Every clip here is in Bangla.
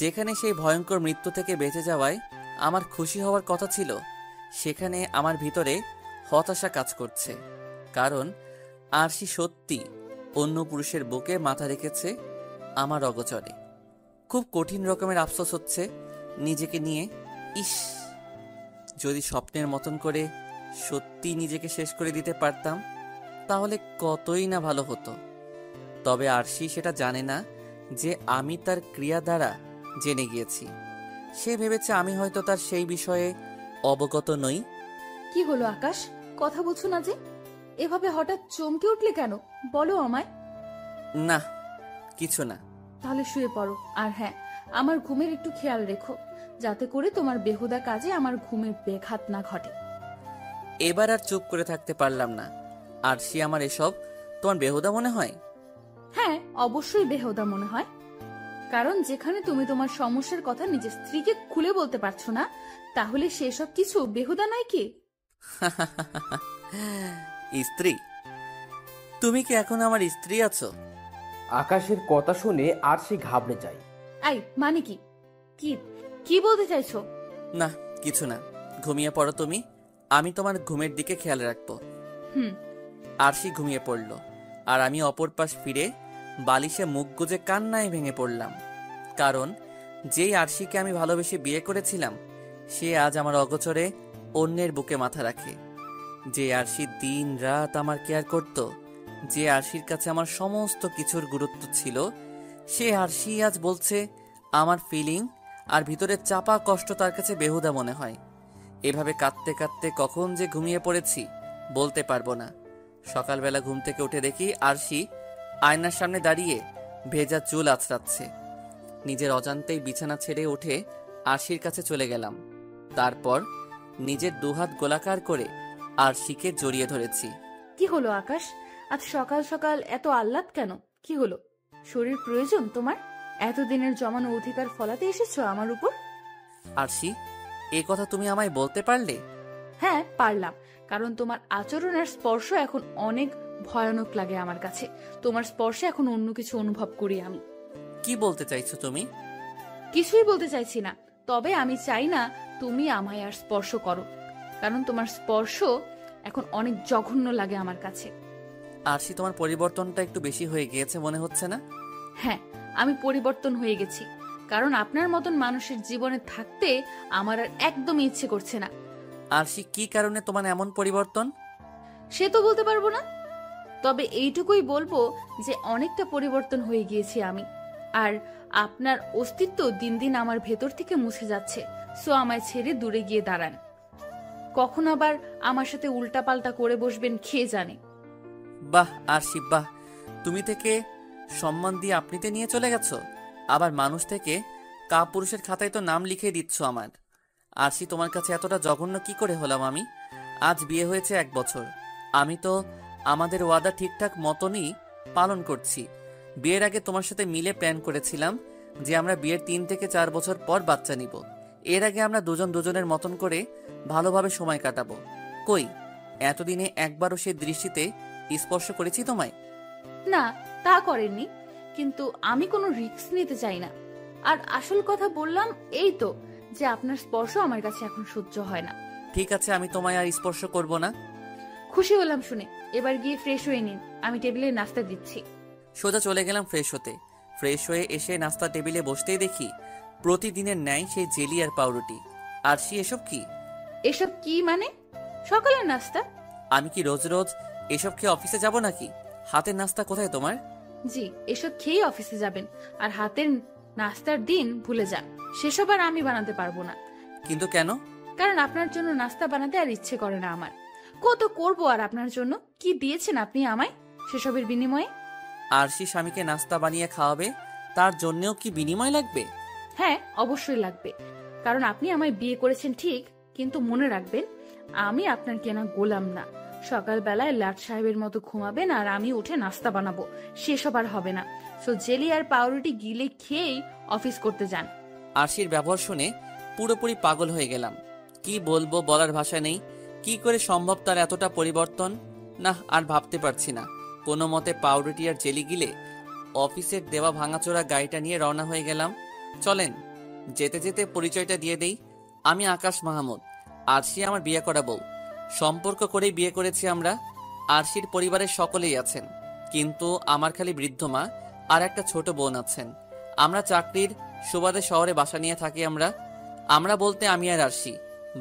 যেখানে সেই ভয়ঙ্কর মৃত্যু থেকে বেঁচে যাওয়ায় আমার খুশি হওয়ার কথা ছিল, সেখানে আমার ভিতরে হতাশা কাজ করছে। কারণ আরশি সত্যি অন্য পুরুষের বুকে মাথা রেখেছে আমার অগোচরে। খুব কঠিন রকমের আফসোস হচ্ছে নিজেকে নিয়ে। ইস, যদি স্বপ্নের মতন করে সত্যি নিজেকে শেষ করে দিতে পারতাম তাহলে কতই না ভালো হতো। তবে আরশি সেটা জানে না যে আমি তার ক্রিয়া দ্বারা জেনে গিয়েছি। সে ভেবেছে আমি হয়তো তার সেই বিষয়ে অবগত নই। কি হলো আকাশ, কথা বলছো না যে? এভাবে হঠাৎ চমকে উঠলে কেন, বলো আমায়। না, কিছু না। তাহলে শুয়ে পড়ো। আর হ্যাঁ, আমার ঘুমের একটু খেয়াল রেখো, যাতে করে তোমার বেহুদা কাজে আমার ঘুমের ব্যাঘাত না ঘটে। এবার আর চুপ করে থাকতে পারলাম না। আরশি, আমার এসব তোমার বেহুদা মনে হয়? হ্যাঁ, অবশ্যই বেহুদা মনে হয়। কারণ যেখানে তুমি তোমার সমস্যার কথা নিজের স্ত্রীকে খুলে বলতে পারছো না, তাহলে সেসব কিছু বেহুদা নয় কি? স্ত্রী? তুমি কি এখন আমার স্ত্রী আছো? আকাশের কথা শুনে আরশি ঘাবড়ে যায়। আই মানে কি? কি কি বলতে চাইছো? না, কিছু না। ঘুমিয়ে পড়ো তুমি, আমি তোমার ঘুমের দিকে খেয়াল রাখবো। হুম। আরশি ঘুমিয়ে পড়ল, আর আমি অপর পাশ ফিরে বালিশে মুখ গুজে কান্নায় ভেঙে পড়লাম। কারণ যেই আরশিকে আমি ভালোবেসে বিয়ে করেছিলাম, সে আজ আমার অগোচরে অন্যের বুকে মাথা রাখে। যে আরশি দিন রাত আমার কেয়ার করত, যে আরশির কাছে আমার সমস্ত কিছুর গুরুত্ব ছিল, সে আরশি আজ বলছে আমার ফিলিং আর ভিতরের চাপা কষ্ট তার কাছে বেহুদা মনে হয়। এভাবে কাঁদতে কাঁদতে কখন যে ঘুমিয়ে পড়েছি বলতে পারবো না। সকালবেলা ঘুম থেকে উঠে দেখি আরশি আয়নার সামনে দাঁড়িয়ে ভেজা চুল আঁচড়াচ্ছে। নিজের অজান্তেই বিছানা ছেড়ে উঠে আরশির কাছে চলে গেলাম। তারপর নিজের দুহাত গোলাকার করে আরশিকে জড়িয়ে ধরেছি। কি হলো আকাশ, আজ সকাল সকাল এত আহ্লাদ কেন? কি হলো? শরীর প্রয়োজন তোমার? এতদিনের জমানো অধিকার ফলাতে এসেছো আমার উপর? আরশি, এ কথা তুমি আমায় বলতে পারলে? হ্যাঁ, পারলাম। কারণ তোমার আচরণ আর স্পর্শ এখন অনেক ভয়ানক লাগে আমার কাছে। তোমার স্পর্শে এখন অন্য কিছু অনুভব করি আমি। কি বলতে চাইছো তুমি? কিছুই বলতে চাইছি না, তবে আমি চাই না তুমি আমায় আর স্পর্শ করো, কারণ তোমার স্পর্শ এখন অনেক জঘন্য লাগে আমার কাছে। আরশি, তোমার পরিবর্তনটা একটু বেশি হয়ে গিয়েছে মনে হচ্ছে না? হ্যাঁ, আমি পরিবর্তন হয়ে গেছি, কারণ আপনার মতন মানুষের জীবনে থাকতে আমার আর একদমই ইচ্ছে করছে না। আরশি, কি কারণে তোমার এমন পরিবর্তন? সে তো বলতে পারবো না, তবে এইটুকুই বলবো যে অনেকটা পরিবর্তন হয়ে গিয়েছি আমি। আর আপনার অস্তিত্ব দিন দিন আমার ভেতর থেকে মুছে যাচ্ছে। সো আমায় ছেড়ে দূরে গিয়ে দাঁড়ান। কখন আবার আমার সাথে উল্টাপাল্টা করে বসবেন খেয়ে জানে। বাহ আরশি, বাহ! তুমি থেকে সম্মান দিয়ে আপনিতে নিয়ে চলে গেছো, আবার মানুষ থেকে কাপুরুষের খাতায় তো নাম লিখে দিচ্ছ আমার। আরশি, তোমার কাছে এতটা জঘন্য কি করে হলাম আমি? আজ বিয়ে হয়েছে 1 বছর, আমি তো আমাদের ওয়াদা ঠিকঠাক মতনই পালন করছি। বিয়ের আগে তোমার সাথে মিলে প্ল্যান করেছিলাম যে আমরা বিয়ের 3 থেকে 4 বছর পর বাচ্চা নিব। এর আগে আমরা দুজন দুজনের মতন করে ভালোভাবে সময় কাটাবো। কই, এতদিনে একবারও সে দৃষ্টিতে স্পর্শ করেছি তোমায়? না, তা করেননি, কিন্তু আমি কোনো রিস্ক নিতে চাই না। আর আসল কথা বললাম এই তো, যে আপনার স্পর্শ আমার কাছে এখন সহ্য হয় না। ঠিক আছে, আমি তোমায় আর স্পর্শ করব না। খুশি হলাম শুনে। এবার গিয়ে ফ্রেশ হয়ে নিন, আমি টেবিলে নাস্তা দিচ্ছি। সোজা চলে গেলাম ফ্রেশ হতে। ফ্রেশ হয়ে এসে নাস্তা টেবিলে বসতেই দেখি প্রতিদিনের ন্যায় সেই জেলি আর পাউরুটি। আরশি, এসব কি? এসব কি মানে? সকালের নাস্তা। আমি কি রোজ রোজ এসব খেয়ে অফিসে যাব নাকি? হাতের নাস্তা কোথায় তোমার? জি, এসব খেয়েই অফিসে যাবেন, আর হাতের নাস্তার দিন ভুলে যান। সেসব আর আমি বানাতে পারবো না। কিন্তু কেন? কারণ আপনার জন্য নাস্তা বানাতে আর ইচ্ছে করে না আমার। কত করবো আর আপনার জন্য? কি দিয়েছেন আপনি আমায় সেসবের বিনিময়ে? আরশি স্বামীকে নাস্তা বানিয়ে খাওয়াবে, তার জন্যও কি বিনিময় লাগবে? হ্যাঁ, অবশ্যই লাগবে। কারণ আপনি আমায় বিয়ে করেছেন ঠিক, কিন্তু মনে রাখবেন আমি আপনার কেনা গোলাম না। সকালবেলায় লাট সাহেবের মতো ঘুমাবেন আর আমি উঠে নাস্তা বানাবো, সেসব আর হবে না। সো জেলি আর পাউরুটি গিলে খেয়েই অফিস করতে যান। আরশির ব্যবহার শুনে পুরোপুরি পাগল হয়ে গেলাম। কি বলবো, বলার ভাষা নেই। কি করে সম্ভব তার এতটা পরিবর্তন? না, আর ভাবতে পারছি না। কোনো মতে পাউরুটি আর জেলি গিলে অফিসের দেওয়া ভাঙাচোরা গাড়িটা নিয়ে রওনা হয়ে গেলাম। চলেন যেতে যেতে পরিচয়টা দিয়ে দেই। আমি আকাশ মাহমুদ, আরশি আমার বিয়ে করা বউ। সম্পর্ক করেই বিয়ে করেছি আমরা। আরশির পরিবারের সকলেই আছেন, কিন্তু আমার খালি বৃদ্ধ মা আর একটা ছোট বোন আছেন। আমরা চাকরির সুবাদে শহরে বাসা নিয়ে থাকি। আমরা বলতে আমি আর আরশি,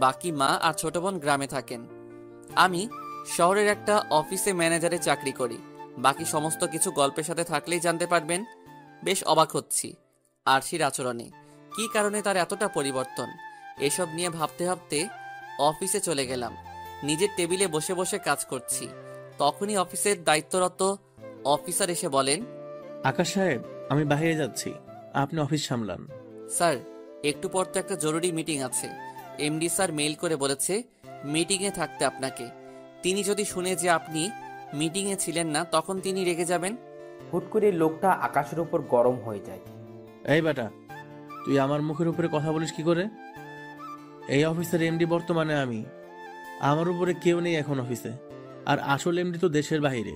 বাকি মা আর ছোট বোন গ্রামে থাকেন। আমি শহরের একটা অফিসে ম্যানেজারে চাকরি করি। বাকি সমস্ত কিছু গল্পের সাথে থাকলেই জানতে পারবেন। বেশ অবাক হচ্ছি আরশির আচরণে, কি কারণে তার এতটা পরিবর্তন। এসব নিয়ে ভাবতে ভাবতে অফিসে চলে গেলাম। নিজের টেবিলে বসে বসে কাজ করছি। তখনই অফিসের দায়িত্বরত অফিসার এসে বলেন, আকাশ সাহেব, আমি বাইরে যাচ্ছি, আপনি অফিস সামলান। স্যার, একটু পর তো একটা জরুরি মিটিং আছে। এমডি স্যার মেইল করে বলেছে মিটিংয়ে থাকতে আপনাকে। তিনি যদি শুনে যে আপনি মিটিংয়ে ছিলেন না, তখন তিনি রেগে যাবেন। হুট করে লোকটা আকাশের উপর গরম হয়ে যায়। এই বেটা, তুই আমার মুখের উপরে কথা বলিস কি করে? এই অফিসের এমডি বর্তমানে আমি, আমার উপরে কেউ নেই এখন অফিসে। আর আসল এমডি তো দেশের বাইরে,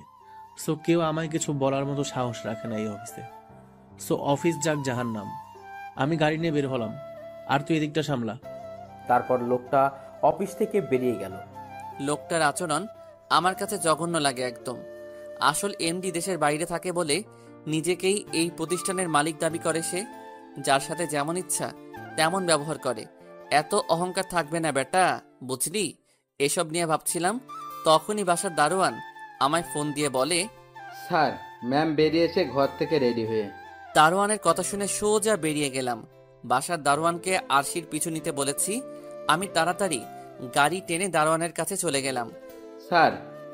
সো কেউ আমায় কিছু বলার মতো সাহস রাখে না এই অফিসে। সো অফিস যাক জাহান্নাম, আমি গাড়ি নিয়ে বের হলাম, আর তুই এদিকটা সামলা। তারপর লোকটা অফিস থেকে বেরিয়ে গেল। লোকটার আচরণ আমার কাছে জঘন্য লাগে একদম। আসল এমডি দেশের বাইরে থাকে বলে নিজেকেই এই প্রতিষ্ঠানের মালিক দাবি করে সে। যার সাথে যেমন ইচ্ছা তেমন ব্যবহার করে। এত অহংকার থাকবে না বেটা, বুঝলি? এসব নিয়ে ভাবছিলাম, তখনই বাসার দারোয়ান আমায় ফোন দিয়ে বলে, স্যার, ম্যাম বেরিয়েছে ঘর থেকে রেডি হয়ে। দারোয়ানের কথা শুনে সোজা বেরিয়ে গেলাম। বাসার দারোয়ানকে আরশির পিছু নিতে বলেছি। আমি তাড়াতাড়ি গাড়ি টেনে দারোয়ানের কাছে চলে গেলাম। স্যার,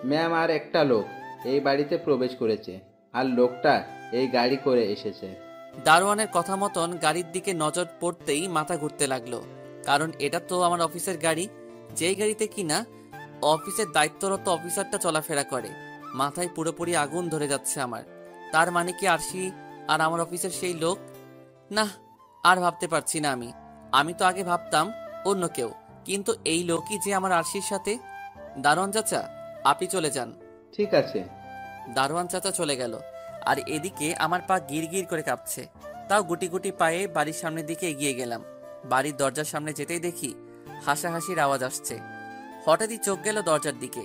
ম্যাম আর একটা লোক এই বাড়িতে প্রবেশ করেছে, আর লোকটা এই গাড়ি করে এসেছে। দারোয়ানের কথা মতন গাড়ির দিকে নজর পড়তেই মাথা ঘুরতে লাগলো, কারণ এটা তো আমার অফিসের গাড়ি, যেই গাড়িতে কিনা অফিসের দায়িত্বরত অফিসারটা চলাফেরা করে। মাথায় পুরোপুরি আগুন ধরে যাচ্ছে আমার। তার মানে কি আরশি আর আমার অফিসের সেই লোক? না, আর ভাবতে পারছি না আমি। আমি তো আগে ভাবতাম অন্য কেউ, কিন্তু এই লোকই যে আমার আরশির সাথে। দারোয়ান চাচা, আপনি চলে যান। ঠিক আছে। দারোয়ান চাচা চলে গেল, আর এদিকে আমার পা গির গির করে কাঁপছে। তাও গুটি গুটি পায়ে বাড়ির সামনের দিকে এগিয়ে গেলাম। বাড়ির দরজার সামনে যেতেই দেখি হাসাহাসির আওয়াজ আসছে। হঠাৎই চোখ গেল দরজার দিকে,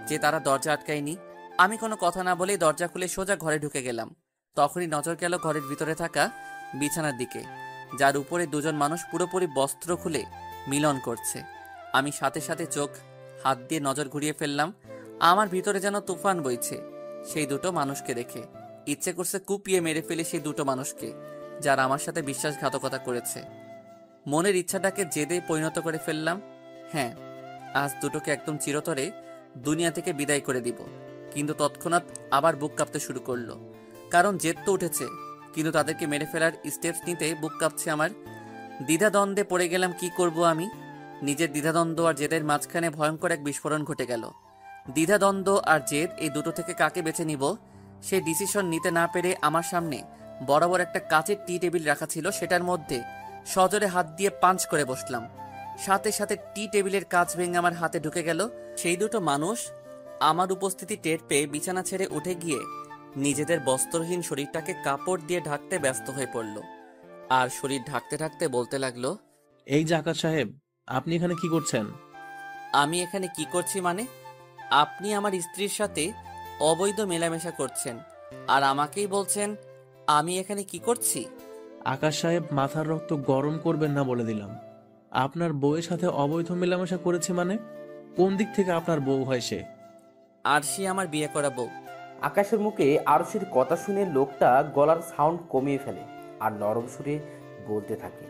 যে তারা দরজা আটকায়নি। আমি কোনো কথা না বলেই দরজা খুলে সোজা ঘরে ঢুকে গেলাম। তখনই নজর গেল ঘরের ভিতরে থাকা বিছানার দিকে, যার উপরে দুজন মানুষ পুরোপুরি বস্ত্র খুলে মিলন করছে। আমি সাথে সাথে চোখ হাত দিয়ে নজর ঘুরিয়ে ফেললাম। আমার ভিতরে যেন তুফান বইছে সেই দুটো মানুষকে দেখে। ইচ্ছে করছে কুপিয়ে মেরে ফেলে সেই দুটো মানুষকে, যারা আমার সাথে বিশ্বাসঘাতকতা করেছে। মনের ইচ্ছাটাকে জেদে পরিণত করে ফেললাম। হ্যাঁ, আজ দুটোকে একদম চিরতরে দুনিয়া থেকে বিদায় করে দিব। কিন্তু তৎক্ষণাৎ আবার বুক কাঁপতে শুরু করলো, কারণ জেদ তো উঠেছে, কিন্তু তাদেরকে মেরে ফেলার স্টেপস নিতে বুক কাঁপছে আমার। দ্বিধাদ্বন্দ্বে পড়ে গেলাম, কি করব আমি? নিজের দ্বিধাদ্বন্দ্ব আর জেদের মাঝখানে ভয়ঙ্কর এক বিস্ফোরণ ঘটে গেল। দ্বিধাদ্বন্দ্ব আর জেদ, এই দুটো থেকে কাকে বেছে নিব সেই ডিসিশন নিতে না পেরে আমার সামনে বরাবর একটা কাচের টি টেবিল রাখা ছিল, সেটার মধ্যে সজোরে হাত দিয়ে পাঞ্চ করে বসলাম। সাথে সাথে টি টেবিলের কাঁচ ভেঙে আমার হাতে ঢুকে গেল। সেই দুটো মানুষ আমার উপস্থিতি টের পেয়ে বিছানা ছেড়ে উঠে গিয়ে নিজেদের বস্ত্রহীন শরীরটাকে কাপড় দিয়ে ঢাকতে ব্যস্ত হয়ে পড়ল। আর শরীর ঢাকতে ঢাকতে বলতে লাগলো, এই যে আকাশ সাহেব, আপনি এখানে কি করছেন? আমি এখানে কি করছি মানে? আপনি আমার স্ত্রীর সাথে অবৈধ মেলামেশা করছেন, আর আমাকেই বলছেন আমি এখানে কি করছি? আকাশ সাহেব, মাথার রক্ত গরম করবেন না বলে দিলাম। আপনার বউয়ের সাথে অবৈধ মেলামেশা করেছে মানে? কোন দিক থেকে আপনার বউ হয় সে? আরশি আমার বিয়ে করা বউ। আকাশের মুখে আরশির কথা শুনে লোকটা গলার সাউন্ড কমিয়ে ফেলে আর নরম সুরে বলতে থাকে,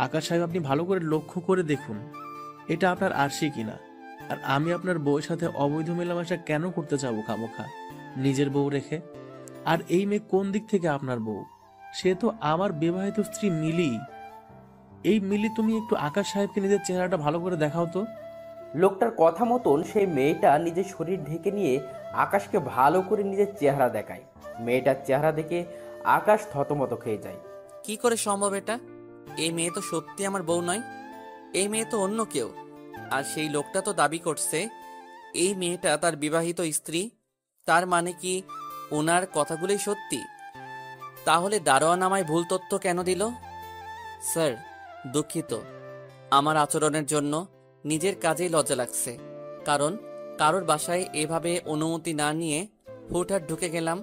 আকাশ সাহেব, আপনি ভালো করে লক্ষ্য করে দেখুন, এটা আপনার আরশি কিনা। আর আমি আপনার বউয়ের সাথে অবৈধ মেলামেশা কেন করতে যাবো খামোখা, নিজের বউ রেখে? আর এই মেয়ে কোন দিক থেকে আপনার বউ? সে তো আমার বিবাহিত স্ত্রী মিলি। এই মিলি, তুমি একটু আকাশ সাহেবকে নিজের চেহারাটা ভালো করে দেখাও তো। লোকটার কথা মতন সেই মেয়েটা নিজের শরীর ঢেকে নিয়ে আকাশকে ভালো করে নিজের চেহারা দেখায়। মেয়েটার চেহারা দেখে আকাশ থতমত খেয়ে যায়। কি করে সম্ভব এটা? এই মেয়ে তো সত্যি আমার বউ নয়, এই মেয়ে তো অন্য কেউ। আর সেই লোকটা তো দাবি করছে এই মেয়েটা তার বিবাহিত স্ত্রী। তার মানে কি ওনার কথাগুলোই সত্যি? তাহলে দারোয়ান আমায় ভুল তথ্য কেন দিল? স্যার, দুঃখিত। আমার আচরণের জন্য নিজের কাজেই লজ্জা লাগছে। কারণ কারোর বাসায় এভাবে অনুমতি না নিয়ে হুটহাট ঢুকে গেলাম,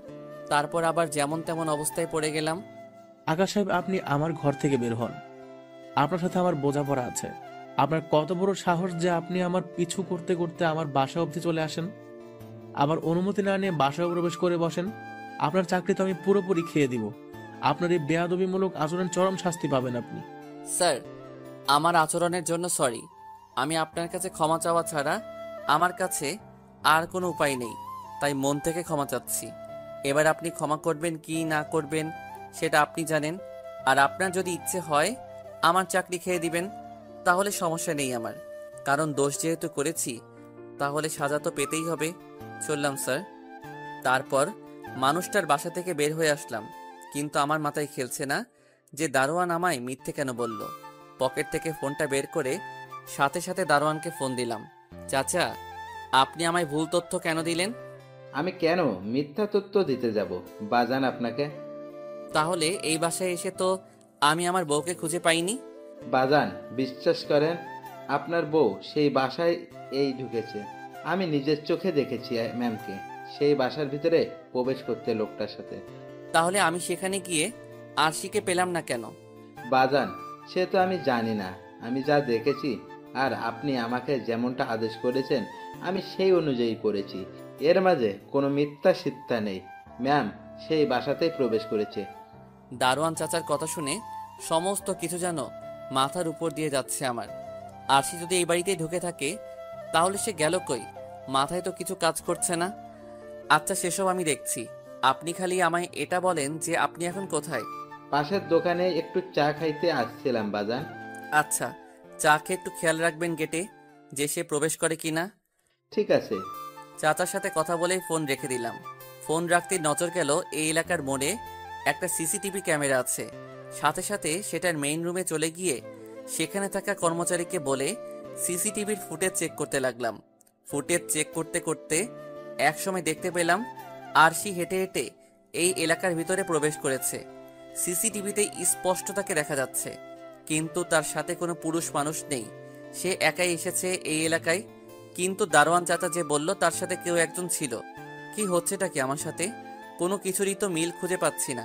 তারপর আবার যেমন তেমন অবস্থায় পড়ে গেলাম। আকাশ সাহেব, আপনি আমার ঘর থেকে বের হন। আপনার সাথে আমার বোঝাপড়া আছে। আপনার কত বড় সাহস যে আপনি আমার পিছু করতে করতে আমার বাসা অবধি চলে আসেন, আবার অনুমতি না নিয়ে বাসায় প্রবেশ করে বসেন। আপনার চাকরি তো আমি পুরোপুরি খেয়ে দিব। আপনার এই বেয়াদবিমূলক আচরণ চরম শাস্তি পাবেন আপনি। স্যার, আমার আচরণের জন্য সরি। আমি আপনার কাছে ক্ষমা চাওয়া ছাড়া আমার কাছে আর কোনো উপায় নেই, তাই মন থেকে ক্ষমা চাচ্ছি। এবার আপনি ক্ষমা করবেন কি না করবেন সেটা আপনি জানেন। আর আপনার যদি ইচ্ছে হয় আমার চাকরি খেয়ে দিবেন, তাহলে সমস্যা নেই আমার। কারণ দোষ যেহেতু করেছি, তাহলে সাজা তো পেতেই হবে। চললাম স্যার। তারপর মানুষটার বাসা থেকে বের হয়ে আসলাম, কিন্তু আমার মাথায় খেলছে না যে দারোয়ান আমায় মিথ্যে কেন বলল। পকেট থেকে ফোনটা বের করে সাথে সাথে দারোয়ানকে ফোন দিলাম। চাচা, আপনি আমায় ভুল তথ্য কেন দিলেন? আমি কেন মিথ্যা তথ্য দিতে যাব বাজান আপনাকে? তাহলে এই বাসায় এসে তো আমি আমার বউকে খুঁজে পাইনি। বাজান, বিশ্বাস করেন, আপনার বউ সেই বাসায় এই ঢুকেছে। আমি নিজের চোখে দেখেছি ম্যামকে সেই বাসার ভিতরে প্রবেশ করতে লোকটার সাথে। তাহলে আমি সেখানে গিয়ে আরশিকে পেলাম না কেন? বাজান, সে তো আমি জানি না। আমি যা দেখেছি আর আপনি আমাকে যেমনটা আদেশ করেছেন আমি সেই অনুযায়ী করেছি। এর মাঝে কোনো মিথ্যা সিদ্ধা নেই। ম্যাম সেই বাসাতেই প্রবেশ করেছে। দারোয়ান চাচার কথা শুনে সমস্ত কিছু যেন মাথার উপর দিয়ে যাচ্ছে আমার। আরশি যদি এই বাড়িতেই ঢুকে থাকে, তাহলে সে গেল কই? মাথায় তো কিছু কাজ করছে না। আচ্ছা, সেসব আমি দেখছি। আপনি খালি আমায় এটা বলেন যে আপনি এখন কোথায়? পাশের দোকানে একটু চা খাইতে আসছিলাম বাজান। আচ্ছা, চা খেয়ে একটু খেয়াল রাখবেন গেটে যে সে প্রবেশ করে কিনা। ঠিক আছে। চাচার সাথে কথা বলেই ফোন রেখে দিলাম। ফোন রাখতেই নজর গেল এই এলাকার মোড়ে একটা সিসিটিভি ক্যামেরা আছে। সাথে সাথে সেটার মেইন রুমে চলে গিয়ে সেখানে থাকা কর্মচারীকে বলে সিসিটিভির ফুটেজ চেক করতে লাগলাম। ফুটেজ চেক করতে করতে একসময় দেখতে পেলাম আরশি হেঁটে হেঁটে এই এলাকার ভিতরে প্রবেশ করেছে। সিসিটিভিতে স্পষ্ট তাকে দেখা যাচ্ছে, কিন্তু তার সাথে কোনো পুরুষ মানুষ নেই। সে একাই এসেছে এই এলাকায়। কিন্তু দারোয়ান চাচা যে বলল তার সাথে কেউ একজন ছিল। কি হচ্ছেটা কি আমার সাথে? কোনো কিছুরই তো মিল খুঁজে পাচ্ছি না।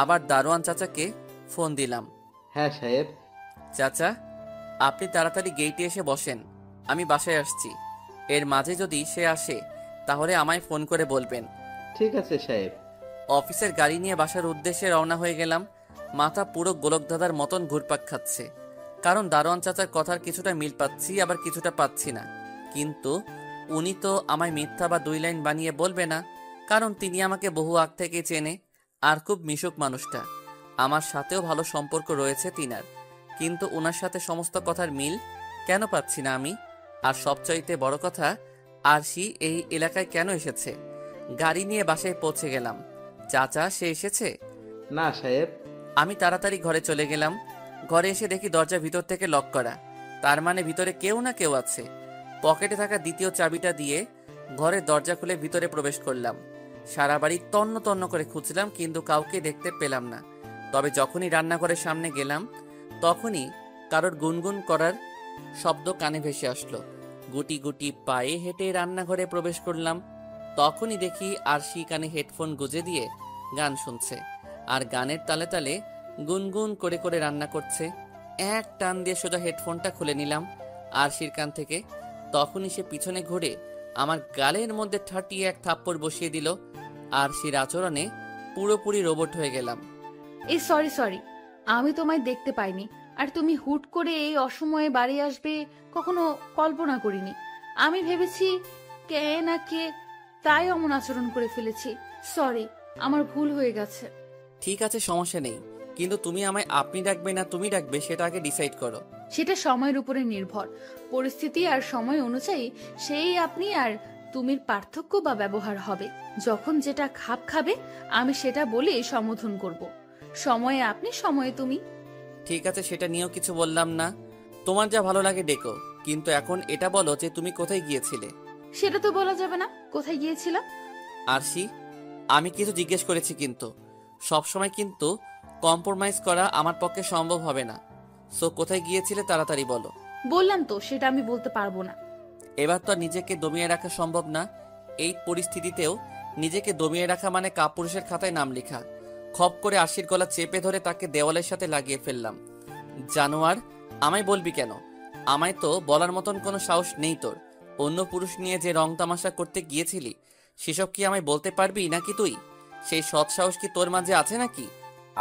আবার দারোয়ান চাচাকে ফোন দিলাম। হ্যাঁ সাহেব। চাচা, আপনি তাড়াতাড়ি গেইটে এসে বসেন, আমি বাসায় আসছি। এর মাঝে যদি সে আসে তাহলে আমায় ফোন করে বলবেন। ঠিক আছে সাহেব। অফিসের গাড়ি নিয়ে বাসার উদ্দেশ্যে রওনা হয়ে গেলাম। মাথা পুরো গোলক দাদার মতন ঘুরপাক খাচ্ছে, কারণ দারোয়ান চাচার কথার কিছুটা মিল পাচ্ছি, আবার কিছুটা পাচ্ছি না। কিন্তু উনি তো আমায় মিথ্যা বা দুই লাইন বানিয়ে বলবে না, কারণ তিনি আমাকে বহু আগ থেকে চেনে আর খুব মিশুক মানুষটা। আমার সাথেও ভালো সম্পর্ক রয়েছে তিনার, কিন্তু ওনার সাথে সমস্ত কথার মিল কেন পাচ্ছি না আমি? আর সবচাইতে বড় কথা, আরশি এই এলাকায় কেন এসেছে? গাড়ি নিয়ে বাসায় পৌঁছে গেলাম। চাচা, সে এসেছে? না সাহেব। আমি তাড়াতাড়ি ঘরে চলে গেলাম। ঘরে এসে দেখি দরজা ভিতর থেকে লক করা, তার মানে ভিতরে কেউ না কেউ আছে। পকেটে থাকা দ্বিতীয় চাবিটা দিয়ে ঘরের দরজা খুলে ভিতরে প্রবেশ করলাম। সারা বাড়ি তন্ন তন্ন করে খুঁজলাম, কিন্তু কাউকে দেখতে পেলাম না। তবে যখনই রান্নাঘরের সামনে গেলাম, তখনই কারোর গুনগুন করার শব্দ কানে ভেসে আসলো। গুটি গুটি পায়ে হেঁটে রান্নাঘরে প্রবেশ করলাম। তখনই দেখি আরশি কানে হেডফোন গুজে দিয়ে গান শুনছে, আর গানের তালে তালে গুনগুন করে করে রান্না করছে। এক টান দিয়ে সোজা হেডফোনটা খুলে নিলাম আরশির কান থেকে। তখনই সে পিছনে ঘুরে আমার গালের মধ্যে ঠাটিয়ে এক থাপ্পড় বসিয়ে দিল। আরশির আচরণে পুরোপুরি রোবট হয়ে গেলাম। এই সরি সরি, আমি তোমায় দেখতে পাইনি। আর তুমি হুট করে এই অসময়ে বাড়ি আসবে কখনো কল্পনা করিনি। আমি ভেবেছি কে না কে, তাই অমন আচরণ করে ফেলেছি। সরি, আমার ভুল হয়ে গেছে। ঠিক আছে, সমস্যা নেই, কিন্তু তুমি আমায় আপনি ডাকবে না তুমি ডাকবে সেটা আগে ডিসাইড করো। সেটা সময়ের উপরে নির্ভর, পরিস্থিতি আর সময় অনুযায়ী সেই আপনি আর তুমির পার্থক্য বা ব্যবহার হবে। যখন যেটা খাপ খাবে আমি সেটা বলে সম্বোধন করব। সময়ে আপনি, সময়ে তুমি। ঠিক আছে, সেটা নিয়েও কিছু বললাম না। তোমার যা ভালো লাগে ডেকো, কিন্তু এখন এটা বলো যে তুমি কোথায় গিয়েছিলে। সেটা তো বলা যাবে না। কোথায় গিয়েছিলাম? আরশি, আমি কিছু জিজ্ঞেস করেছি, কিন্তু সবসময় কিন্তু কম্প্রোমাইজ করা আমার পক্ষে সম্ভব হবে না। সো কোথায় গিয়েছিলে তাড়াতাড়ি বলো। বললাম তো সেটা আমি বলতে পারবো না। এবার তো আর নিজেকে দমিয়ে রাখা সম্ভব না। এই পরিস্থিতিতেও নিজেকে দমিয়ে রাখা মানে কাপুরুষের খাতায় নাম লেখা। খপ করে আশির গলা চেপে ধরে তাকে দেওয়ালের সাথে লাগিয়ে ফেললাম। জানোয়ার, আমায় বলবি কেন? আমায় তো বলার মতন কোনো সাহস নেই তোর। অন্য পুরুষ নিয়ে যে রং তামাশা করতে গিয়েছিলি সেসব কি আমায় বলতে পারবি নাকি তুই? সেই সৎ সাহস কি তোর মাঝে আছে নাকি?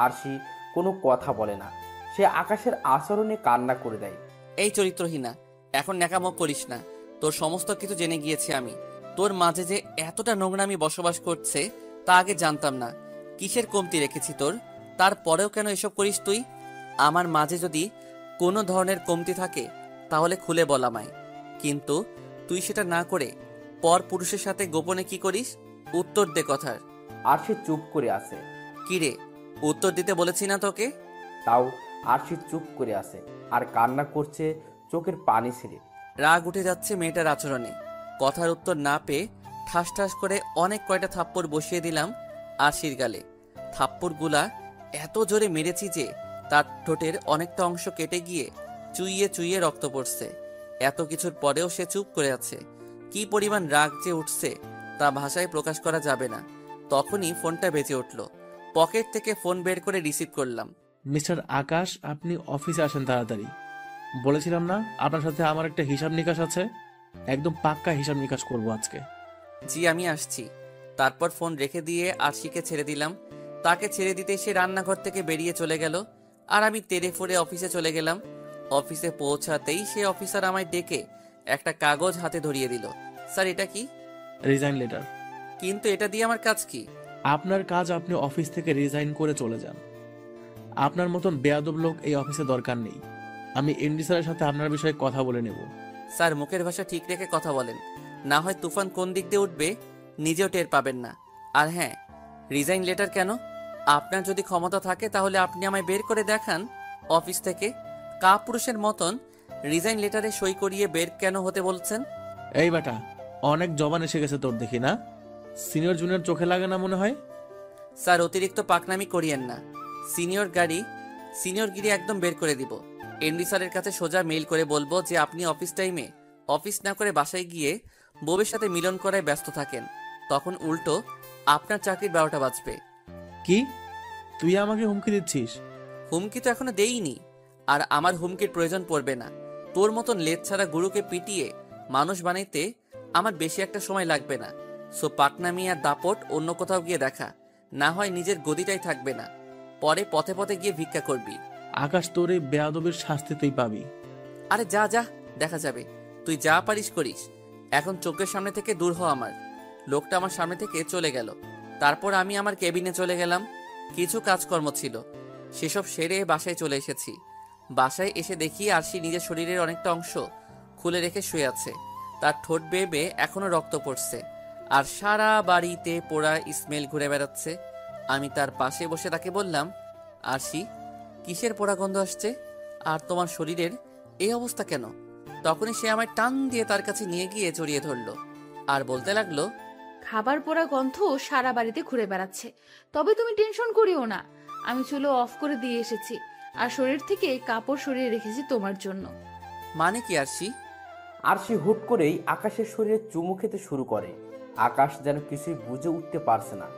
আরশি কোনো কথা বলে না। সে আকাশের আচরণে কান্না করে দেয়। এই চরিত্রহীনা, এখন ন্যাকামো করিস না। তোর সমস্ত কিছু জেনে গিয়েছি আমি। তোর মাঝে যে এতটা নোংরামি বসবাস করছে তা আগে জানতাম না। কিসের কমতি রেখেছি তোর? তারপরেও কেন এসব করিস তুই? আমার মাঝে যদি কোনো ধরনের কমতি থাকে তাহলে খুলে বল আমায়। কিন্তু তুই সেটা না করে পর পুরুষের সাথে গোপনে কি করিস? উত্তর দে কথার। আরশি চুপ করে আছে। কি রে, উত্তর দিতে বলেছি না তোকে? তাও আরশি চুপ করে আছে আর কান্না করছে চোখের পানি ছেড়ে। রাগ উঠে যাচ্ছে মেয়েটার আচরণে। কথার উত্তর না পেয়ে ঠাস ঠাস করে অনেক কয়টা থাপ্পড় বসিয়ে দিলাম আরশির গালে। থাপ্পড়গুলা এত জোরে মেরেছি যে তার ঠোঁটের অনেকটা অংশ কেটে গিয়ে চুইয়ে চুইয়ে রক্ত পড়ছে। এত কিছুর পরেও সে চুপ করে আছে। কি পরিমাণ রাগ যে উঠছে তা ভাষায় প্রকাশ করা যাবে না। তখনই ফোনটা বেজে উঠল। পকেট থেকে ফোন বের করে রিসিভ করলাম। মিস্টার আকাশ, আপনি অফিসে আসেন তাড়াতাড়ি। বলেছিলাম না আপনার সাথে আমার একটা হিসাব নিকাশ আছে? একদম পাক্কা হিসাব নিকাশ করবো আজকে। জি, আমি আসছি। তারপর ফোন রেখে দিয়ে আরশিকে ছেড়ে দিলাম। তাকে ছেড়ে দিতে সে রান্নাঘর থেকে বেরিয়ে চলে গেল আর আমি তেড়ে ফুড়ে অফিসে চলে গেলাম। অফিসে পৌঁছাতেই সে অফিসার আমায় ডেকে একটা কাগজ হাতে ধরিয়ে দিল। স্যার, এটা কি? Resign letter. কিন্তু এটা দিয়ে আমার কাজ কি? আপনার কাজ আপনি অফিস থেকে রিজাইন করে চলে যান। আপনার মতন বেয়াদব লোক এই অফিসে দরকার নেই। আমি এমডি স্যারের সাথে আপনার বিষয়ে কথা বলে নেব। স্যার, মুখের ভাষা ঠিক রেখে কথা বলেন, না হয় তুফান কোন দিক দিয়ে উঠবে নিজেও টের পাবেন না। আর হ্যাঁ, রিজাইন লেটার কেন? আপনার যদি ক্ষমতা থাকে তাহলে আপনি আমায় বের করে দেখান অফিস থেকে। কাপুরুষের মতন রিজাইন লেটারে সই করিয়ে বের কেন হতে বলছেন? এই বেটা, অনেক জবান এসে গেছে তোর দেখি না? সিনিয়র জুনিয়র চোখে লাগে না মনে হয়? স্যার, অতিরিক্ত পাকনামি করিয়েন না। সিনিয়রগিরি একদম বের করে দিব। এমডি স্যারের কাছে সোজা মেইল করে বলবো যে আপনি অফিস টাইমে অফিস না করে বাসায় গিয়ে বউয়ের সাথে মিলন করায় ব্যস্ত থাকেন। তখন উল্টো আপনার চাকরির 12টা বাজবে। কি তুই আমাকে হুমকি দিচ্ছিস? হুমকি তো এখনো দেইনি, আর আমার হুমকির প্রয়োজন পড়বে না। তোর মতন লেজ ছাড়া গুরুকে পিটিয়ে মানুষ বানাইতে আমার বেশি একটা সময় লাগবে না। সো পাকনামি আর দাপট অন্য কোথাও গিয়ে দেখা, না হয় নিজের গদিটাই থাকবে না। পরে পথে পথে গিয়ে ভিক্ষা করবি। আকাশ, তোর এই বেয়াদবের শাস্তি তুই পাবি। আরে যা যা, দেখা যাবে। তুই যা পারিস করিস। এখন চোখের সামনে থেকে দূর হ আমার। লোকটা আমার সামনে থেকে চলে গেল। তারপর আমি আমার কেবিনে চলে গেলাম। কিছু কাজকর্ম ছিল, সেসব সেরে বাসায় চলে এসেছি। বাসায় এসে দেখি আরশি নিজের শরীরের অনেকটা অংশ খুলে রেখে শুয়ে আছে। তার ঠোঁট বেয়ে বেয়ে এখনো রক্ত পড়ছে, আর সারা বাড়িতে পোড়া স্মেল ঘুরে বেড়াচ্ছে। আমি তার পাশে বসে তাকে বললাম, আরশি, কিসের পোড়া গন্ধ আসছে? আর তোমার শরীরের এই অবস্থা কেন? তখনই সে আমায় টান দিয়ে তার কাছে নিয়ে গিয়ে জড়িয়ে ধরলো আর বলতে লাগলো, খাবার পোড়া গন্ধ সারা বাড়িতে ঘুরে বেড়াচ্ছে। তবে তুমি টেনশন করিও না, আমি চুলো অফ করে দিয়ে এসেছি আর শরীর থেকে কাপড় সরিয়ে রেখেছি তোমার জন্য। মানে কি আরশি? আরশি হুট করেই আকাশের শরীরে চুমু খেতে শুরু করে। আকাশ যেন কিছুই বুঝে উঠতে পারছে না।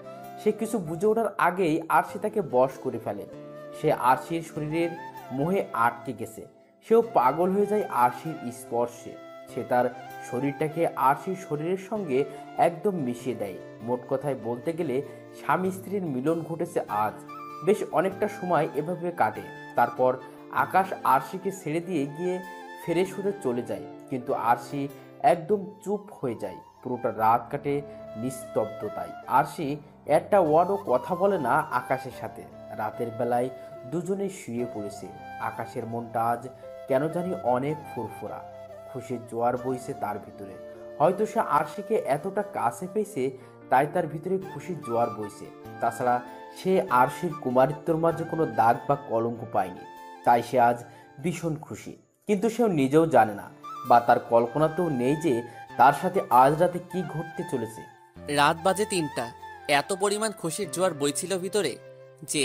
সে কিছু বুঝে ওঠার আগেই আরশি তাকে বশ করে ফেলে। সে আরশির শরীরের মোহে আটকে গেছে। সেও পাগল হয়ে যায় আরশির স্পর্শে। সে তার শরীরটাকে আরশির শরীরের সঙ্গে একদম মিশিয়ে দেয়। মোট কথায় বলতে গেলে স্বামী স্ত্রীর মিলন ঘটেছে আজ। বেশ অনেকটা সময় এভাবে কাটে। তারপর আকাশ আরশিকে ছেড়ে দিয়ে গিয়ে ফ্রেশ হতে চলে যায়, কিন্তু আরশি একদম চুপ হয়ে যায়। পুরোটা রাত কাটে নিস্তব্ধতায়। আরশি একটা ওয়ার্ডও কথা বলে না আকাশের সাথে। রাতের বেলায় দুজনে শুয়ে পড়েছে। আকাশের মনটা আজ কেন জানি অনেক ফুরফুরা। খুশির জোয়ার বইছে তার ভিতরে। হয়তো সে আরশিকে এতটা কাছে পেয়েছে, তাই তার ভিতরে খুশির জোয়ার বইছে। তাছাড়া সে আরশির কুমারিত্বর মাঝে কোনো দাগ বা কলঙ্ক পায়নি, তাই সে আজ ভীষণ খুশি। কিন্তু সেও নিজেও জানে না, বা তার কল্পনাতেও নেই যে তার সাথে আজ রাতে কি ঘটতে চলেছে। রাত বাজে 3টা। এত পরিমাণ খুশির জোয়ার বইছিল ভিতরে যে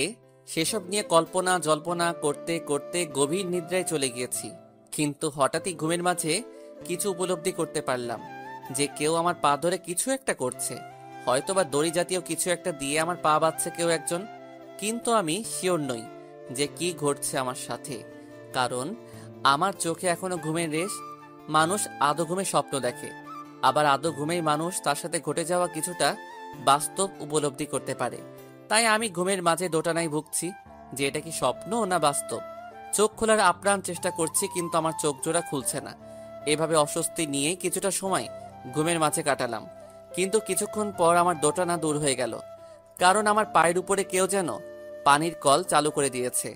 সেসব নিয়ে কল্পনা জল্পনা করতে করতে গভীর নিদ্রায় চলে গিয়েছি। কিন্তু হঠাৎই ঘুমের মাঝে কিছু উপলব্ধি করতে পারলাম যে কেউ আমার পা ধরে কিছু একটা করছে, হয়তোবা দড়ি জাতীয় কিছু একটা দিয়ে আমার পা বাঁধছে কেউ একজন। কিন্তু আমি শিওর নই যে কি ঘটছে আমার সাথে, কারণ আমার চোখে এখনো ঘুমের রেশ। মানুষ আদো ঘুমে স্বপ্ন দেখে, আবার আদো ঘুমেই মানুষ তার সাথে ঘটে যাওয়া কিছুটা বাস্তব উপলব্ধি করতে পারে। তাই আমি ঘুমের মাঝে দোটানায় ভুগছি যে এটা কি স্বপ্ন না বাস্তব। চোখ খোলার আপ্রাণ চেষ্টা করছি, কিন্তু আমার চোখ জোড়া খুলছে না। এভাবে অস্বস্তি নিয়ে কিছুটা সময় ঘুমের মাঝে কাটালাম, কিন্তু কিছুক্ষণ পর আমার দোটানা দূর হয়ে গেল, কারণ আমার পায়ের উপরে কেউ যেন পানির কল চালু করে দিয়েছে।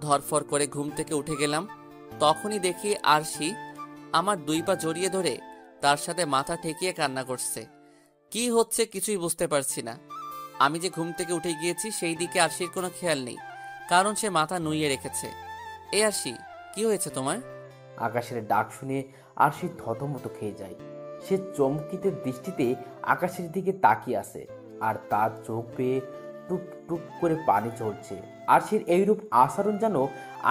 ধরফর করে ঘুম থেকে উঠে গেলাম, তখনই দেখি আরশি আমার 2 পা জড়িয়ে ধরে তার সাথে মাথা ঠেকিয়ে কান্না করছে। কি হচ্ছে কিছুই বুঝতে পারছি না। আমি যে ঘুম থেকে উঠে গিয়েছি সেই দিকে আরশির কোনো খেয়াল নেই, কারণ সে মাথা নুইয়ে রেখেছে। এ আরশি, কি হয়েছে তোমার? আকাশের ডাক শুনে আরশি থতমত খেয়ে যায়। সে চমকিত দৃষ্টিতে আকাশের দিকে তাকিয়ে আছে, আর তার চোখ বেয়ে টুপ টুপ করে পানি ঝরছে। আরশির এইরূপ আচরণ যেন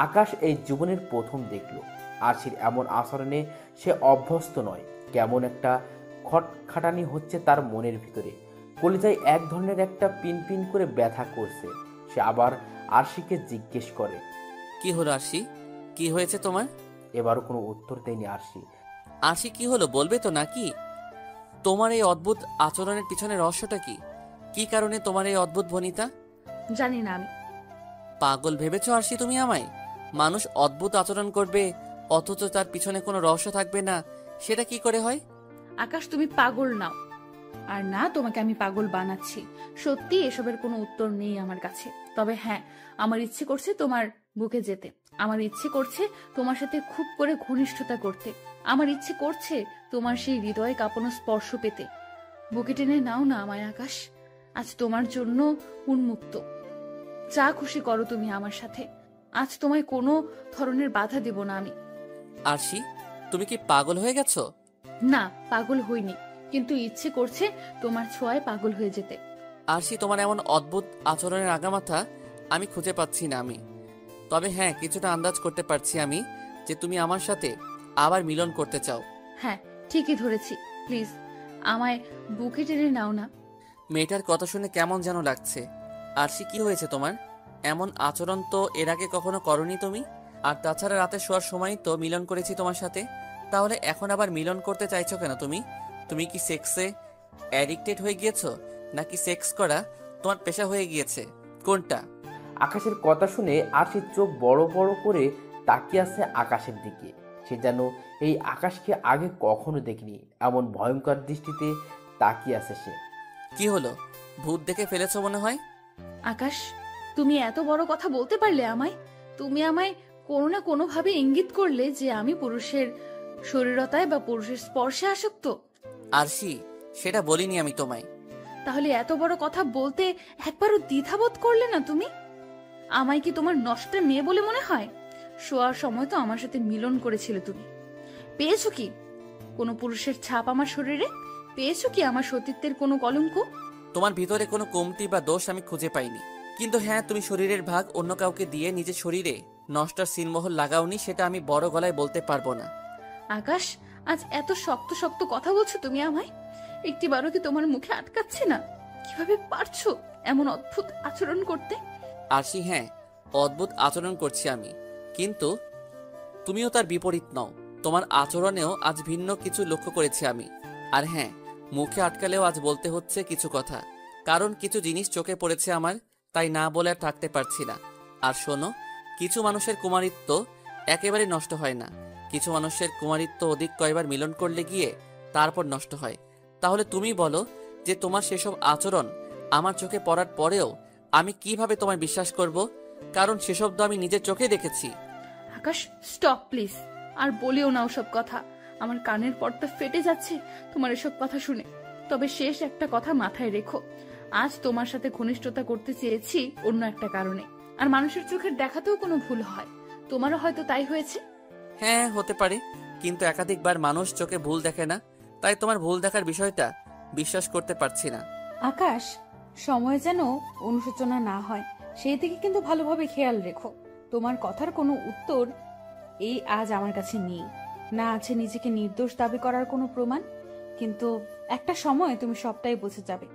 আকাশ এই জীবনের প্রথম দেখল। আরশির এমন আচরণে সে অভ্যস্ত নয়। কেমন একটা খটখাটানি হচ্ছে তার মনের ভিতরে। কলিজায় এক ধরনের একটা পিন পিন করে ব্যথা করছে। সে আবার আরশিকে জিজ্ঞেস করে, কি হলো আরশি, কি হয়েছে তোমার? এবারও কোনো উত্তর দেয়নি আরশি। আরশি, কি হলো বলবে তো নাকি? তোমার এই অদ্ভুত আচরণের পিছনে রহস্যটা কি? কি কারণে তোমার এই অদ্ভুত ভনিতা? জানি না আমি। পাগল ভেবেছো আরশি তুমি আমায়? মানুষ অদ্ভুত আচরণ করবে অথচ তার পিছনে কোনো রহস্য থাকবে না, সেটা কি করে হয়? আকাশ, তুমি পাগল নাও, আর না তোমাকে আমি পাগল বানাচ্ছি। সত্যি এসবের কোনো উত্তর নেই আমার কাছে। তবে হ্যাঁ, আমার ইচ্ছে করছে তোমার বুকে যেতে। আমার ইচ্ছে করছে তোমার সাথে খুব করে ঘনিষ্ঠতা করতে। আমার ইচ্ছে করছে তোমার সেই হৃদয়ে কাঁপানো স্পর্শ পেতে। বুকে টেনে নাও না আমায় আকাশ, আজ তোমার জন্য উন্মুক্ত। যা খুশি করো তুমি আমার সাথে। আজ তোমায় কোনো ধরনের বাধা দেব না আমি। আরশি, তুমি কি পাগল হয়ে গেছো? না, পাগল হইনি, কিন্তু ইচ্ছে করছে তোমার ছোঁয়ায় পাগল হয়ে যেতে। আরশি, তোমার এমন অদ্ভুত আচরণের আগামাথা আমি খুঁজে পাচ্ছি না আমি। তবে হ্যাঁ, কিছুটা আন্দাজ করতে পারছি আমি যে তুমি আমার সাথে আবার মিলন করতে চাও। হ্যাঁ, ঠিকই ধরেছি। প্লিজ আমায় বুকে টেনে নাও না। মেয়েটার কথা শুনে কেমন যেন লাগছে। আরশি, কি হয়েছে তোমার? এমন আচরণ তো এর আগে কখনো করনি তুমি। আর তাছাড়া রাতে শোয়ার সময়ই তো মিলন করেছি তোমার সাথে। তাহলে এখন আবার মিলন করতে চাইছো কেন তুমি? তুমি কি সেক্সে অ্যাডিক্টেড হয়ে গিয়েছো, নাকি সেক্স করা তোমার পেশা হয়ে গিয়েছে? কোনটা? আকাশের কথা শুনে আরশির চোখ বড় বড় করে তাকিয়ে আছে আকাশের দিকে। সে যেন এই আকাশকে আগে কখনো দেখেনি, এমন ভয়ঙ্কর দৃষ্টিতে তাকিয়ে আছে সে। কি হলো, ভূত দেখে ফেলেছো মনে হয়? আকাশ, তুমি এত বড় কথা বলতে পারলে আমায়? তুমি আমায় কোনো না কোনো ভাবে ইঙ্গিত করলে যে আমি পুরুষের শরীরতায় বা পুরুষের স্পর্শে আসক্ত। আরশি, সেটা বলিনি আমি তোমায়। তাহলে এত বড় কথা বলতে একবারও দ্বিধাবোধ করলে না তুমি? আমায় কি তোমার নষ্টের মেয়ে বলে মনে হয়? শোয়ার সময় তো আমার সাথে মিলন করেছিলে তুমি। পেয়েছো কি কোনো পুরুষের ছাপ আমার শরীরে? পেয়েছো কি আমার সতীত্বের কোনো কলঙ্ক? তোমার ভিতরে কোনো কমতি বা দোষ আমি খুঁজে পাইনি। কিন্তু হ্যাঁ, তুমি শরীরের ভাগ অন্য কাউকে দিয়ে নিজের শরীরে নষ্টের সিলমোহর লাগাওনি, সেটা আমি বড় গলায় বলতে পারবো না। আকাশ, আজ এত শক্ত শক্ত কথা বলছো তুমি আমায়। একটিবারও কি তোমার মুখে আটকাচ্ছে না? কিভাবে পারছো এমন অদ্ভুত আচরণ করতে? আরশি, হ্যাঁ, অদ্ভুত আচরণ করছি আমি, কিন্তু তুমিও তার বিপরীত নও। তোমার আচরণেও আজ ভিন্ন কিছু লক্ষ্য করেছি আমি। আর হ্যাঁ, মুখে আটকালেও আজ বলতে হচ্ছে কিছু কথা, কারণ কিছু জিনিস চোখে পড়েছে আমার, তাই না বলে আর থাকতে পারছি না। আর শোনো, কিছু মানুষের কুমারিত্ব একেবারে নষ্ট হয় না। কিছু মানুষের কুমারিত্ব অধিক কয়বার মিলন করলে গিয়ে তারপর নষ্ট হয়। তাহলে তুমি বলো যে তোমার সেসব আচরণ আমার চোখে পড়ার পরেও আমি কিভাবে তোমায় বিশ্বাস করব? কারণ সেসব তো আমি নিজের চোখে দেখেছি। আকাশ, স্টপ প্লিজ। আর বলিও না ওসব কথা। আমার কানের পর্দা ফেটে যাচ্ছে তোমার এসব কথা শুনে। তবে শেষ একটা কথা মাথায় রেখো, আজ তোমার সাথে ঘনিষ্ঠতা করতে চেয়েছি অন্য একটা কারণে। আর মানুষের চোখের দেখাতেও কোনো ভুল হয়, তোমারও হয়তো তাই হয়েছে। হ্যাঁ, হতে পারে, কিন্তু একাধিকবার মানুষ চোখে ভুল দেখে না, তাই তোমার ভুল দেখার বিষয়টা বিশ্বাস করতে পারছি না। আকাশ, সময় যেন অনুশোচনা না হয়, সেই থেকে কিন্তু ভালোভাবে খেয়াল রেখো। তোমার কথার কোনো উত্তর এই আজ আমার কাছে নেই, না আছে নিজেকে নির্দোষ দাবি করার কোনো প্রমাণ। কিন্তু একটা সময় তুমি সবটাই বুঝে যাবে।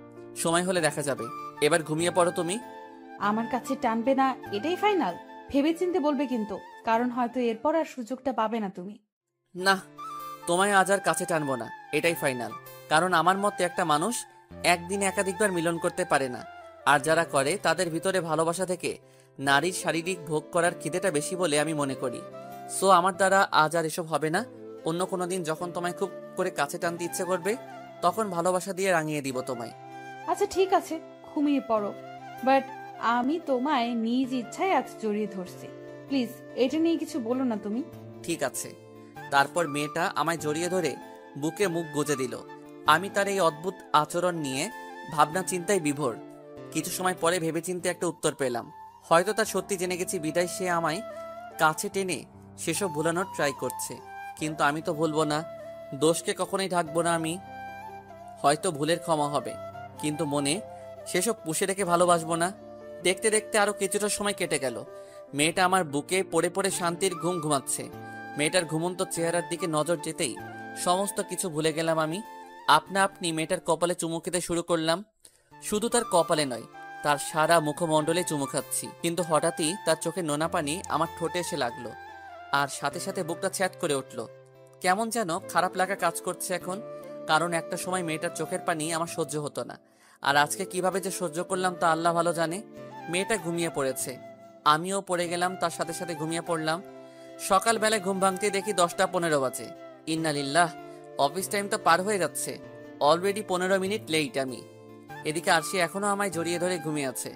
সময় হলে দেখা যাবে। এবার ঘুমিয়ে পড়ো তুমি। আমার কাছে টানবে না এটাই ফাইনাল? ভেবেচিন্তে বলবে কিন্তু, কারণ হয়তো এরপর আর সুযোগটা পাবে না তুমি। না, তোমায় আজ আর কাছে টানবো না, এটাই ফাইনাল। কারণ আমার মতে একটা মানুষ একদিনে একাধিকবার মিলন করতে পারে না, আর যারা করে তাদের ভিতরে ভালোবাসা থেকে নারীর শারীরিক ভোগ করার খিদেটা বেশি বলে আমি মনে করি। সো আমার দ্বারা আজ আর এসব হবে না। অন্য কোনো দিন যখন তোমায় খুব করে কাছে টানতে ইচ্ছে করবে, তখন ভালোবাসা দিয়ে রাঙিয়ে দিব তোমায়। আচ্ছা ঠিক আছে, ঘুমিয়ে পড়ো। বাট আমি তোমায় নিজ ইচ্ছায় আজ জড়িয়ে ধরছি। প্লিজ এটা নিয়ে কিছু বলো না তুমি। ঠিক আছে। তারপর মেয়েটা আমায় জড়িয়ে ধরে বুকে মুখ গুজে দিল। আমি তার এই অদ্ভুত আচরণ নিয়ে ভাবনা চিন্তায় বিভোর। কিছু সময় পরে ভেবেচিন্তে একটা উত্তর পেলাম। হয়তো তার সত্যি জেনে গেছি বিদায় সে আমায় কাছে টেনে সেসব ভুলানোর ট্রাই করছে। কিন্তু আমি তো ভুলবো না, দোষকে কখনোই ঢাকবো না আমি। হয়তো ভুলের ক্ষমা হবে, কিন্তু মনে সেসব পুষে রেখে ভালোবাসবো না। দেখতে দেখতে আরো কিছুটা সময় কেটে গেল। মেয়েটা আমার বুকে পড়ে পড়ে শান্তির ঘুম ঘুমাচ্ছে। মেয়েটার ঘুমন্ত চেহারার দিকে নজর যেতেই সমস্ত কিছু ভুলে গেলাম আমি। আপনা আপনি মেয়েটার কপালে চুমু খেতে শুরু করলাম। শুধু তার কপালে নয়, তার সারা মুখমণ্ডলে চুমু খাচ্ছি। কিন্তু হঠাৎই তার চোখে নোনা পানি আমার ঠোঁটে এসে লাগলো, আর সাথে সাথে বুকটা ছ্যাঁত করে উঠল। কেমন যেন খারাপ লাগা কাজ করছে এখন, কারণ একটা সময় মেয়েটার চোখের পানি আমার সহ্য হতো না, আর আজকে কিভাবে যে সহ্য করলাম তা আল্লাহ ভালো জানে। মেয়েটা ঘুমিয়ে পড়েছে, আমিও পড়ে গেলাম, তার সাথে সাথে ঘুমিয়ে পড়লাম। সকালবেলায় ঘুম ভাঙতে দেখি 10টা 15 বাজে। ইন্নালিল্লাহ, অফিস টাইম তো পার হয়ে যাচ্ছে। অলরেডি 15 মিনিট লেট আমি। এদিকে আরশি এখনো আমায় জড়িয়ে ধরে ঘুমিয়ে আছে।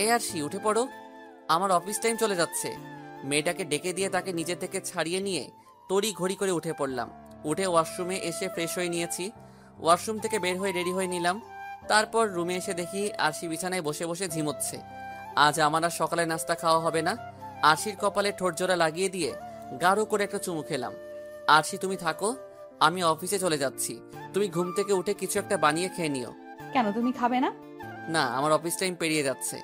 এ আরশি, উঠে পড়ো, আমার অফিস টাইম চলে যাচ্ছে। মেয়েটাকে ডেকে দিয়ে তাকে নিজে থেকে ছাড়িয়ে নিয়ে তড়ি ঘড়ি করে উঠে পড়লাম। উঠে ওয়াশরুমে এসে ফ্রেশ হয়ে নিয়েছি। ওয়াশরুম থেকে বের হয়ে রেডি হয়ে নিলাম। তারপর রুমে এসে দেখি আরশি বিছানায় বসে বসে ঝিমোচ্ছে। আজ আমার আর সকালে নাস্তা খাওয়া হবে না। আরশির কপালে ঠোঁট জোড়া লাগিয়ে দিয়ে গাঢ় করে একটা চুমু খেলাম। আরশি, তুমি থাকো, আমি অফিসে চলে যাচ্ছি। তুমি ঘুম থেকে উঠে কিছু একটা বানিয়ে খেয়ে নিও। কেন, তুমি খাবে না? না, আমার অফিস টাইম পেরিয়ে যাচ্ছে।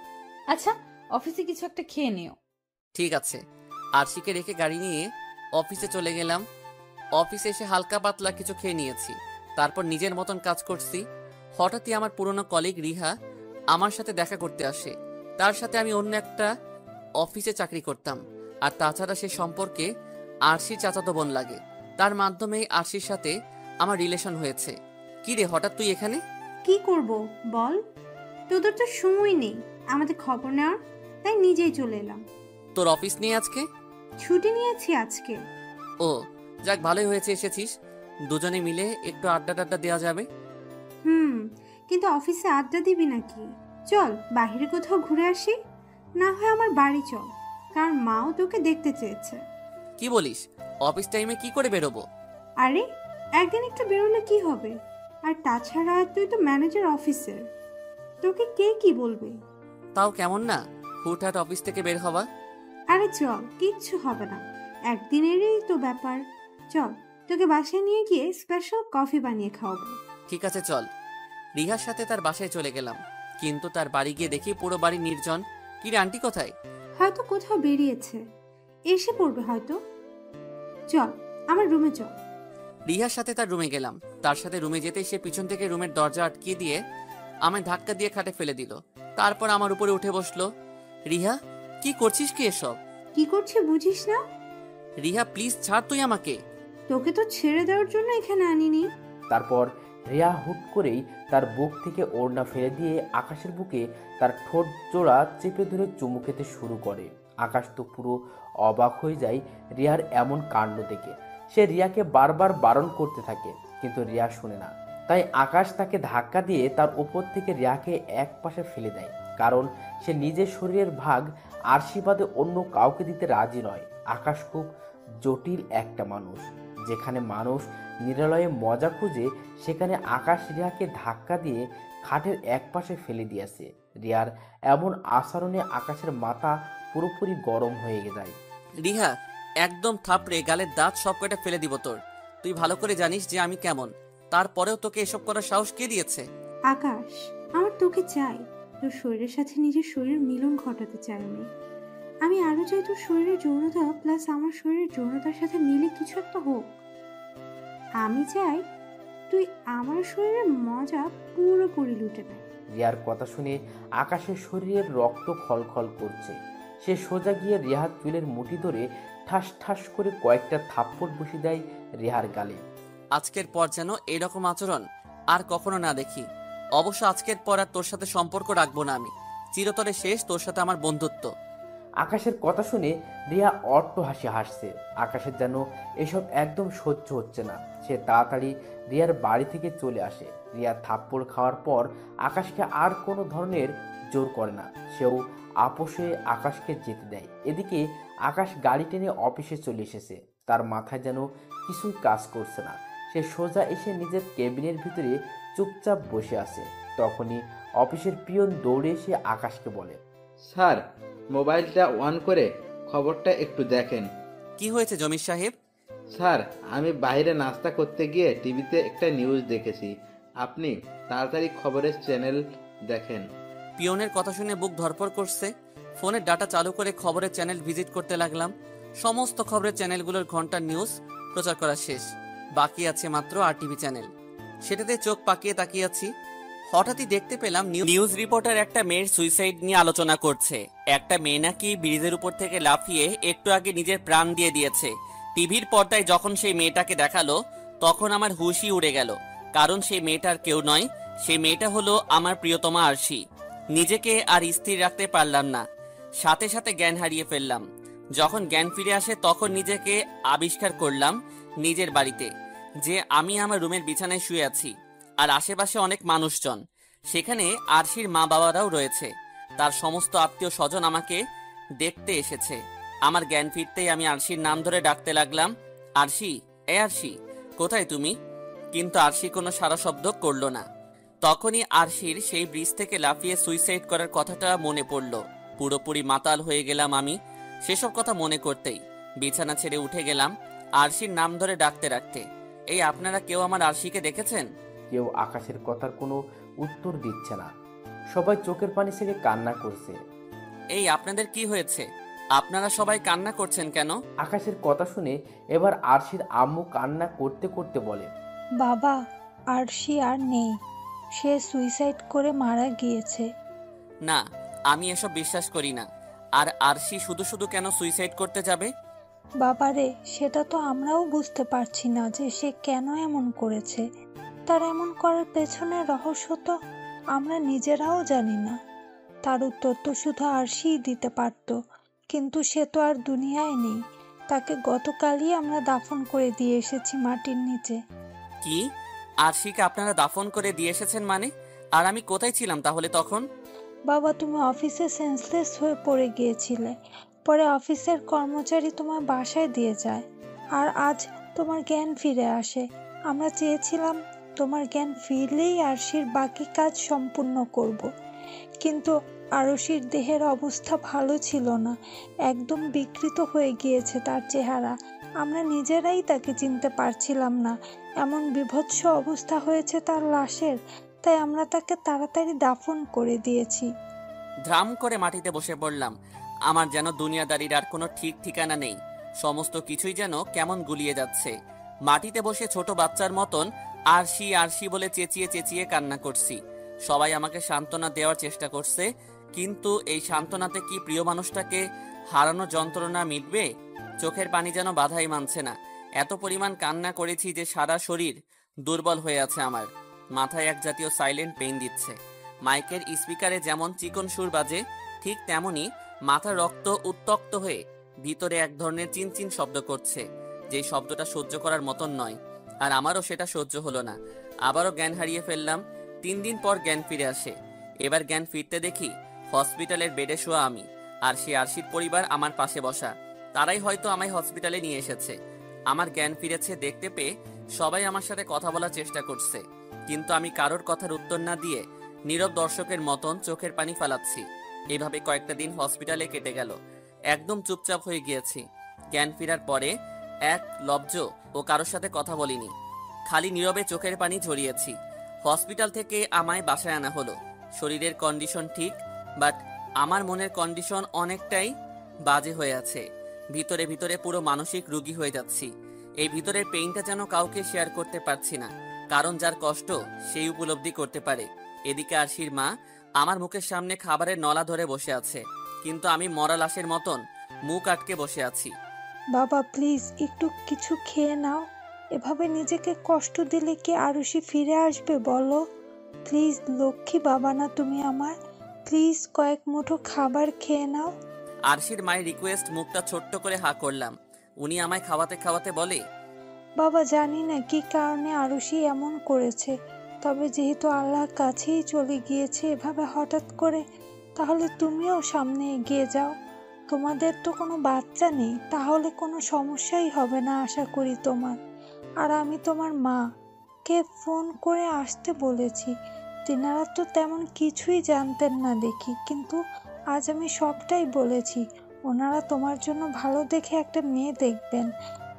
আচ্ছা, অফিসে কিছু একটা খেয়ে নিও। ঠিক আছে। আরশিকে রেখে গাড়ি নিয়ে অফিসে চলে গেলাম। অফিসে এসে হালকা পাতলা কিছু খেয়ে নিয়েছি, তারপর নিজের মতন কাজ করছি। হঠাৎই আমার পুরনো কলিগ রিহা আমার সাথে দেখা করতে আসে। তার সাথে আমি অন্য একটা অফিসে চাকরি করতাম, আর তাছাড়া সে সম্পর্কে আরশির চাচাতো বোন লাগে। তার মাধ্যমেই আরশির সাথে আমার রিলেশন হয়েছে। কি রে, হঠাৎ তুই এখানে? কি করব বল, তোদের তো সময় নেই আমাদের খবর নেওয়ার, তাই নিজেই চলে এলাম। তোর অফিস নেই আজকে? ছুটি নিয়েছি আজকে। ও, যাক, ভালোই হয়েছে এসেছিস। দুজনে মিলে একটু আড্ডা টাড্ডা দেওয়া যাবে। কিন্তু অফিসে আড্ডা দিবি নাকি? চল বাইরে কোথাও ঘুরে আসি, না হয় আমার বাড়ি চল, কারণ মাও তোকে দেখতে চেয়েছে। কি বলিস? অফিস টাইমে কি করে বেরোবো? আরে একদিন একটু বেরোলে কি হবে? আর তাছাড়া তুই তো ম্যানেজার অফিসের, তোকে কে কি বলবে? তাও কেমন না হুটহাট অফিস থেকে বের হওয়া। আরে চল, কিচ্ছু হবে না, একদিনেরই তো ব্যাপার। চল, তোকে বাসায় নিয়ে গিয়ে স্পেশাল কফি বানিয়ে খাওয়াবো। ঠিক আছে, চল। রিহার সাথে তার বাসায় চলে গেলাম, কিন্তু তার বাড়ি গিয়ে দেখি পুরো বাড়ি নির্জন। কি রে, আন্টি কোথায়? হয়তো কোথাও বেরিয়েছে, এসে পড়বে হয়তো। চল আমার রুমে চল। রিহার সাথে তার রুমে গেলাম। তার সাথে রুমে যেতেই সে পিছন থেকে রুমের দরজা আটকিয়ে দিয়ে আমায় ধাক্কা দিয়ে খাটে ফেলে দিল। তারপর আমার উপরে উঠে বসলো। রিহা, কি করছিস কি এসব? কি করছে বুঝিস না? রিহা, প্লিজ ছাড় তুই আমাকে। তোকে তো ছেড়ে দেওয়ার জন্য এখানে আনিনি। তারপর রিয়া হুট করেই তার বুক থেকে ওড়না ফেলে দিয়ে আকাশের বুকে তার ঠোঁট জোড়া চেপে ধরে চুমু খেতে শুরু করে। আকাশ তো পুরো অবাক হয়ে যায় রিয়ার এমন কাণ্ড দেখে। সে রিয়াকে বারবার বারণ করতে থাকে, কিন্তু রিয়া শুনে না। তাই আকাশ তাকে ধাক্কা দিয়ে তার উপর থেকে রিয়াকে এক পাশে ফেলে দেয়, কারণ সে নিজের শরীরের ভাগ আশীর্বাদে অন্য কাউকে দিতে রাজি নয়। আকাশ খুব জটিল একটা মানুষ। যেখানে মানুষ নিরালয়ে মজা খুঁজে, সেখানে আকাশ রিয়াকে ধাক্কা দিয়ে খাটের এক পাশে ফেলে দিয়েছে। রিয়ার এমন আচরণে আকাশের মাথা পুরোপুরি গরম হয়ে যায়। রিহা, একদম থাপড়ে গালের দাঁত সব কয়টা ফেলে দিব তোর। তুই ভালো করে জানিস যে আমি কেমন, তারপরেও তোকে এসব করার সাহস কে দিয়েছে? আকাশ, আমার তোকে চাই, তোর শরীরের সাথে নিজের শরীরের মিলন ঘটাতে চাই আমি আরো চাই তোর শরীরের যৌনতা প্লাস আমার শরীরের যৌনতার সাথে মিলে কিছু একটা হোক। আমি চাই তুই আমার শরীরের মজা পুরোপুরি লুটে নেয়। রিয়ার কথা শুনে আকাশের শরীরের রক্ত খলখল করছে। সে সোজা গিয়ে রেহার চুলের মুঠি ধরে ঠাস ঠাস করে কয়েকটা থাপ্পড় বসিয়ে দেয় রেহার গালে। আজকের পর যেন এরকম আচরণ আর কখনো না দেখি। অবশ্য আজকের পর আর তোর সাথে সম্পর্ক রাখবো না আমি। চিরতরে শেষ তোর সাথে আমার বন্ধুত্ব। আকাশের কথা শুনে রিয়া অট্ট হাসি হাসছে। আকাশের যেন এসব একদম সহ্য হচ্ছে না। সে তাড়াতাড়ি রিয়ার বাড়ি থেকে চলে আসে। রিয়া থাপ্পড় খাওয়ার পর আকাশকে আর কোনো ধরনের জোর করে না। সেও আপোষে আকাশকে যেতে দেয়। এদিকে আকাশ গাড়ি টেনে অফিসে চলে এসেছে। তার মাথায় যেন কিছুই কাজ করছে না। সে সোজা এসে নিজের কেবিনের ভিতরে চুপচাপ বসে আছে। তখনই অফিসের পিয়ন দৌড়ে এসে আকাশকে বলে, স্যার, মোবাইলটা অন করে খবরটা একটু দেখেন। কি হয়েছে জমির সাহেব? স্যার, আমি বাইরে নাস্তা করতে গিয়ে টিভিতে একটা নিউজ দেখেছি। আপনি তাড়াতাড়ি খবরের চ্যানেল দেখেন। পিয়নের কথা শুনে বুক ধরপড় করছে। ফোনের ডাটা চালু করে খবরের চ্যানেল ভিজিট করতে লাগলাম। সমস্ত খবরের চ্যানেলগুলোর ঘন্টার নিউজ প্রচার করা শেষ। বাকি আছে মাত্র আরটিভি চ্যানেল। সেটাতে চোখ পাকিয়ে তাকিয়ে আছি। হঠাৎই দেখতে পেলাম নিউজ রিপোর্টার একটা মেয়ের সুইসাইড নিয়ে আলোচনা করছে। একটা মেয়ে নাকি ব্রিজের উপর থেকে লাফিয়ে একটু আগে নিজের প্রাণ দিয়ে দিয়েছে। টিভির পর্দায় যখন সেই মেয়েটাকে দেখালো তখন আমার হুশই উড়ে গেল। কারণ সেই মেয়েটার কেউ নয়, সেই মেয়েটা হলো আমার প্রিয়তমা আরশি। নিজেকে আর স্থির রাখতে পারলাম না, সাথে সাথে জ্ঞান হারিয়ে ফেললাম। যখন জ্ঞান ফিরে আসে তখন নিজেকে আবিষ্কার করলাম নিজের বাড়িতে, যে আমি আমার রুমের বিছানায় শুয়ে আছি আর আশেপাশে অনেক মানুষজন। সেখানে আরশির মা বাবারাও রয়েছে। তার সমস্ত আত্মীয় স্বজন আমাকে দেখতে এসেছে। আমার জ্ঞান ফিরতেই আমি আরশির নাম ধরে ডাকতে লাগলাম, আরশি, এ আরশি, কোথায় তুমি? কিন্তু আরশি কোনো সাড়া শব্দ করলো না। তখনই আরশির সেই ব্রিজ থেকে লাফিয়ে সুইসাইড করার কথাটা মনে পড়ল। পুরোপুরি মাতাল হয়ে গেলাম আমি সেসব কথা মনে করতেই। বিছানা ছেড়ে উঠে গেলাম আরশির নাম ধরে ডাকতে রাখতে। এই আপনারা কেউ আমার আরশিকে দেখেছেন? কেউ আকাশের কথার কোনো উত্তর দিচ্ছে না। সবাই চোখের পানি ছেড়ে কান্না করছে। এই আপনাদের কি হয়েছে? আপনারা সবাই কান্না করছেন কেন? আকাশের কথা শুনে এবার আরশির আম্মু কান্না করতে করতে বলে, বাবা, আরশি আর নেই, সে সুইসাইড করে মারা গিয়েছে। না, আমি এসব বিশ্বাস করি না। আর আরশি শুধু শুধু কেন সুইসাইড করতে যাবে? বাবারে, সেটা তো আমরাও বুঝতে পারছি না যে সে কেন এমন করেছে। তার এমন করার পেছনে রহস্য তো আমরা নিজেরাও জানি না। তার উত্তর তো শুধু আরশিই দিতে পারত, কিন্তু সে তো আর দুনিয়ায় নেই। তাকে গতকালই আমরা দাফন করে দিয়ে এসেছি মাটির নিচে। কি? আরশিকে আপনারা দাফন করে দিয়ে এসেছেন মানে? আর আমি কোথায় ছিলাম তাহলে তখন? বাবা, তুমি অফিসে সেন্সলেস হয়ে পড়ে গিয়েছিলে। পরে অফিসের কর্মচারী তোমার বাসায় দিয়ে যায়, আর আজ তোমার জ্ঞান ফিরে আসে। আমরা চেয়েছিলাম তোমার জ্ঞান ফিরলেই আরশির বাকি কাজ সম্পূর্ণ করব, কিন্তু আরশির দেহের অবস্থা ভালো ছিল না। একদম বিকৃত হয়ে গিয়েছে তার চেহারা। আমরা নিজেরাই তাকে চিনতে পারছিলাম না। এমন বিভৎস অবস্থা হয়েছে তার লাশের, তাই আমরা তাকে তাড়াতাড়ি দাফন করে দিয়েছি। ধ্রাম করে মাটিতে বসে পড়লাম। আমার যেন দুনিয়াদারির আর কোনো ঠিক ঠিকানা নেই। সমস্ত কিছুই যেন কেমন গুলিয়ে যাচ্ছে। মাটিতে বসে ছোট বাচ্চার মতন আরশি আরশি বলে চেঁচিয়ে চেঁচিয়ে কান্না করছি। সবাই আমাকে সান্ত্বনা দেওয়ার চেষ্টা করছে, কিন্তু এই সান্ত্বনাতে কি প্রিয় মানুষটাকে হারানো যন্ত্রণা মিটবে? চোখের পানি যেন বাধাই মানছে না। এত পরিমাণ কান্না করেছি যে সারা শরীর দুর্বল হয়ে আছে আমার। মাথায় এক জাতীয় সাইলেন্ট পেইন দিচ্ছে। মাইকের স্পিকারে যেমন চিকন সুর বাজে, ঠিক তেমনি মাথার রক্ত উত্তক্ত হয়ে ভিতরে এক ধরনের চিনচিন শব্দ করছে, যেই শব্দটা সহ্য করার মতন নয়। আর আমারও সেটা সহ্য হলো না। আবারও জ্ঞান হারিয়ে ফেললাম। 3 দিন পর জ্ঞান ফিরে আসে। এবার জ্ঞান ফিরতে দেখি হসপিটালের বেডে শোয়া আমি, আর সে আরশির পরিবার আমার পাশে বসা। তারাই হয়তো আমায় হসপিটালে নিয়ে এসেছে। আমার জ্ঞান ফিরেছে দেখতে পেয়ে সবাই আমার সাথে কথা বলার চেষ্টা করছে, কিন্তু আমি কারোর কথার উত্তর না দিয়ে নীরব দর্শকের মতন চোখের পানি ফালাচ্ছি। এভাবে কয়েকটা দিন হসপিটালে কেটে গেল। একদম চুপচাপ হয়ে গিয়েছি। জ্ঞান ফেরার পরে এক লব্জ ও কারোর সাথে কথা বলিনি, খালি নীরবে চোখের পানি ঝরিয়েছি। হসপিটাল থেকে আমায় বাসায় আনা হলো। শরীরের কন্ডিশন ঠিক, বাট আমার মনের কন্ডিশন অনেকটাই বাজে হয়ে আছে। ভিতরে ভিতরে পুরো মানসিক রোগী হয়ে যাচ্ছি। এই ভিতরের পেইনটা যেন কাউকে শেয়ার করতে পারছি না, কারণ যার কষ্ট সেই উপলব্ধি করতে পারে। এদিকে আরশির মা আমার মুখের সামনে খাবারের নলা ধরে বসে আছে, কিন্তু আমি মরা লাশের মতন মুখ আটকে বসে আছি। বাবা প্লিজ একটু কিছু খেয়ে নাও। এভাবে নিজেকে কষ্ট দিলে কি আরুষি ফিরে আসবে বলো? প্লিজ লক্ষ্মী বাবা না তুমি আমার, প্লিজ কয়েক মুঠো খাবার খেয়ে নাও। আরশির মায়ের রিকোয়েস্ট মুখটা ছোট্ট করে হা করলাম। উনি আমায় খাওয়াতে খাওয়াতে বলে, বাবা জানি না কি কারণে আরুষি এমন করেছে, তবে যেহেতু আল্লাহর কাছেই চলে গিয়েছে এভাবে হঠাৎ করে, তাহলে তুমিও সামনে এগিয়ে যাও। তোমাদের তো কোনো বাচ্চা নেই, তাহলে কোনো সমস্যাই হবে না আশা করি তোমার। আর আমি তোমার মা কে ফোন করে আসতে বলেছি, তিনারা তো তেমন কিছুই জানতেন না দেখি, কিন্তু আজ আমি সবটাই বলেছি। ওনারা তোমার জন্য ভালো দেখে একটা মেয়ে দেখবেন।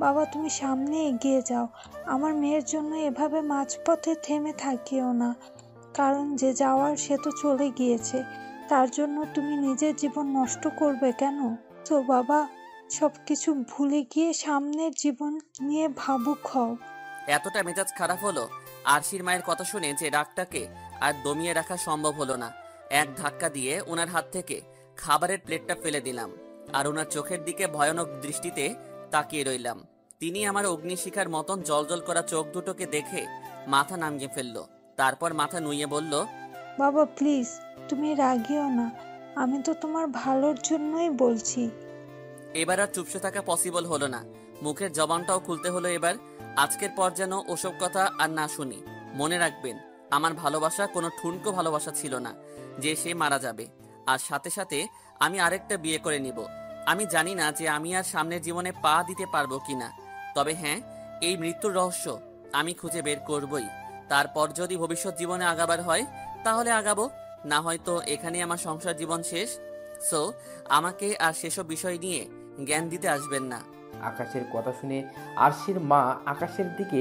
বাবা তুমি সামনে এগিয়ে যাও, আমার মেয়ের জন্য এভাবে মাঝপথে থেমে থাকিও না, কারণ যে যাওয়ার সে তো চলে গিয়েছে, তার জন্য তুমি নিজের জীবন নষ্ট করবে কেন? তো বাবা সবকিছু ভুলে গিয়ে সামনের জীবন নিয়ে ভাবুক হও। এতটা মেজাজ খারাপ হলো আরশির মায়ের কথা শুনে যে রাগটাকে আর দমিয়ে রাখা সম্ভব হলো না। এক ধাক্কা দিয়ে ওনার হাত থেকে খাবারের প্লেটটা ফেলে দিলাম, আর ওনার চোখের দিকে ভয়ানক দৃষ্টিতে তাকিয়ে রইলাম। তিনি আমার অগ্নিশিখার মতন জলজল করা চোখ দুটোকে দেখে মাথা নামিয়ে ফেললো, তারপর মাথা নুইয়ে বলল, বাবা প্লিজ তুমি রাগিও না, আমি তো তোমার ভালোর জন্যই বলছি। এবার আর চুপসে থাকা পসিবল হলো না, মুখের জবানটাও খুলতে হলো এবার। আজকের পর যেন ওসব কথা আর না শুনি। মনে রাখবেন, আমার ভালোবাসা কোনো ঠুনকো ভালোবাসা ছিল না যে সে মারা যাবে, আর সাথে সাথে আমি আরেকটা বিয়ে করে নিব। আমি জানি না যে আমি আর সামনের জীবনে পা দিতে পারবো কিনা, তবে হ্যাঁ, এই মৃত্যুর রহস্য আমি খুঁজে বের করবই। তারপর যদি ভবিষ্যৎ জীবনে আগাবার হয় তাহলে আগাবো, না হয়তো এখানেই আমার সংসার জীবন শেষ। সো আমাকে আর সেসব বিষয় নিয়ে জ্ঞান দিতে আসবেন না। আকাশের কথা শুনে আরশির মা আকাশের দিকে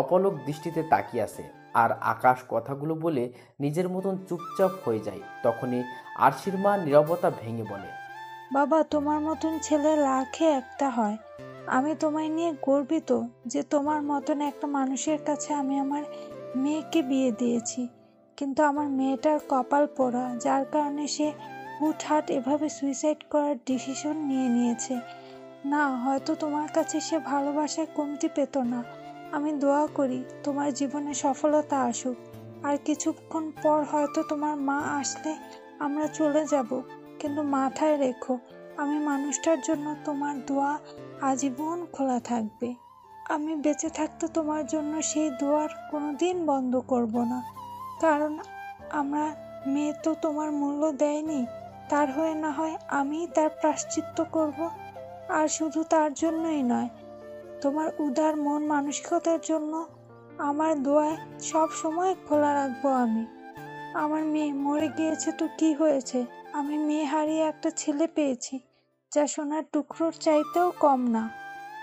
অপলক দৃষ্টিতে তাকিয়ে আছে, আর আকাশ কথাগুলো বলে নিজের মতন চুপচাপ হয়ে যায়। তখনই আরশির মা নীরবতা ভেঙে বলে, বাবা তোমার মতন ছেলে লাখে একটা হয়। আমি তোমায় নিয়ে গর্বিত যে তোমার মতন একটা মানুষের কাছে আমি আমার মেয়েকে বিয়ে দিয়েছি, কিন্তু আমার মেয়েটার কপাল পোড়া, যার কারণে সে হুটহাট এভাবে সুইসাইড করার ডিসিশন নিয়েছে। না, হয়তো তোমার কাছে সে ভালোবাসায় কমতি পেত না। আমি দোয়া করি তোমার জীবনে সফলতা আসুক, আর কিছুক্ষণ পর হয়তো তোমার মা আসলে আমরা চলে যাব, কিন্তু মাথায় রেখো আমি মানুষটার জন্য তোমার দোয়া আজীবন খোলা থাকবে। আমি বেঁচে থাকতে তোমার জন্য সেই দোয়ার কোনোদিন বন্ধ করব না, কারণ আমার মেয়ে তো তোমার মূল্য দেয়নি, তার হয়ে না হয় আমি তার প্রায়শ্চিত্ত করব। আর শুধু তার জন্যই নয়, তোমার উদার মন মানসিকতার জন্য আমার দোয়ায় সব সময় খোলা রাখবো আমি। আমার মেয়ে মরে গিয়েছে তো কি হয়েছে, আমি মেয়ে হারিয়ে একটা ছেলে পেয়েছি, যা সোনার টুকরোর চাইতেও কম না।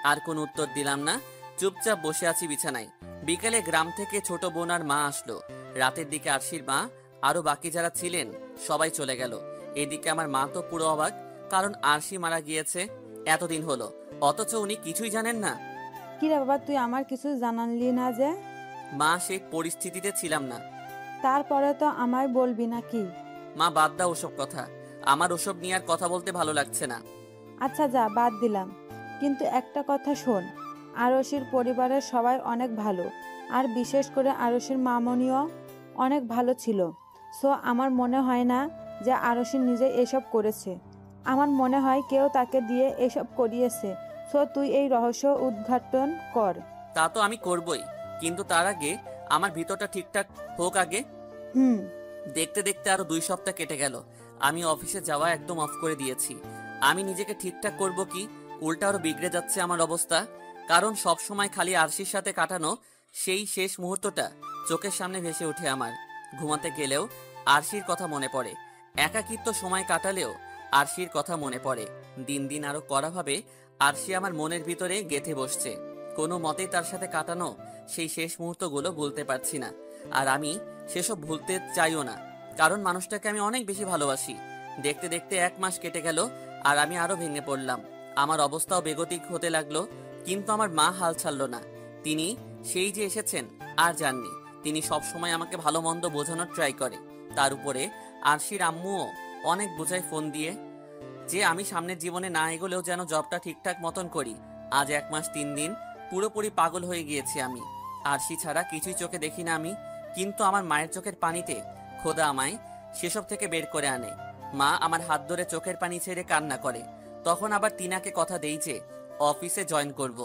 আর কোনো উত্তর দিলাম না, চুপচাপ বসে আছি বিছানায়। বিকেলে গ্রাম থেকে ছোট বোন আর মা আসলো। রাতের দিকে আরশির মা আরো বাকি যারা ছিলেন সবাই চলে গেল। এদিকে আমার মা তো পুরো অবাক, কারণ আরশি মারা গিয়েছে এতদিন হলো, অথচ উনি কিছুই জানেন না। কিরে বাবা, তুই আমার কিছু জানালি না যে? মা, সেই পরিস্থিতিতে ছিলাম না। তারপরে তো আমায় বলবি নাকি? মা, বাদ দাও ওসব কথা, আমার ওসব নিয়ে আর কথা বলতে ভালো লাগছে না। আচ্ছা যা, বাদ দিলাম, কিন্তু একটা কথা শোন, আরশির পরিবারের সবাই অনেক ভালো, আর বিশেষ করে আরশির মামনিও অনেক ভালো ছিল। সো আমার মনে হয় না যে আরশি নিজে এসব করেছে, আমার মনে হয় কেউ তাকে দিয়ে এসব করিয়েছে। সো তুই এই রহস্য উদ্ঘাটন কর। তা তো আমি করবই, কিন্তু তার আগে আমার ভিতরটা ঠিকঠাক হোক আগে। দেখতে দেখতে আরো 2 সপ্তাহ কেটে গেল। আমি অফিসে যাওয়া একদম অফ করে দিয়েছি। আমি নিজেকে ঠিকঠাক করব কি, উল্টা আরো বিগড়ে যাচ্ছে আমার অবস্থা, কারণ সব সময় খালি আরশির সাথে কাটানো সেই শেষ মুহূর্তটা চোখের সামনে ভেসে ওঠে আমার। ঘুমাতে গেলেও আরশির কথা মনে পড়ে, একাকিত্ব সময় কাটালেও আরশির কথা মনে পড়ে। দিন দিন আরো কড়াভাবে আরশি আমার মনের ভিতরে গেঁথে বসছে। কোনো মতেই তার সাথে কাটানো সেই শেষ মুহূর্তগুলো ভুলতে পারছি না, আর আমি সেসব ভুলতে চাইও না। কারণ মানুষটাকে আমি অনেক বেশি ভালোবাসি। দেখতে দেখতে 1 মাস কেটে গেল আর আমি আরো ভেঙে পড়লাম। আমার অবস্থাও বেগতিক হতে লাগলো, কিন্তু আমার মা হাল ছাড়লো না। তিনি সেই যে এসেছেন আর যাননি। তিনি সব সময় আমাকে ভালো মন্দ বোঝানোর ট্রাই করে। তার উপরে আরশির আম্মুও অনেক বোঝায় ফোন দিয়ে যে আমি সামনের জীবনে না এগোলেও যেন জবটা ঠিকঠাক মতন করি। আজ 1 মাস 3 দিন পুরোপুরি পাগল হয়ে গিয়েছি আমি। আরশি ছাড়া কিছুই চোখে দেখি না আমি, কিন্তু আমার মায়ের চোখের পানিতে খোদা আমায় সেসব থেকে বের করে আনে। মা আমার হাত ধরে চোখের পানি ছেড়ে কান্না করে। তখন আবার তিনাকে কথা দেই যে অফিসে জয়েন করব।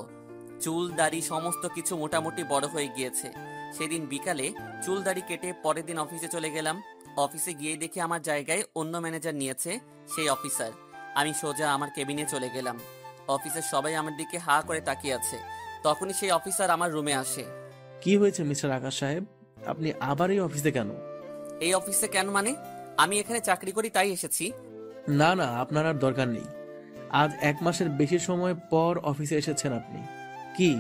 চুল দাড়ি সমস্ত কিছু মোটামুটি বড় হয়ে গিয়েছে। সেদিন বিকালে চুল দাড়ি কেটে পরের দিন অফিসে চলে গেলাম। অফিসে গিয়ে দেখি আমার জায়গায় অন্য ম্যানেজার নিয়েছে সেই অফিসার। আমি সোজা আমার কেবিনে চলে গেলাম। অফিসের সবাই আমার দিকে হা করে তাকিয়ে আছে। তখনই সেই অফিসার আমার রুমে আসে। কি হয়েছে মিস্টার আকাশ সাহেব, আপনি আবার এই অফিসে কেন? এই অফিসে কেন মানে? আমি এখানে চাকরি করি তাই এসেছি। না না, আপনার আর দরকার নেই। আজ 1 মাসের বেশি সময় পর অফিসে এসেছেন আপনি। কি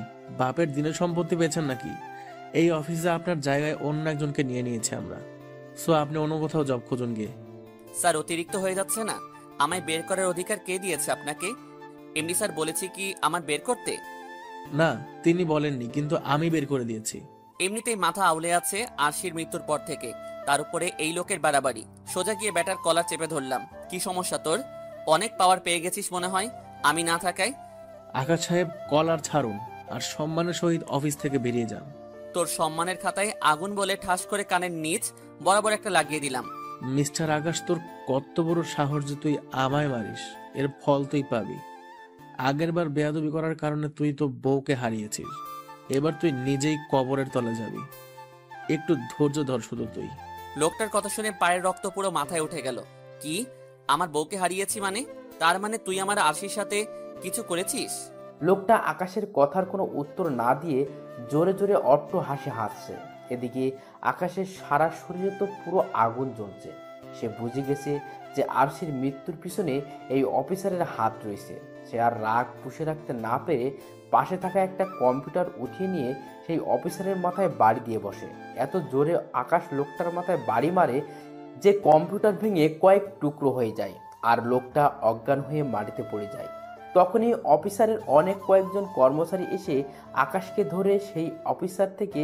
বাপের দিনের সম্পত্তি পেয়েছেন নাকি? এই অফিসে আপনার জায়গায় অন্য একজনকে নিয়ে নিয়েছে আমরা। সো আপনি অন্য কোথাও জব খুঁজুন গিয়ে। স্যার, অতিরিক্ত হয়ে যাচ্ছে না? আমায় বের করার অধিকার কে দিয়েছে আপনাকে? এমডি স্যার বলেছি কি আমার বের করতে? না, তিনি বলেননি, কিন্তু আমি বের করে দিয়েছি। এমনিতেই মাথা আউলে আছে আরশির মৃত্যুর পর থেকে। তার উপরে এই লোকের বাড়াবাড়ি। সোজা গিয়ে ব্যাটার কলার চেপে ধরলাম। কি সমস্যা তোর? অনেক পাওয়ার পেয়ে গেছিস মনে হয় আমি না থাকায়। আকাশ সাহেব, কলার ছাড়ুন আর সম্মানের সহিত অফিস থেকে বেরিয়ে যান। তোর সম্মানের খাতায় আগুন বলে ঠাস করে কানের নিচ বরাবর একটা লাগিয়ে দিলাম। মিস্টার আকাশ, তোর কত বড় সাহস যে তুই আমায় মারিস। এর ফল তুই পাবি। আগের বার বেয়াদবি করার কারণে তুই তো বউকে হারিয়েছিস। এবার তুই নিজেই কবরের তলে যাবি। একটু ধৈর্য ধর শুধু তুই। লোকটার কথা শুনে পায়ের রক্ত পুরো মাথায় উঠে গেল। কি? আমার বউকে হারিয়েছি মানে? তার মানে তুই আমার আরশির সাথে কিছু করেছিস? লোকটা আকাশের কথার কোনো উত্তর না দিয়ে জোরে জোরে অট্ট হাসি হাসছে। এদিকে আকাশের সারা শরীরে তো পুরো আগুন জ্বলছে। সে বুঝে গেছে যে আরশির মৃত্যুর পিছনে এই অফিসারের হাত রয়েছে। সে আর রাগ পুষে রাখতে না পেরে পাশে থাকা একটা কম্পিউটার উঠিয়ে নিয়ে সেই অফিসারের মাথায় বাড়ি দিয়ে বসে। এত জোরে আকাশ লোকটার মাথায় বাড়ি মারে যে কম্পিউটার ভেঙে কয়েক টুকরো হয়ে যায় আর লোকটা অজ্ঞান হয়ে মাটিতে পড়ে যায়। তখনই অফিসারের কয়েকজন কর্মচারী এসে আকাশকে ধরে সেই অফিসার থেকে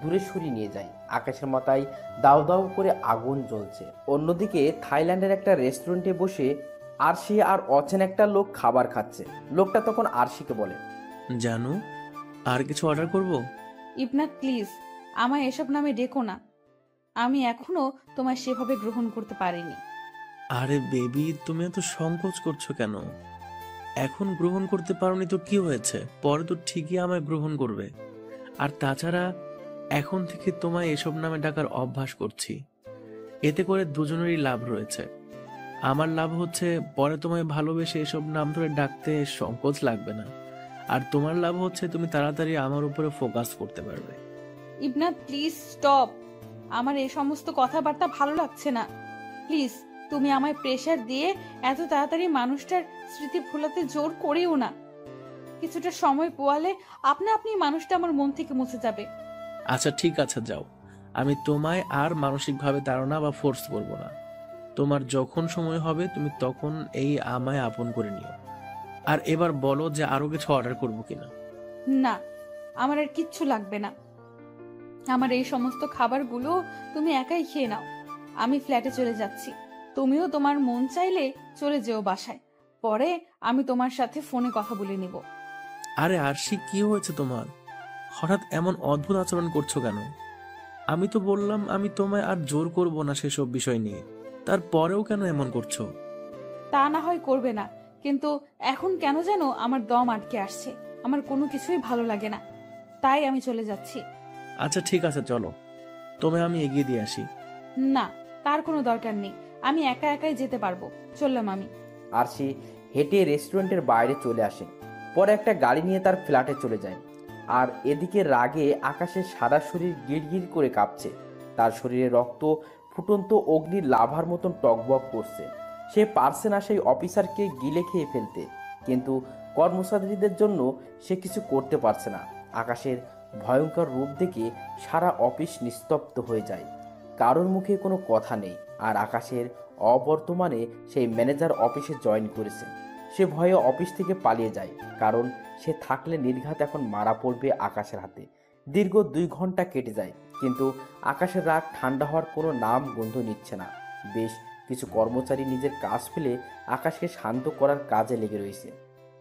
দূরে সরিয়ে নিয়ে যায়। আকাশের মাথায় দাউ দাউ করে আগুন জ্বলছে। অন্যদিকে থাইল্যান্ডের একটা রেস্টুরেন্টে বসে আরশি আর অচেনা একটা লোক খাবার খাচ্ছে। লোকটা তখন আরশিকে বলে, জানু, আর কিছু অর্ডার করব? ইবনাথ প্লিজ, আমায় এসব নামে ডেকো না। আমি এখনো তোমায় সেভাবে গ্রহণ করতে পারিনি। আরে বেবি, তুমি এত সংকোচ করছো কেন? এখন গ্রহণ করতে পারোনি তো কি হয়েছে? পরে তো ঠিকই আমায় গ্রহণ করবে। আর তাছাড়া এখন থেকে তোমায় এসব নামে ডাকার অভ্যাস করছি। এতে করে দুজনেরই লাভ রয়েছে। আমার লাভ হচ্ছে পরে তোমায় ভালোবেসে এসব নাম ধরে ডাকতে সংকোচ লাগবে না। আর তোমার লাভ হচ্ছে তুমি তাড়াতাড়ি আমার উপরে ফোকাস করতে পারবে। ইবনাথ প্লিজ স্টপ। আমার এই সমস্ত কথাবার্তা ভালো লাগছে না। প্লিজ, তুমি আমায় প্রেশার দিয়ে এত তাড়াতাড়ি মানুষটার স্মৃতি ভোলাতে জোর করেও না। কিছুটা সময় পোয়ালে আপনা আপনি মানুষটা আমার মন থেকে মুছে যাবে। আচ্ছা ঠিক আছে, যাও। আমি তোমায় আর মানসিকভাবে তাড়না বা ফোর্স করবো না। তোমার যখন সময় হবে তুমি তখন এই আমায় আপন করে নিও। আর এবার বলো যে আরো কিছু অর্ডার করবো কিনা। না, আমার আর কিচ্ছু লাগবে না। আমার এই সমস্ত খাবারগুলো তুমি একাই খেয়ে নাও। আমি ফ্ল্যাটে চলে যাচ্ছি। তুমিও তোমার মন চাইলে চলে যেও বাসায়। পরে আমি তোমার সাথে ফোনে কথা বলে নিব। আরে আরশি, কি হয়েছে তোমার? হঠাৎ এমন অদ্ভুত আচরণ করছো কেন? আমি তো বললাম আমি তোমায় আর জোর করব না সেসব বিষয় নিয়ে। তারপরেও কেন এমন করছো? তা না হয় করবে না, কিন্তু এখন কেন যেন আমার দম আটকে আসছে। আমার কোনো কিছুই ভালো লাগে না, তাই আমি চলে যাচ্ছি। আচ্ছা ঠিক আছে, চলো, তোমায় আমি এগিয়ে দিয়ে আসি। না, তার কোনো দরকার নেই। আমি একা একাই যেতে পারবো। চললাম আমি। আরশি হেঁটে রেস্টুরেন্টের বাইরে চলে আসে। পরে একটা গাড়ি নিয়ে তার ফ্ল্যাটে চলে যায়। আর এদিকে রাগে আকাশের সারা শরীর গিরগির করে কাঁপছে। তার শরীরে রক্ত ফুটন্ত অগ্নির লাভার মতন টকবক করছে। সে পারছে না সেই অফিসারকে গিলে খেয়ে ফেলতে, কিন্তু কর্মচারীদের জন্য সে কিছু করতে পারছে না। আকাশের ভয়ঙ্কর রূপ দেখে সারা অফিস নিস্তব্ধ হয়ে যায়। কারোর মুখে কোনো কথা নেই। আর আকাশের অবর্তমানে সেই ম্যানেজার অফিসে জয়েন করেছে। সে ভয়ে অফিস থেকে পালিয়ে যায়, কারণ সে থাকলে নির্ঘাত এখন মারা পড়বে আকাশের হাতে। দীর্ঘ 2 ঘন্টা কেটে যায়, কিন্তু আকাশের রাগ ঠান্ডা হওয়ার কোনো নাম গন্ধ নিচ্ছে না। বেশ কিছু কর্মচারী নিজের কাজ ফেলে আকাশকে শান্ত করার কাজে লেগে রয়েছে।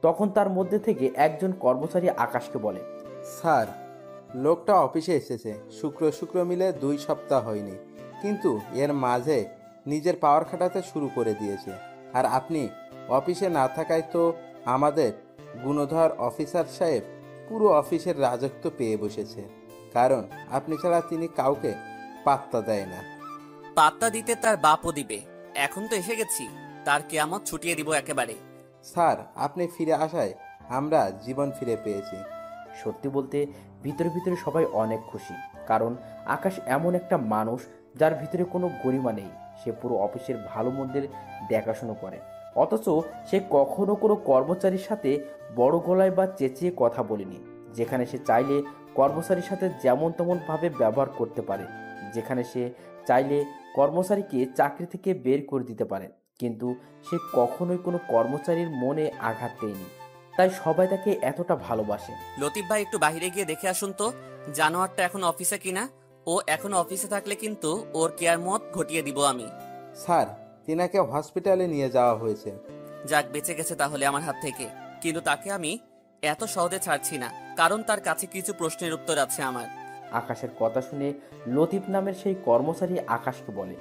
তখন তার মধ্যে থেকে একজন কর্মচারী আকাশকে বলে, স্যার, লোকটা অফিসে এসেছে শুক্র শুক্র মিলে 2 সপ্তাহ হয়নি, কিন্তু এর মাঝে নিজের পাওয়ার খাটাতে শুরু করে দিয়েছে। আর আপনি অফিসে না থাকায় তো আমাদের গুণধর অফিসার সাহেব পুরো অফিসের রাজত্ব পেয়ে বসেছে, কারণ আপনি ছাড়া তিনি কাউকে পাত্তা দেয় না। পাত্তা দিতে তার বাপও দিবে। এখন তো এসে গেছি, তার কেয়ামত ছুটিয়ে দিব একেবারে। স্যার, আপনি ফিরে আসায় আমরা জীবন ফিরে পেয়েছি। সত্যি বলতে ভিতরে ভিতরে সবাই অনেক খুশি, কারণ আকাশ এমন একটা মানুষ যার ভিতরে কোনো গরিমা নেই। সে পুরো অফিসের ভালো মন্দের দেখাশুনো করে, অথচ সে কখনো কোনো কর্মচারীর সাথে বড় গলায় বা চেঁচিয়ে কথা বলেনি। যেখানে সে চাইলে কর্মচারীর সাথে যেমন তেমনভাবে ব্যবহার করতে পারে, যেখানে সে চাইলে কর্মচারীকে চাকরি থেকে বের করে দিতে পারে, কিন্তু সে কখনোই কোনো কর্মচারীর মনে আঘাত দেয়নি। তাই সবাই তাকে এতটা ভালোবাসে। লতিফ ভাই, একটু বাইরে গিয়ে দেখে আসুন তো জানোয়ারটা এখন অফিসে কিনা। ও এখন অফিসে থাকলে কিন্তু ওর কেয়ামত ঘটিয়ে দিব আমি। স্যার, তিনাকে হসপিটালে নিয়ে যাওয়া হয়েছে। যাক, বেঁচে গেছে তাহলে আমার হাত থেকে। কিন্তু তাকে আমি এত সহজে ছাড়ছি না, কারণ তার কাছে কিছু প্রশ্নের উত্তর আছে আমার। আকাশের কথা শুনে লতিফ নামের সেই কর্মচারী আকাশকে বলে,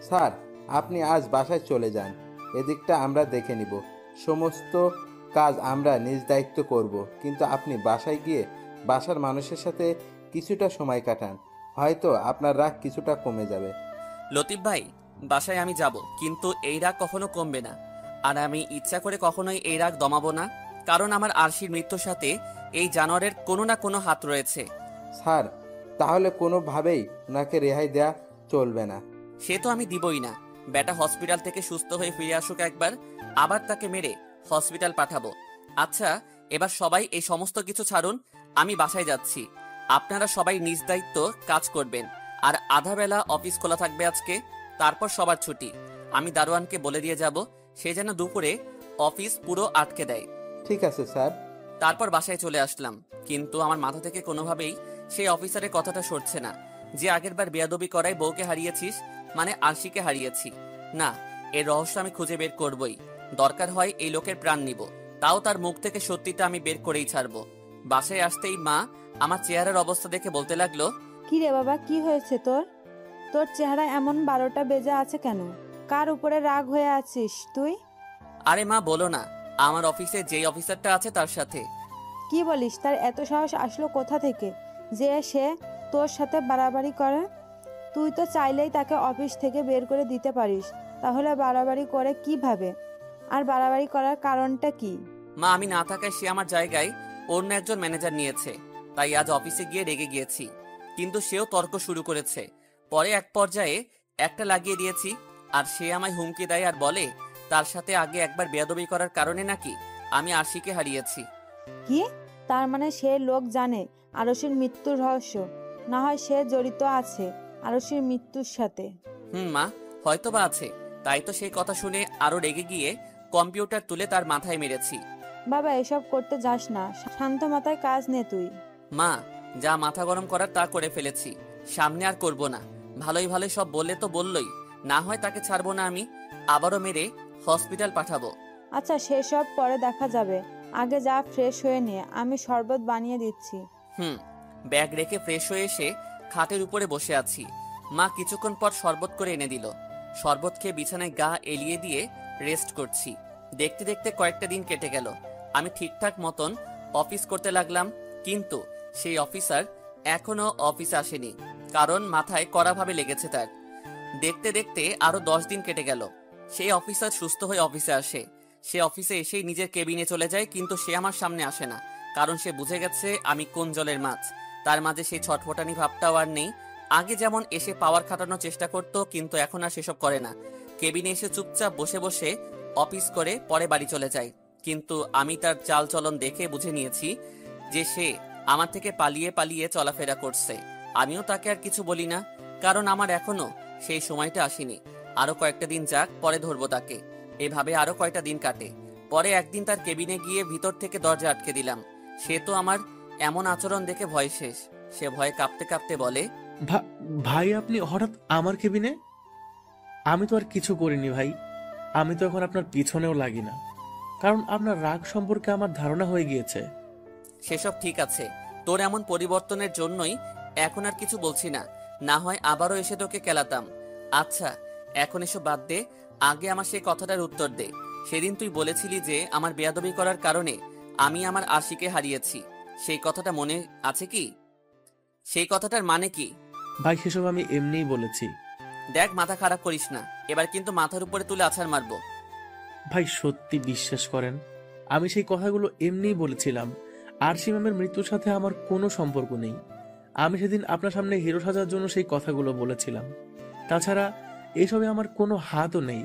স্যার, আপনি আজ বাসায় চলে যান, এদিকটা আমরা দেখে নিব। সমস্ত কাজ আমরা নিজ দায়িত্ব করব, কিন্তু আপনি বাসায় গিয়ে বাসার মানুষের সাথে কিছুটা সময় কাটান, হয়তো আপনার রাগ কিছুটা কমে যাবে। লতিফ ভাই, বাসায় আমি যাব, কিন্তু এই রাগ কখনো কমবে না। আর আমি ইচ্ছা করে কখনোই এই রাগ দমাবো না, কারণ আমার আরশির মৃত্যুর সাথে এই জানোয়ারের কোনো না কোনো হাত রয়েছে। স্যার, তাহলে কোনোভাবেই ওনাকে রেহাই দেয়া চলবে না। সে তো আমি দিবই না। বেটা হসপিটাল থেকে সুস্থ হয়ে ফিরে আসুক একবার, আবার তাকে মেরে হসপিটাল পাঠাবো। আচ্ছা, এবার সবাই এই সমস্ত কিছু ছাড়ুন, আমি বাসায় যাচ্ছি। আপনারা সবাই নিজ দায়িত্ব কাজ করবেন, আর আধা বেলা অফিস খোলা থাকবে আজকে, তারপর সবার ছুটি। আমি দারোয়ানকে বলে দিয়ে যাব, সে যেন দুপুরে অফিস পুরো আটকে দেয়। ঠিক আছে স্যার। তারপর বাসায় চলে আসলাম, কিন্তু আমার মাথা থেকে কোনোভাবেই সেই অফিসারের কথাটা সরছে না যে আগেরবার বেয়াদবি করায় বউকে হারিয়েছিস, মানে আরশিকে হারিয়েছি। না, এর রহস্য আমি খুঁজে বের করবই। দরকার হয় এই লোকের প্রাণ নিব, তাও তার মুখ থেকে সত্যিটা আমি বের করেই ছাড়বো। বাসায় আসতেই মা আমার চেহারার অবস্থা দেখে বলতে লাগলো, কি রে বাবা, কি হয়েছে তোর? তোর চেহারা এমন 12টা বেজে আছে কেন? কার উপরে রাগ হয়ে আছিস তুই? আরে মা বলো না, আমার অফিসে যেই অফিসারটা আছে তার সাথে। কি বলিস? তার এত সাহস আসলো কোথা থেকে যে সে তোর সাথে বাড়াবাড়ি করে? তুই তো চাইলেই তাকে অফিস থেকে বের করে দিতে পারিস, তাহলে বাড়াবাড়ি করে কিভাবে? আর বাড়াবাড়ি করার কারণটা কি? মা, আমি না থাকায় সে আমার জায়গায় অন্য একজন ম্যানেজার নিয়েছে, তাই আজ অফিসে গিয়ে রেগে গিয়েছি। কিন্তু সেও তর্ক শুরু করেছে, পরে এক পর্যায়ে একটা লাগিয়ে দিয়েছি। আর সে আমায় হুমকি দেয় আর বলে তার সাথে আগে একবার বেয়াদবি করার কারণে নাকি আমি আরশিকে হারিয়েছি। কি? তার মানে সে লোক জানে আরশির মৃত্যুর রহস্য? না হয় সে জড়িত আছে আরশির মৃত্যুর সাথে? মা, হয়তো বা আছে। তাই তো সেই কথা শুনে আরো রেগে গিয়ে কম্পিউটার তুলে তার মাথায় মেরেছি। বাবা, এসব করতে যাস না, শান্ত মাথায় কাজ নে তুই। মা, যা মাথা গরম করার তা করে ফেলেছি, সামনে আর করব না। ভালোই ভালোই সব বললে তো বললই, না হয় তাকে ছাড়বো না, আমি আবারও মেরে হসপিটাল পাঠাবো। আচ্ছা, সেসব পরে দেখা যাবে, আগে যা ফ্রেশ হয়ে নে, আমি শরবত বানিয়ে দিচ্ছি। ব্যাগ রেখে ফ্রেশ হয়ে এসে খাটের উপরে বসে আছি। মা কিছুক্ষণ পর শরবত করে এনে দিল। শরবত খেয়ে বিছানায় গা এলিয়ে দিয়ে রেস্ট করছি। দেখতে দেখতে কয়েকটা দিন কেটে গেল। আমি ঠিকঠাক মতন অফিস করতে লাগলাম, কিন্তু সেই অফিসার এখনো অফিসে আসেনি, কারণ মাথায় কড়াভাবে লেগেছে তার। দেখতে দেখতে আরো 10 দিন কেটে গেল। সেই অফিসার সুস্থ হয়ে অফিসে আসে। সে অফিসে এসেই নিজের কেবিনে চলে যায়, কিন্তু সে আমার সামনে আসে না, কারণ সে বুঝে গেছে আমি কোন জলের মাছ। তার মাঝে সেই ছটফটানি ভাবটাও আর নেই। আগে যেমন এসে পাওয়ার খাটানোর চেষ্টা করতো, কিন্তু এখন আর সেসব করে না। কেবিনে এসে চুপচাপ বসে বসে অফিস করে পরে বাড়ি চলে যায়। কিন্তু আমি তার চাল চলন দেখে বুঝে নিয়েছি যে সে আমার থেকে পালিয়ে পালিয়ে চলাফেরা করছে। আমিও তাকে আর কিছু বলি না, কারণ আমার এখনো সেই সময়টা আসেনি। আরো কয়েকটা দিন যাক, পরে ধরবো তাকে। এভাবে আরো কয়টা দিন কাটে। পরে একদিন তার কেবিনে গিয়ে ভিতর থেকে দরজা আটকে দিলাম। সে তো আমার এমন আচরণ দেখে ভয় শেষ। সে ভয়ে কাঁপতে কাঁপতে বলে, ভাই আপনি হঠাৎ আমার কেবিনে? আমি তো আর কিছু করিনি ভাই। আমি তো এখন আপনার পিছনেও লাগি না, কারণ আপনার রাগ সম্পর্কে আমার ধারণা হয়ে গিয়েছে। সেসব ঠিক আছে, তোর এমন পরিবর্তনের জন্যই এখন আর কিছু বলছি না। না হয় আবারও এসে তোকে কেলাতাম। আচ্ছা, এখন এসব বাদ দে, আগে আমার সেই কথাটার উত্তর দে। সেদিন তুই বলেছিলি যে আমার বেয়াদবি করার কারণে আমি আমার আশিকে হারিয়েছি। সেই কথাটা মনে আছে কি? সেই কথাটার মানে কি? ভাই সেসব আমি এমনিই বলেছি। দেখ, মাথা খারাপ করিস না, এবার কিন্তু মাথার উপরে তুলে আছাড় মারবো। ভাই সত্যি বিশ্বাস করেন, আমি সেই কথাগুলো এমনিই বলেছিলাম। আরশি ম্যামের মৃত্যুর সাথে আমার কোনো সম্পর্ক নেই। আমি সেদিন আপনার সামনে হিরো সাজার জন্য সেই কথাগুলো বলেছিলাম। তাছাড়া এসবে আমার কোনো হাতও নেই।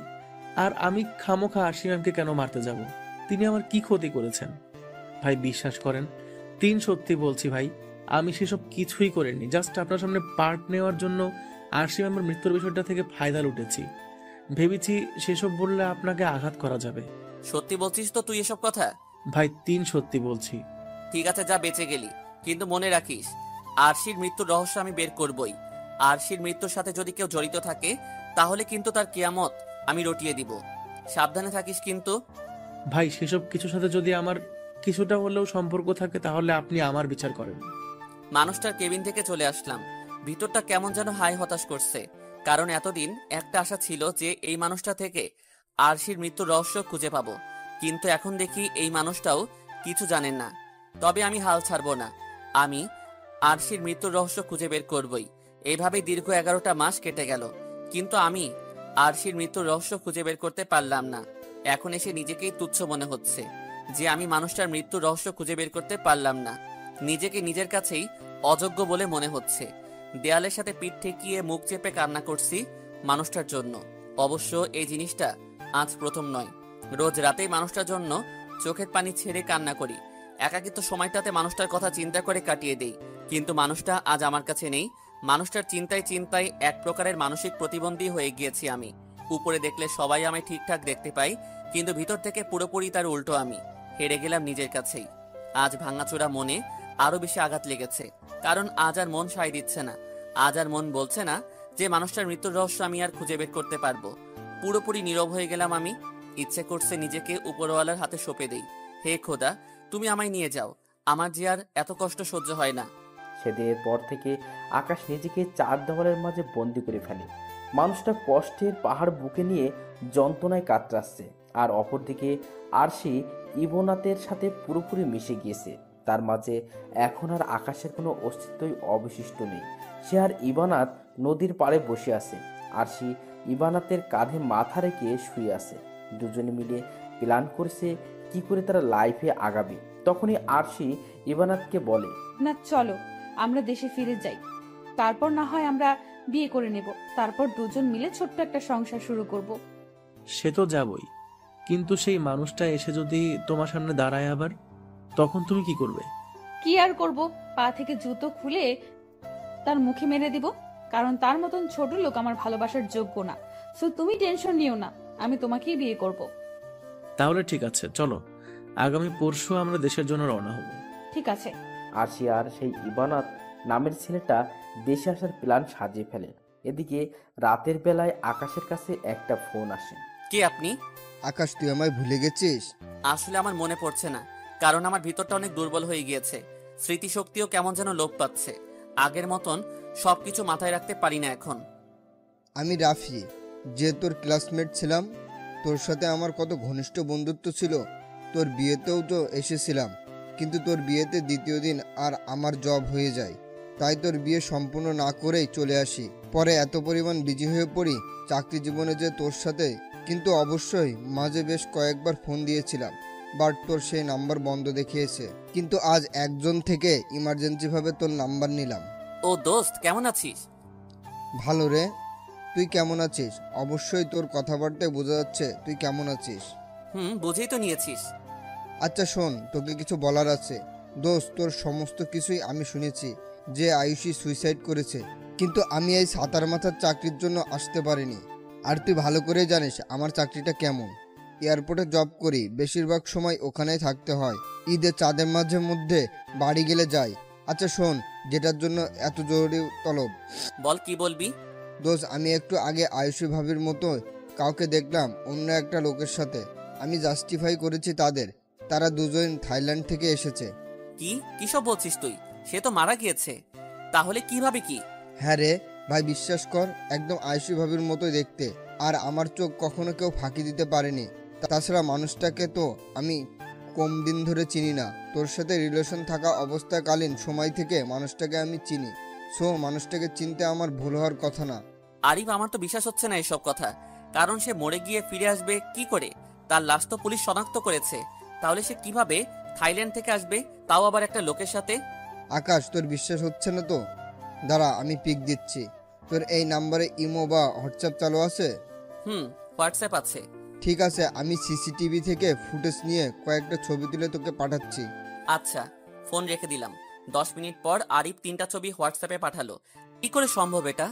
আর আমি খামোখা আরশি ম্যামকে কেন মারতে যাব? তিনি আমার কি ক্ষতি করেছেন? ভাই বিশ্বাস করেন, সত্যি বলছি ভাই, আমি সেসব কিছুই করিনি। জাস্ট আপনার সামনে পার্ট নেওয়ার জন্য আরশি ম্যামের মৃত্যুর বিষয়টা থেকে ফায়দা লুটেছি। ভেবেছি সেসব বললে আপনাকে আঘাত করা যাবে। সত্যি বলছিস তো তুই এসব কথা? ভাই সত্যি বলছি। ঠিক আছে, যা, বেঁচে গেলি। কিন্তু মনে রাখিস, আরশির মৃত্যুর রহস্য আমি বের করবই। আরশির মৃত্যুর সাথে যদি কেউ জড়িত থাকে, তাহলে কিন্তু তার কিয়ামত আমি রটিয়ে দিব। সাবধানে থাকিস কিন্তু। ভাই সেসব কিছুর সাথে যদি আমার কিছুটা হলেও সম্পর্ক থাকে, তাহলে আপনি আমার বিচার করেন। মানুষটার কেবিন থেকে চলে আসলাম। ভিতরটা কেমন যেন হাই হতাশ করছে, কারণ এতদিন একটা আশা ছিল যে এই মানুষটা থেকে আরশির মৃত্যুর রহস্য খুঁজে পাবো। কিন্তু এখন দেখি এই মানুষটাও কিছু জানেন না। তবে আমি হাল ছাড়বো না। আমি আরশির মৃত্যুর রহস্য খুঁজে বের করবই। এইভাবেই দীর্ঘ 11টা মাস কেটে গেল, কিন্তু আমি আরশির মৃত্যুর রহস্য খুঁজে বের করতে পারলাম না। এখন এসে নিজেকেই তুচ্ছ মনে হচ্ছে যে আমি মানুষটার মৃত্যুর রহস্য খুঁজে বের করতে পারলাম না। নিজেকে নিজের কাছেই অযোগ্য বলে মনে হচ্ছে। দেয়ালের সাথে পিঠ ঠেকিয়ে মুখ চেপে কান্না করছি মানুষটার জন্য। অবশ্য এই জিনিসটা আজ প্রথম নয়। রোজ রাতেই মানুষটার জন্য চোখের পানি ছেড়ে কান্না করি। একাকিত্ব সময়টাতে মানুষটার কথা চিন্তা করে কাটিয়ে দেই। কিন্তু মানুষটা আজ আমার কাছে নেই। মানুষটার চিন্তায় চিন্তায় এক প্রকারের মানসিক প্রতিবন্ধী হয়ে গিয়েছি আমি। উপরে দেখলে সবাই আমায় ঠিকঠাক দেখতে পাই, কিন্তু ভিতর থেকে পুরোপুরি তার উল্টো। আমি হেরে গেলাম নিজের কাছেই। আজ ভাঙাচোরা মনে আরো বেশি আঘাত লেগেছে, কারণ আজ আর মন সায় দিচ্ছে না। আজ আর মন বলছে না যে মানুষটার মৃত্যুর রহস্য আমি আর খুঁজে বের করতে পারবো। পুরোপুরি নীরব হয়ে গেলাম আমি। ইচ্ছে করছে নিজেকে উপরওয়ালার হাতে সঁপে দেই। হে খোদা, তুমি আমায় নিয়ে যাও। আমার যে আর এত কষ্ট সহ্য হয় না। সেদিনের পর থেকে আকাশ নিজেকে 4 দেওয়ালের মাঝে বন্দি করে ফেলে। মানুষটা কষ্টের পাহাড় বুকে নিয়ে যন্ত্রণায় কাতরাচ্ছে। আর অপরদিকে আরশি ইবনাতের সাথে পুরোপুরি মিশে গিয়েছে। তার মাঝে এখন আর আকাশের কোনো অস্তিত্বই অবশিষ্ট নেই। সে আর ইবানাত নদীর পাড়ে বসে আছে। আরশি ইবানাতের কাঁধে মাথা রেখে শুয়ে আছে। দুজনে মিলে প্ল্যান করছে কি করে তারা লাইফে আগাবে। তখনই আরশি ইবানাতকে বলে, না চলো আমরা দেশে ফিরে যাই, তারপর না হয় আমরা বিয়ে করে নেব, তারপর দুজন মিলে ছোট্ট একটা সংসার শুরু করব। সে তো যাবই, কিন্তু সেই মানুষটা এসে যদি তোমার সামনে দাঁড়ায় আবার, তখন তুমি কি করবে? কি আর করব, পা থেকে জুতো খুলে তার মুখে মেরে দিব, কারণ তার মতন ছোট লোক আমার ভালোবাসার যোগ্য না। সো তুমি টেনশন নিও না, আমি তোমাকেই বিয়ে করব। তাহলে ঠিক আছে, চলো আগামী পরশু আমরা দেশের জন্য রওনা হব। ঠিক আছে। আরশি আর সেই ইবানাত নামের ছেলেটা দেশে আসার প্ল্যান সাজিয়ে ফেলে। এদিকে রাতের বেলায় আকাশের কাছে একটা ফোন আসে। কে আপনি? আকাশ, তুই আমায় ভুলে গেছিস? আসলে আমার মনে পড়ছে না, কারণ আমার ভিতরটা অনেক দুর্বল হয়ে গিয়েছে। স্মৃতিশক্তিও কেমন যেন লোপ পাচ্ছে। আগের মতন সবকিছু মাথায় রাখতে পারি না এখন। আমি রাফি, যে তোর ক্লাসমেট ছিলাম। তোর সাথে আমার কত ঘনিষ্ঠ বন্ধুত্ব ছিল। তোর বিয়েতেও তো এসেছিলাম, কিন্তু তোর বিয়েতে দ্বিতীয় দিন আর আমার জব হয়ে যায়, তাই তোর বিয়ে সম্পূর্ণ না করেই চলে আসি। পরে এত পরিমাণ বিজি হয়ে পড়ি চাকরি জীবনে যে তোর সাথে, কিন্তু অবশ্যই মাঝে বেশ কয়েকবার ফোন দিয়েছিলাম, বাট তোর সেই নাম্বার বন্ধ দেখিয়েছে। কিন্তু আজ একজন থেকে ইমার্জেন্সিভাবে তোর নাম্বার নিলাম। ও দোস্ত, কেমন আছিস? ভালো রে, তুই কেমন আছিস? অবশ্যই তোর কথাবার্তায় বোঝা যাচ্ছে তুই কেমন আছিস। বুঝেই তো নিয়েছিস। আচ্ছা শোন, তোকে কিছু বলার আছে। দোস্ত, তোর সমস্ত কিছুই আমি শুনেছি যে আয়ুষী সুইসাইড করেছে, কিন্তু আমি এই সাতার মাথার চাকরির জন্য আসতে পারিনি। আর তুই ভালো করে জানিস আমার চাকরিটা কেমন। এয়ারপোর্টে জব করি, বেশিরভাগ সময় ওখানেই থাকতে হয়। ঈদের চাঁদের মাঝে মধ্যে বাড়ি গেলে যাই। আচ্ছা শোন, যেটার জন্য এত জরুরি তলব। বল, কি বলবি? দোষ, আমি একটু আগে আয়ুষী ভাবির মতো কাউকে দেখলাম অন্য একটা লোকের সাথে। আমি জাস্টিফাই করেছি তাদের, তারা দুজন থাইল্যান্ড থেকে এসেছে। কি সব বলছিস তুই? সে তো মারা গিয়েছে। তাহলে কিভাবে কি? হ্যাঁ রে ভাই, বিশ্বাস কর, একদম আয়ুষী ভাবির মতোই দেখতে। আর আমার চোখ কখনো কেউ ফাঁকি দিতে পারেনি। তাছাড়া মানুষটাকে তো আমি কম দিন ধরে চিনি না। তোর সাথে রিলেশন থাকা অবস্থাকালীন সময় থেকে মানুষটাকে আমি চিনি। সো মানুষটাকে চিনতে আমার ভুল হওয়ার কথা না। আরিফ, আমার তো বিশ্বাস হচ্ছে না এসব কথা। কারণ সে মরে গিয়ে ফিরে আসবে কি করে? তার লাশ তো পুলিশ শনাক্ত করেছে। তাহলে সে কিভাবে থাইল্যান্ড থেকে আসবে, তাও আবার একটা লোকের সাথে? আকাশ, তোর বিশ্বাস হচ্ছে না তো? দাঁড়া, আমি পিক দিচ্ছি। তোর এই নাম্বারে ইমো বা হোয়াটসঅ্যাপ চালু আছে? হোয়াটসঅ্যাপ আছে। ঠিক আছে, আমি সিসিটিভি থেকে ফুটেজ নিয়ে কয়েকটা ছবি তুলে তোকে পাঠাচ্ছি। আচ্ছা, ফোন রেখে দিলাম। 10 মিনিট পর আরিফ 3টা ছবি হোয়াটসঅ্যাপে পাঠালো। কি করে সম্ভব এটা?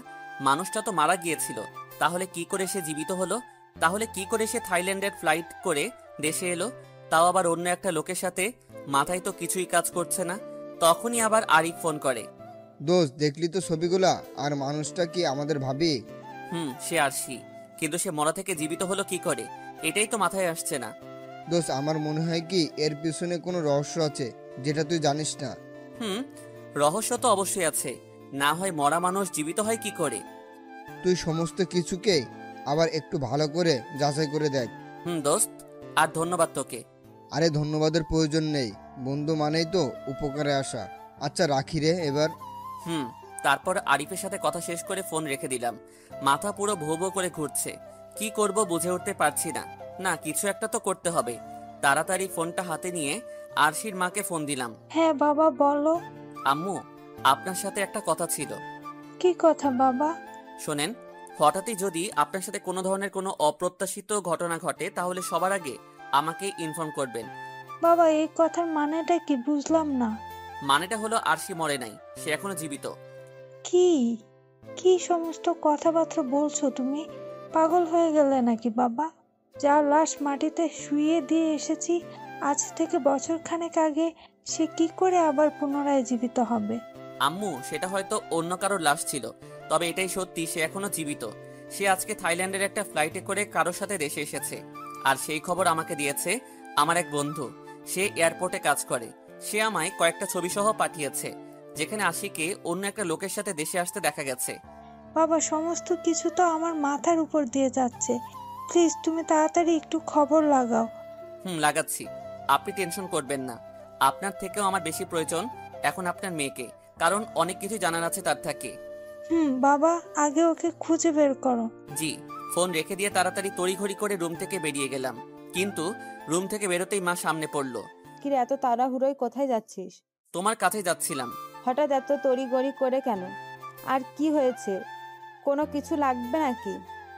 মানুষটা তো মারা গিয়েছিল। তাহলে কি করে সে জীবিত হলো? তাহলে কি করে সে থাইল্যান্ডের ফ্লাইট করে দেশে এলো, তাও আবার অন্য একটা লোকের সাথে? মাথায় তো কিছুই কাজ করছে না। তখনই আবার আরিফ ফোন করে। দোস্ত, দেখলি তো ছবিগুলা? আর মানুষটা কি আমাদের ভাবি? সে আরশি। কিন্তু সে মরা থেকে জীবিত হলো কি করে, এটাই তো মাথায় আসছে না। দোস্ত, আমার মনে হয় কি এর পিছনে কোনো রহস্য আছে যেটা তুই জানিস না। রহস্য তো অবশ্যই আছে। না হয় মরা মানুষ জীবিত হয় কি করে? তুই সমস্ত কিছুকে আবার একটু ভালো করে যাচাই করে দেখ। দোস্ত, আর ধন্যবাদ তোকে। আরে ধন্যবাদের প্রয়োজন নেই, বন্ধু মানেই তো উপকারে আসা। আচ্ছা রাখি রে এবার। তারপর আরিফের সাথে কথা শেষ করে ফোন রেখে দিলাম। মাথা পুরো ভো ভো করে ঘুরছে। কি করব বুঝে উঠতে পারছি না। না, কিছু একটা তো করতে হবে। তাড়াতাড়ি ফোনটা হাতে নিয়ে আরশির মাকে ফোন দিলাম। হ্যাঁ বাবা, বলো। আম্মু, আপনার সাথে একটা কথা ছিল। কি কথা বাবা? শোনেন, হঠাৎই যদি আপনার সাথে কোনো ধরনের কোনো অপ্রত্যাশিত ঘটনা ঘটে, তাহলে সবার আগে আমাকে ইনফর্ম করবেন। বাবা, এই কথার মানেটা কি? বুঝলাম না। মানেটা হলো আরশি মরে নাই, সে এখনো জীবিত। কি কি সমস্ত কথাবার্তা বলছো তুমি? পাগল হয়ে গেলে নাকি বাবা? যার লাশ মাটিতে শুইয়ে দিয়ে এসেছি আজ থেকে বছর খানেক আগে, সে কি করে আবার পুনরায় জীবিত হবে? আম্মু, সেটা হয়তো অন্য কারোর লাশ ছিল, তবে এটাই সত্যি, সে এখনো জীবিত। সে আজকে থাইল্যান্ডের একটা ফ্লাইটে করে কারোর সাথে দেশে এসেছে। আর সেই খবর আমাকে দিয়েছে আমার এক বন্ধু। সে এয়ারপোর্টে কাজ করে। সে আমায় কয়েকটা ছবি সহ পাঠিয়েছে, যেখানে আশিকে অন্য একটা লোকের সাথে দেশে আসতে দেখা গেছে। বাবা, সমস্ত কিছু তো আমার মাথার উপর দিয়ে যাচ্ছে। প্লিজ তুমি তাড়াতাড়ি একটু খবর লাগাও। লাগাচ্ছি। আপনি টেনশন করবেন না। আপনার থেকেও আমার বেশি প্রয়োজন এখন আপনার মেয়েকে, কারণ অনেক কিছু জানার আছে তার থেকে। বাবা, আগে ওকে খুঁজে বের করো। জি। ফোন রেখে দিয়ে তাড়াতাড়ি তড়িঘড়ি করে রুম থেকে বেরিয়ে গেলাম। কিন্তু রুম থেকে বেরোতেই মা সামনে পড়লো। কিরে, এত তাড়াহুড়োয় কোথায় যাচ্ছিস? তোমার কাছে যাচ্ছিলাম। হঠাৎ এত তড়িঘড়ি করে কেন? আর কি হয়েছে? কোনো কিছু লাগবে নাকি?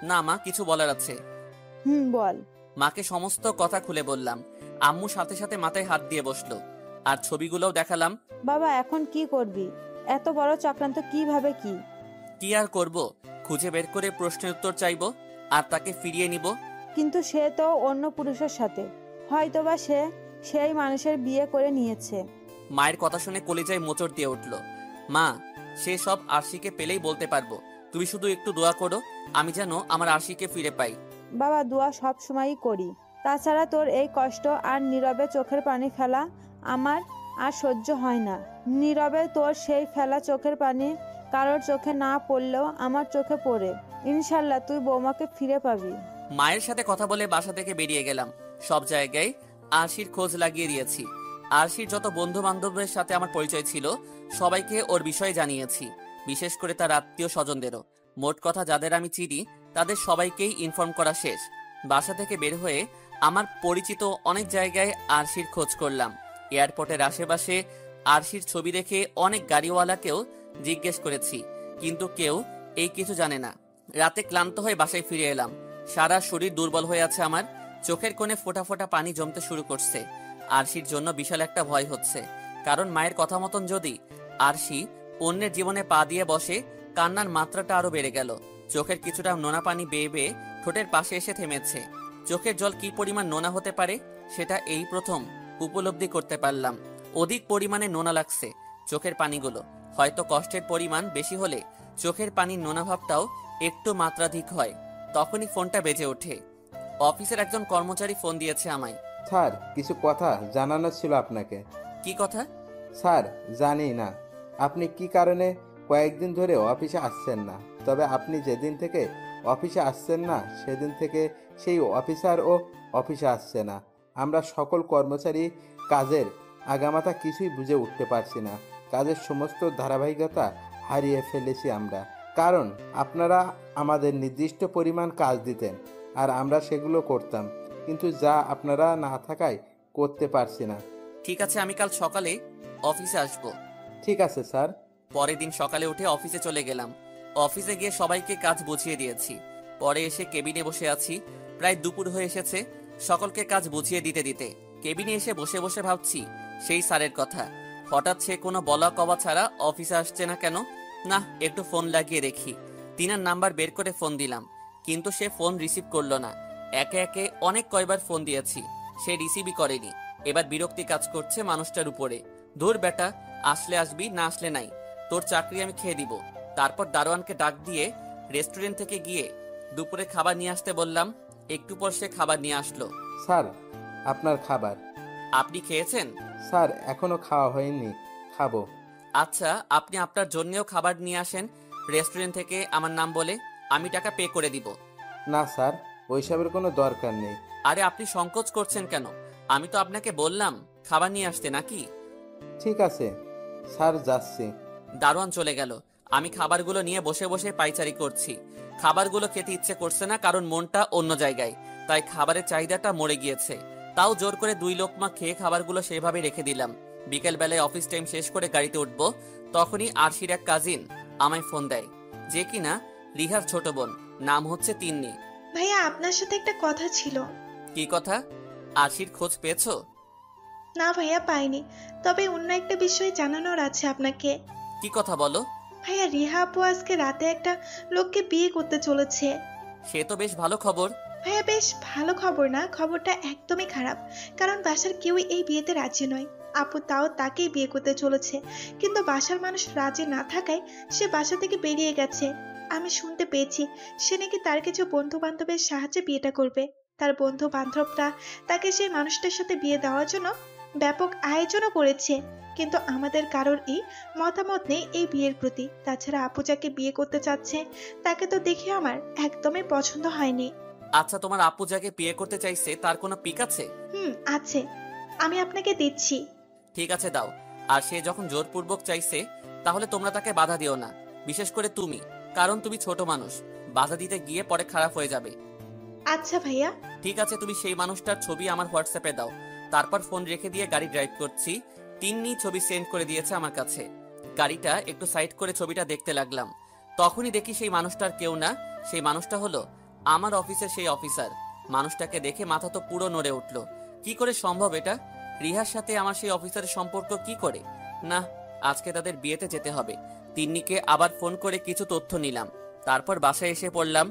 না মা, কিছু বলার আছে। বল। মাকে সমস্ত কথা খুলে বললাম। আম্মু সাথে সাথে মাথায় হাত দিয়ে বসলো। আর ছবিগুলোও দেখালাম। বাবা, এখন কি করবি? এত বড় চক্রান্ত কিভাবে? কি আর করব, খুঁজে বের করে প্রশ্নের উত্তর চাইবো আর তাকে ফিরিয়ে নিব। কিন্তু সে তো অন্য পুরুষের সাথে, হয়তোবা সে সেই মানুষের বিয়ে করে নিয়েছে। মায়ের কথা শুনে কলিজায় মোচড় দিয়ে উঠল। মা, সে সব আরশিকে পেলেই বলতে পারবো। তুমি শুধু একটু দোয়া করো, আমি যেন আমার আরশিকে ফিরে পাই। বাবা, দোয়া সব সময়ই করি। তাছাড়া তোর এই কষ্ট আর নীরবে চোখের পানি ফেলা আমার আর সহ্য হয় না। নীরবে তোর সেই ফেলা চোখের পানি কারোর চোখে না পড়লেও আমার চোখে পড়ে। ইনশাল্লাহ তুই বৌমাকে ফিরে পাবি। মায়ের সাথে কথা বলে বাসা থেকে বেরিয়ে গেলাম। সব জায়গায় আরশির খোঁজ লাগিয়ে দিয়েছি। আরশির যত বন্ধু বান্ধবের সাথে আমার পরিচয় ছিল, সবাইকে ওর বিষয়ে জানিয়েছি, বিশেষ করে তার আত্মীয় স্বজনদেরও। মোট কথা, যাদের আমি চিনি তাদের সবাইকেই ইনফর্ম করা শেষ। বাসা থেকে বের হয়ে আমার পরিচিত অনেক জায়গায় আরশির খোঁজ করলাম। এয়ারপোর্টের আশেপাশে আরশির ছবি দেখে অনেক গাড়িওয়ালাকেও জিজ্ঞেস করেছি, কিন্তু কেউ এই কিছু জানে না। রাতে ক্লান্ত হয়ে বাসায় ফিরে এলাম। সারা শরীর দুর্বল হয়ে আছে আমার। চোখের কোণে ফোঁটা ফোঁটা পানি জমতে শুরু করছে। আরশির জন্য বিশাল একটা ভয় হচ্ছে, কারণ মায়ের কথা মতন যদি আরশি অন্যের জীবনে পা দিয়ে বসে, কান্নার মাত্রাটা আরো বেড়ে গেল। চোখের কিছুটা নোনা পানি বেয়ে বেয়ে ঠোঁটের পাশে এসে থেমেছে। চোখের জল কি পরিমাণ নোনা হতে পারে সেটা এই প্রথম উপলব্ধি করতে পারলাম। অধিক পরিমাণে নোনা লাগছে চোখের পানিগুলো। হয়তো কষ্টের পরিমাণ বেশি হলে চোখের পানির নোনা ভাবটাও একটু মাত্রাধিক হয়। তখনই ফোনটা বেজে ওঠে। অফিসের একজন কর্মচারী ফোন দিয়েছে আমায়। স্যার, কিছু কথা জানানোর ছিল আপনাকে। কি কথা? স্যার, জানি না আপনি কি কারণে কয়েকদিন ধরে অফিসে আসছেন না, তবে আপনি যেদিন থেকে অফিসে আসছেন না সেদিন থেকে সেই অফিসারও অফিসে আসছে না। আমরা সকল কর্মচারী কাজের আগামাথা কিছুই বুঝে উঠতে পারছি না। কাজের সমস্ত ধারাবাহিকতা হারিয়ে ফেলেছি আমরা, কারণ আপনারা আমাদের নির্দিষ্ট পরিমাণ কাজ দিতেন আর আমরা সেগুলো করতাম, কিন্তু যা আপনারা না থাকায় করতে পারছি না। ঠিক আছে, আমি কাল সকালে অফিসে আসবো। ঠিক আছে স্যার। পরের দিন সকালে উঠে অফিসে চলে গেলাম। অফিসে গিয়ে সবাইকে কাজ বুঝিয়ে দিয়েছি। পরে এসে কেবিনে বসে আছি। প্রায় দুপুর হয়ে এসেছে। সকলকে কাজ বুঝিয়ে দিতে দিতে কেবিনে এসে বসে বসে ভাবছি সেই স্যারের কথা। হঠাৎ সে কোনো বলা কওয়া ছাড়া অফিসে আসছে না কেন? না, একটু ফোন লাগিয়ে দেখি। তিনার নাম্বার বের করে ফোন দিলাম, কিন্তু সে ফোন রিসিভ করলো না। একে একে অনেক কয়বার ফোন দিয়েছি, সে রিসিভই করেনি। এবার বিরক্তি কাজ করছে মানুষটার উপরে। ধুর বেটা, আসলে আসবি, না আসলে নাই, তোর চাকরি আমি খেয়ে দিব। তারপর দারোয়ানকে ডাক দিয়ে রেস্টুরেন্ট থেকে গিয়ে দুপুরে খাবার নিয়ে আসতে বললাম। একটু পর সে খাবার নিয়ে আসলো। স্যার, আপনার খাবার। আপনি খেয়েছেন? স্যার, এখনো খাওয়া হয়নি, খাবো। আচ্ছা, আপনি আপনার জন্যেও খাবার নিয়ে আসেন রেস্টুরেন্ট থেকে আমার নাম বলে, আমি টাকা পে করে দিব। না স্যার, ওইসবের কোনো দরকার নেই। আরে আপনি সংকোচ করছেন কেন? আমি তো আপনাকে বললাম খাবার নিয়ে আসতে, নাকি? ঠিক আছে স্যার, যাচ্ছি। দারোয়ান চলে গেল। আমি খাবারগুলো নিয়ে বসে বসে পাইচারি করছি। খাবারগুলো খেতে ইচ্ছে করছে না, কারণ মনটা অন্য জায়গায়। তাই খাবারের চাহিদাটা মরে গিয়েছে। তাও জোর করে 2 লোকমা খেয়ে খাবারগুলো সেভাবে রেখে দিলাম। বিকেল বেলায় অফিস টাইম শেষ করে গাড়িতে উঠবো, তখনই আরশির এক কাজিন আমায় ফোন দেয়, যে কিনা রিহার ছোট বোন, নাম হচ্ছে তিন্নি। ভাইয়া, আপনার সাথে একটা কথা ছিল। কি কথা? আরশির খোঁজ পেয়েছো? না ভাইয়া, পাইনি, তবে অন্য একটা বিষয় জানানোর আছে আপনাকে। কি কথা বলো? ভাইয়া, রিহা আপু আজকে রাতে একটা লোককে বিয়ে করতে চলেছে। সে তো বেশ ভালো খবর। ভাইয়া, বেশ ভালো খবর না, খবরটা একদমই খারাপ। কারণ বাসার কেউই এই বিয়েতে রাজি নয়। আপু তাও তাকেই বিয়ে করতে চলেছে, কিন্তু বাসার মানুষ রাজি না থাকায় সে বাসা থেকে বেরিয়ে গেছে। আমি শুনতে পেয়েছি সে নাকি তার কিছু বন্ধু বান্ধবের সাহায্যে বিয়েটা করবে। তার বন্ধু বান্ধবরা তাকে সেই মানুষটার সাথে বিয়ে দেওয়ার জন্য ব্যাপক আয়োজনও করেছে, কিন্তু আমাদের কারোর এই মতামত নেই এই বিয়ের প্রতি। তাছাড়া আপু যাকে বিয়ে করতে চাচ্ছে তাকে তো দেখে আমার একদমই পছন্দ হয়নি। আচ্ছা, তোমার আপু যাকে বিয়ে করতে চাইছে তার কোনো পিক আছে? আছে, আমি আপনাকে দিচ্ছি। ঠিক আছে, দাও। আর সে যখন জোরপূর্বক চাইছে, তাহলে তোমরা তাকে বাধা দিও না, বিশেষ করে তুমি, কারণ তুমি ছোট মানুষ। বাধা দিতে গিয়ে পরে খারাপ হয়ে যাবে। আচ্ছা ভাইয়া। ঠিক আছে, তুমি সেই মানুষটার ছবি আমার হোয়াটসঅ্যাপে দাও। তারপর ফোন রেখে দিয়ে গাড়ি ড্রাইভ করছি। তিন্নি ছবি সেন্ড করে দিয়েছে আমার কাছে। গাড়িটা একটু সাইড করে ছবিটা দেখতে লাগলাম। তখনই দেখি সেই মানুষটার কেউ না, সেই মানুষটা হলো আমার অফিসের সেই অফিসার। মানুষটাকে দেখে মাথা তো পুরো নড়ে উঠলো। কি করে সম্ভব এটা? রিহার সাথে আমার সেই অফিসারের সম্পর্ক কি করে? না, আজকে তাদের বিয়েতে যেতে হবে। তিন্নিকে আবার ফোন করে কিছু তথ্য নিলাম। তারপর বাসায় এসে পড়লাম।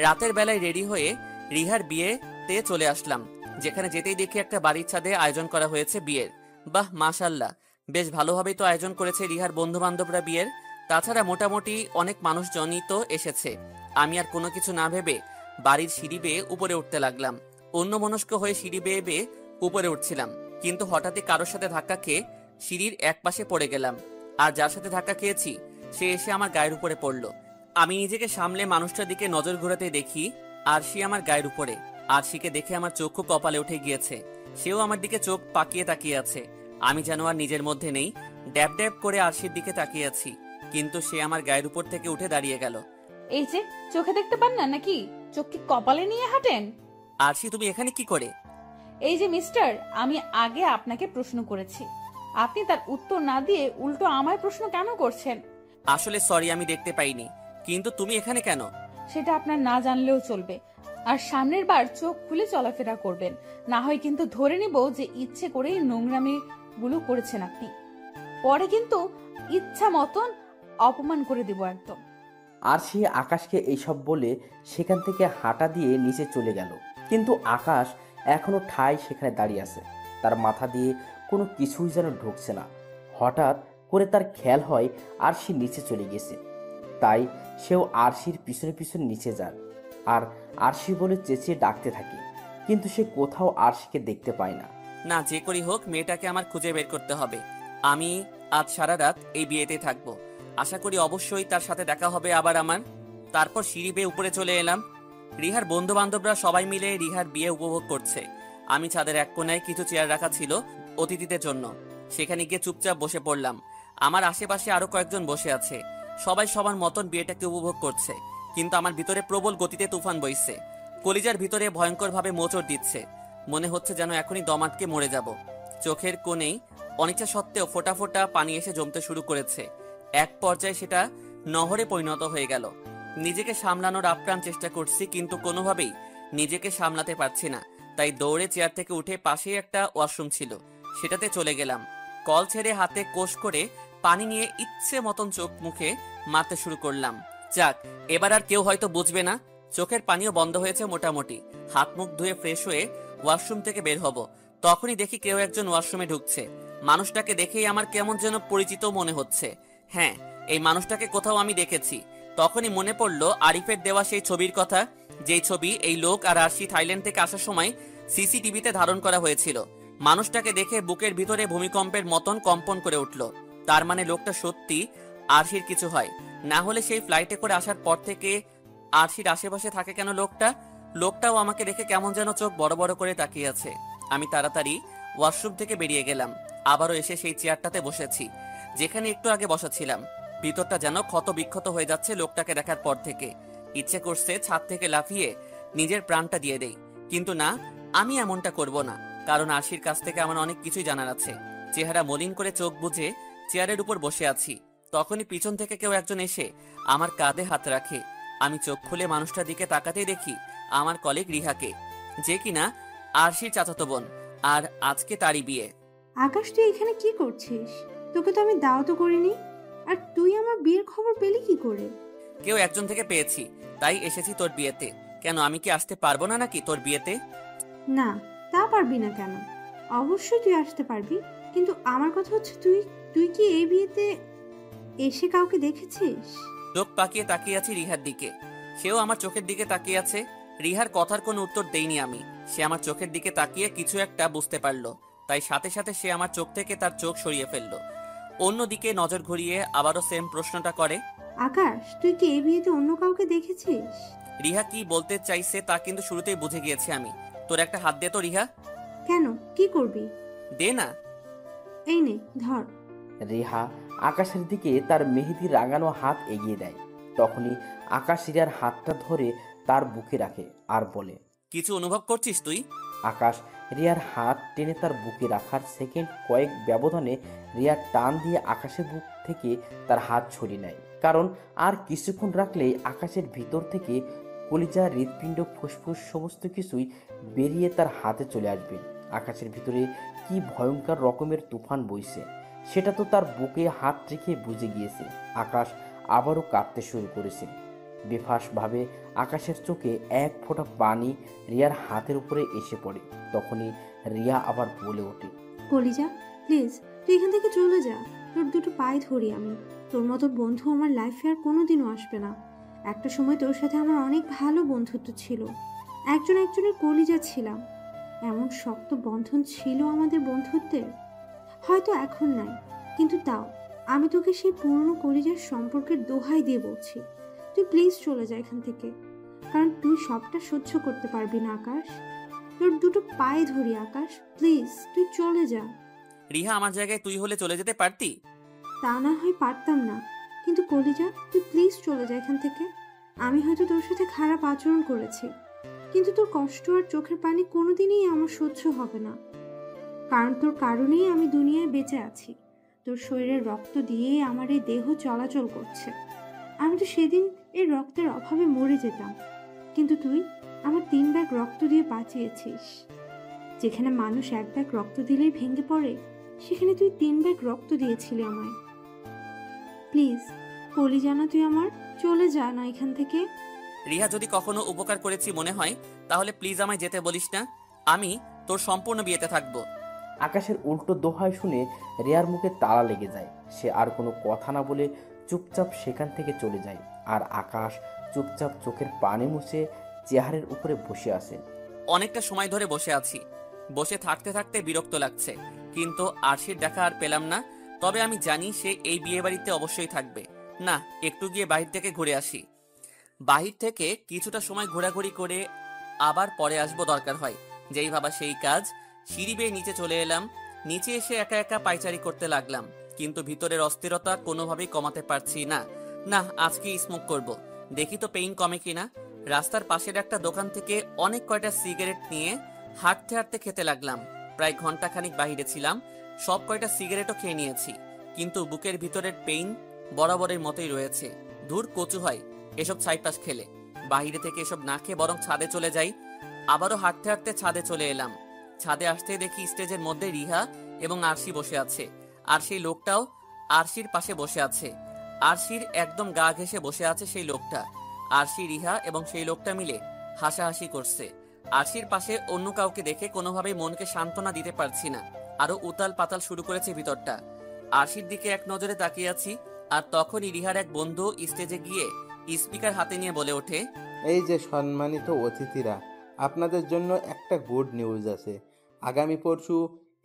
রাতের বেলায় রেডি হয়ে রিহার বিয়েতে চলে আসলাম, যেখানে যেতেই দেখি একটা বাড়ির ছাদে আয়োজন করা হয়েছে বিয়ের। বাহ, মাশাল্লাহ, বেশ ভালোভাবেই তো আয়োজন করেছে রিহার বন্ধু বান্ধবরা বিয়ের। তাছাড়া মোটামুটি অনেক মানুষজনই তো এসেছে। আমি আর কোনো কিছু না ভেবে বাড়ির সিঁড়ি বেয়ে উপরে উঠতে লাগলাম। অন্যমনস্ক হয়ে সিঁড়ি বেয়ে বেয়ে উপরে উঠছিলাম, কিন্তু হঠাৎই কারোর সাথে ধাক্কা খেয়ে সিঁড়ির এক পাশে পড়ে গেলাম। আর যার সাথে ধাক্কা খেয়েছি সে এসে আমার গায়ের উপরে পড়লো। আমি নিজেকে সামলে মানুষটার দিকে নজর ঘোরাতে দেখি আরশি আমার গায়ের উপরে। আরশিকে দেখে আমার চক্ষু কপালে উঠে গিয়েছে। সেও আমার দিকে চোখ পাকিয়ে তাকিয়ে আছে। আমি যেন আর নিজের মধ্যে নেই, ড্যাব ড্যাব করে আরশির দিকে তাকিয়ে আছি, কিন্তু সে আমার গায়ের উপর থেকে উঠে দাঁড়িয়ে গেল। এই যে চোখে দেখতে পান না নাকি? চোখ কি কপালে নিয়ে হাঁটেন? আরশি, তুমি এখানে কি করে? এই যে মিস্টার, আমি আগে আপনাকে প্রশ্ন করেছি, আপনি তার উত্তর না দিয়ে উল্টো আমায় প্রশ্ন কেন করছেন? আসলে সরি, আমি দেখতে পাইনি, কিন্তু তুমি এখানে কেন? সেটা আপনার না জানলেও চলবে। আর সামনের বার চোখ খুলে চলাফেরা করবেন, না হয় কিন্তু ধরে নিব যে ইচ্ছে করেই নোংরামি গুলো করেছেন আপনি। পরে কিন্তু ইচ্ছা মতন অপমান করে দিব একদম। আরশি আকাশকে এইসব বলে সেখান থেকে হাঁটা দিয়ে নিচে চলে গেল। কিন্তু আকাশ এখনো ঠায় সেখানে দাঁড়িয়ে আছে। তার মাথা দিয়ে কোনো কিছুই যেন ঢুকছে না। হঠাৎ করে তার খেয়াল হয় আরশি নিচে চলে গেছে। তাই সেও আরশির পিছনে পিছনে নিচে যায় আর আরশি বলে চেঁচিয়ে ডাকতে থাকে, কিন্তু সে কোথাও আরশিকে দেখতে পায় না। না, যে করি হোক মেয়েটাকে আমার খুঁজে বের করতে হবে। আমি আজ সারা রাত এই বিয়েতে থাকবো। আশা করি অবশ্যই তার সাথে দেখা হবে আবার আমার। তারপর সিঁড়ি বেয়ে উপরে চলে এলাম। রিহার বন্ধু বান্ধবরা সবাই মিলে রিহার বিয়ে উপভোগ করছে। আমি ছাদের এক কোনায় কিছু চেয়ার রাখা ছিল অতিথিদের জন্য, সেখানে গিয়ে চুপচাপ বসে পড়লাম। আমার আশেপাশে আরো কয়েকজন বসে আছে, সবাই সবার মতন বিয়েটাকে উপভোগ করছে, কিন্তু আমার ভিতরে প্রবল গতিতে তুফান বইছে। কলিজার ভিতরে ভয়ঙ্করভাবে মোচড় দিচ্ছে, মনে হচ্ছে যেন এখনই দম আটকে মরে যাব। চোখের কোণেই অনিচ্ছা সত্ত্বেও ফোঁটা ফোঁটা পানি এসে জমতে শুরু করেছে। এক পর্যায়ে সেটা নহরে পরিণত হয়ে গেল। নিজেকে সামলানোর আপ্রাণ চেষ্টা করছি, কিন্তু কোনোভাবেই নিজেকে সামলাতে পারছি না। তাই দৌড়ে চেয়ার থেকে উঠে পাশেই একটা ওয়াশরুম ছিল, সেটাতে চলে গেলাম। কল ছেড়ে হাতে কোষ করে পানি নিয়ে ইচ্ছে মতন চোখ মুখে মারতে শুরু করলাম। যাক, এবার আর কেউ হয়তো বুঝবে না। চোখের পানিও বন্ধ হয়েছে মোটামুটি। হাত মুখ ধুয়ে ফ্রেশ হয়ে ওয়াশরুম থেকে বের হব, তখনই দেখি কেউ একজন ওয়াশরুমে ঢুকছে। মানুষটাকে দেখেই আমার কেমন যেন পরিচিত মনে হচ্ছে। হ্যাঁ, এই মানুষটাকে কোথাও আমি দেখেছি। তখনই মনে পড়লো আরিফের দেওয়া সেই ছবির কথা, যেই ছবি এই লোক আর আরশি থাইল্যান্ড থেকে আসার সময় সিসিটিভিতে ধারণ করা হয়েছিল। মানুষটাকে দেখে বুকের ভিতরে ভূমিকম্পের মতন কম্পন করে উঠল। তার মানে লোকটা সত্যি আরশির কিছু হয়, না হলে সেই ফ্লাইটে করে আসার পর থেকে আরশির আশেপাশে থাকে কেন লোকটাও আমাকে দেখে কেমন যেন চোখ বড় বড় করে তাকিয়ে আছে। আমি তাড়াতাড়ি ওয়াশরুম থেকে বেরিয়ে গেলাম। আবারও এসে সেই চেয়ারটাতে বসেছি যেখানে একটু আগে বসাছিলাম। ভিতরটা যেন ক্ষত বিক্ষত হয়ে যাচ্ছে লোকটাকে দেখার পর থেকে। ইচ্ছে করছে ছাদ থেকে লাফিয়ে নিজের প্রাণটা দিয়ে দেই, কিন্তু না, আমি এমনটা করব না, কারণ আরশির কাছ থেকে আমার অনেক কিছুই জানার আছে। চেহারা মলিন করে চোখ বুজে চেয়ারের উপর বসে আছি, তখনই পিছন থেকে কেউ একজন এসে আমার কাঁধে হাত রাখে। আমি চোখ খুলে মানুষটার দিকে তাকাতেই দেখি আমার কলিগ রিহাকে, যে কিনা আরশির চাচাতো বোন, আর আজকে তারই বিয়ে। আকাশ, তুই এখানে কি করছিস? তোকে তো আমি দাওয়াতও করিনি। আর তুই আমার বিয়ের খবর পেলি কি করে? কেউ একজন থেকে পেয়েছি, তাই এসেছি তোর বিয়েতে। কেন, আমি কি আসতে পারবো না নাকি তোর বিয়েতে? না, তা পারবি না কেন? অবশ্যই তুই আসতে পারবি, কিন্তু আমার কথা হচ্ছে তুই কি এই বিয়েতে এসে কাউকে দেখেছিস? চোখ পাকিয়ে তাকিয়ে আছি রিহার দিকে, সেও আমার চোখের দিকে তাকিয়ে আছে। রিহার কথার কোনো উত্তর দেইনি আমি। সে আমার চোখের দিকে তাকিয়ে কিছু একটা বুঝতে পারলো, তাই সাথে সাথে সে আমার চোখ থেকে তার চোখ সরিয়ে ফেললো। অন্যদিকে নজর ঘুরিয়ে আবারও সেম প্রশ্নটা করে, আকাশ, তুই কি এই বিয়েতে অন্য কাউকে দেখেছিস? রিহা কি বলতে চাইছে তা কিন্তু শুরুতেই বুঝে গিয়েছি আমি। তোর একটা হাত দে তো রিহা। কেন, কি করবি? দে না। এই নে, ধর। রিহা আকাশের দিকে তার মেহেদি রাঙানো হাত এগিয়ে দেয়। তখনই আকাশ রিয়ার হাতটা ধরে তার বুকে রাখে আর বলে, কিছু অনুভব করছিস তুই? আকাশ রিয়ার হাত টেনে তার বুকে রাখার সেকেন্ড কয়েক ব্যবধানে রিয়া টান দিয়ে আকাশের বুক থেকে তার হাত ছড়িয়ে নেয়। কারণ আর কিছুক্ষণ রাখলেই আকাশের ভিতর থেকে কলিজা, হৃৎপিণ্ড, ফুসফুস সমস্ত কিছুই বেরিয়ে তার হাতে চলে আসবে। আকাশের ভিতরে কি ভয়ঙ্কর রকমের তুফান বইছে সেটা তো তার বুকে হাত রেখে বুঝে গিয়েছে। আকাশ আবারও কাঁদতে শুরু করেছে। বেফাসভাবে আকাশের চোখে এক ফোঁটা পানি রিয়ার হাতের উপরে এসে পড়ে। তখনই রিয়া আবার বলে ওঠে, কলিজা, প্লিজ তুই এখান থেকে চলে যা। তোর দুটো পায়ে ধরি আমি। তোর মতো বন্ধু আমার লাইফে আর কোনোদিনও আসবে না। একটা সময় তোর সাথে আমার অনেক ভালো বন্ধুত্ব ছিল, একজনের কলিজা ছিলাম। এমন শক্ত বন্ধন ছিল আমাদের বন্ধুত্বের, হয়তো এখন নাই, কিন্তু তাও আমি তোকে সেই পুরনো কলিজার সম্পর্কের দোহাই দিয়ে বলছি, তুই প্লিজ চলে যা এখান থেকে। কারণ তুই সবটা সহ্য করতে পারবি না আকাশ। তোর দুটো পায়ে ধরি আকাশ, প্লিজ তুই চলে যা। রিহা, আমার জায়গায় তুই হলে চলে যেতে পারতি? তা না হয় পারতাম না, কিন্তু কলিজা তুই প্লিজ চলে যা এখান থেকে। আমি হয়তো তোর সাথে খারাপ আচরণ করেছি, কিন্তু তোর কষ্ট আর চোখের পানি কোনোদিনই আমার সহ্য হবে না। কারণ তোর কারণেই আমি দুনিয়ায় বেঁচে আছি। তোর শরীরের রক্ত দিয়েই আমার এই দেহ চলাচল করছে। আমি তো সেদিন এই রক্তের অভাবে মরে যেতাম, কিন্তু তুই আমার 3 ব্যাগ রক্ত দিয়ে বাঁচিয়েছিস। যেখানে মানুষ 1 ব্যাগ রক্ত দিলেই ভেঙে পড়ে, সেখানে তুই 3 ব্যাগ রক্ত দিয়েছিলি আমায়। প্লিজ কলিজা না তুই আমার। চলে যা না এখান থেকে। রিহা, যদি কখনো উপকার করেছি মনে হয় তাহলে প্লিজ আমায় যেতে বলিস না। আমি তোর সম্পূর্ণ বিয়েতে থাকবো। আকাশের উল্টো দোহাই শুনে রিয়ার মুখে তালা লেগে যায়। সে আর কোনো কথা না বলে চুপচাপ সেখান থেকে চলে যায়। আর আকাশ চুপচাপ চোখের পানি মুছে চেয়ারের উপরে বসে আছে। অনেকটা সময় ধরে বসে আছি। বসে থাকতে থাকতে বিরক্ত লাগছে, কিন্তু আরশির দেখা আর পেলাম না। তবে আমি জানি সে এই বিয়ে বাড়িতে অবশ্যই থাকবে। না, একটু গিয়ে বাহির থেকে ঘুরে আসি। বাহির থেকে কিছুটা সময় ঘোরাঘুরি করে আবার পরে আসবো দরকার হয়। যেই ভাবা সেই কাজ। সিঁড়ি বেয়ে নিচে চলে এলাম। নিচে এসে একা একা পায়চারি করতে লাগলাম, কিন্তু ভিতরের অস্থিরতা কোনোভাবেই কমাতে পারছি না। না, আজকে স্মোক করব, দেখি তো পেইন কমে কিনা। রাস্তার পাশের একটা দোকান থেকে অনেক কয়টা সিগারেট নিয়ে হাঁটতে হাঁটতে খেতে লাগলাম। প্রায় ঘন্টাখানিক বাহিরে ছিলাম, সব কয়টা সিগারেটও খেয়ে নিয়েছি, কিন্তু বুকের ভিতরের পেইন বরাবরের মতোই রয়েছে। ধুর, কচু হয় এসব ছাইপাস খেলে। বাহিরে থেকে এসব না খেয়ে বরং ছাদে চলে যাই। আবারও হাঁটতে হাঁটতে ছাদে চলে এলাম। ছাদে আসতে দেখি স্টেজের মধ্যে রিহা এবং আরশি বসে আছে, আর সেই লোকটাও আরশির পাশে বসে আছে। আরশির একদম গা ঘেঁষে বসে আছে সেই লোকটা। আরশি, রিহা এবং সেই লোকটা মিলে হাসাহাসি করছে। আরশির পাশে অন্য কাউকে দেখে কোনোভাবেই মনকে সান্ত্বনা দিতে পারছি না। আরো উতাল পাতাল শুরু করেছে ভিতরটা। আরশির দিকে এক নজরে তাকিয়ে আছি, আর তখনই রিহার এক বন্ধু স্টেজে গিয়ে স্পিকার হাতে নিয়ে বলে ওঠে, এই যে সম্মানিত অতিথিরা, আপনাদের জন্য একটা গুড নিউজ আছে। আগামী পরশু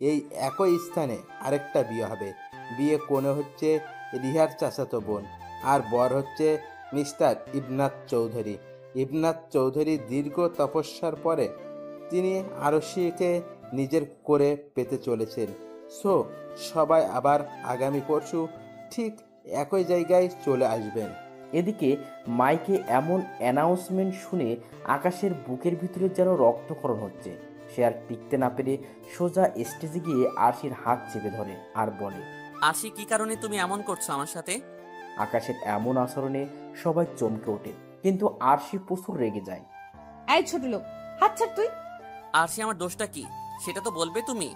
এই একই স্থানে আরেকটা বিয়ে হবে। বিয়ে কোণে হচ্ছে রিহার চাচাতো বোন, আর বর হচ্ছে মিস্টার ইবনাত চৌধুরী। ইবনাত চৌধুরী দীর্ঘ তপস্যার পরে তিনি আরশিকে নিজের করে পেতে চলেছেন। সো সবাই আবার আগামী পরশু ঠিক একই জায়গায় চলে আসবেন। এদিকে মাইকে এমন অ্যানাউন্সমেন্ট শুনে আকাশের বুকের ভিতরে যেন রক্তক্ষরণ হচ্ছে। সে আর টিকতে না পেরে সোজা স্টেজে গিয়ে আরশির হাত চেপে ধরে আর বলে, আরশি, কি কারণে তুমি এমন করছো আমার সাথে? আকাশের এমন আচরণে সবাই চমকে ওঠে, কিন্তু আরশি প্রচুর রেগে যায়। এই ছোট লোক, হাত ছাড় তুই। আরশি, আমার দোষটা কি সেটা তো বলবে তুমি।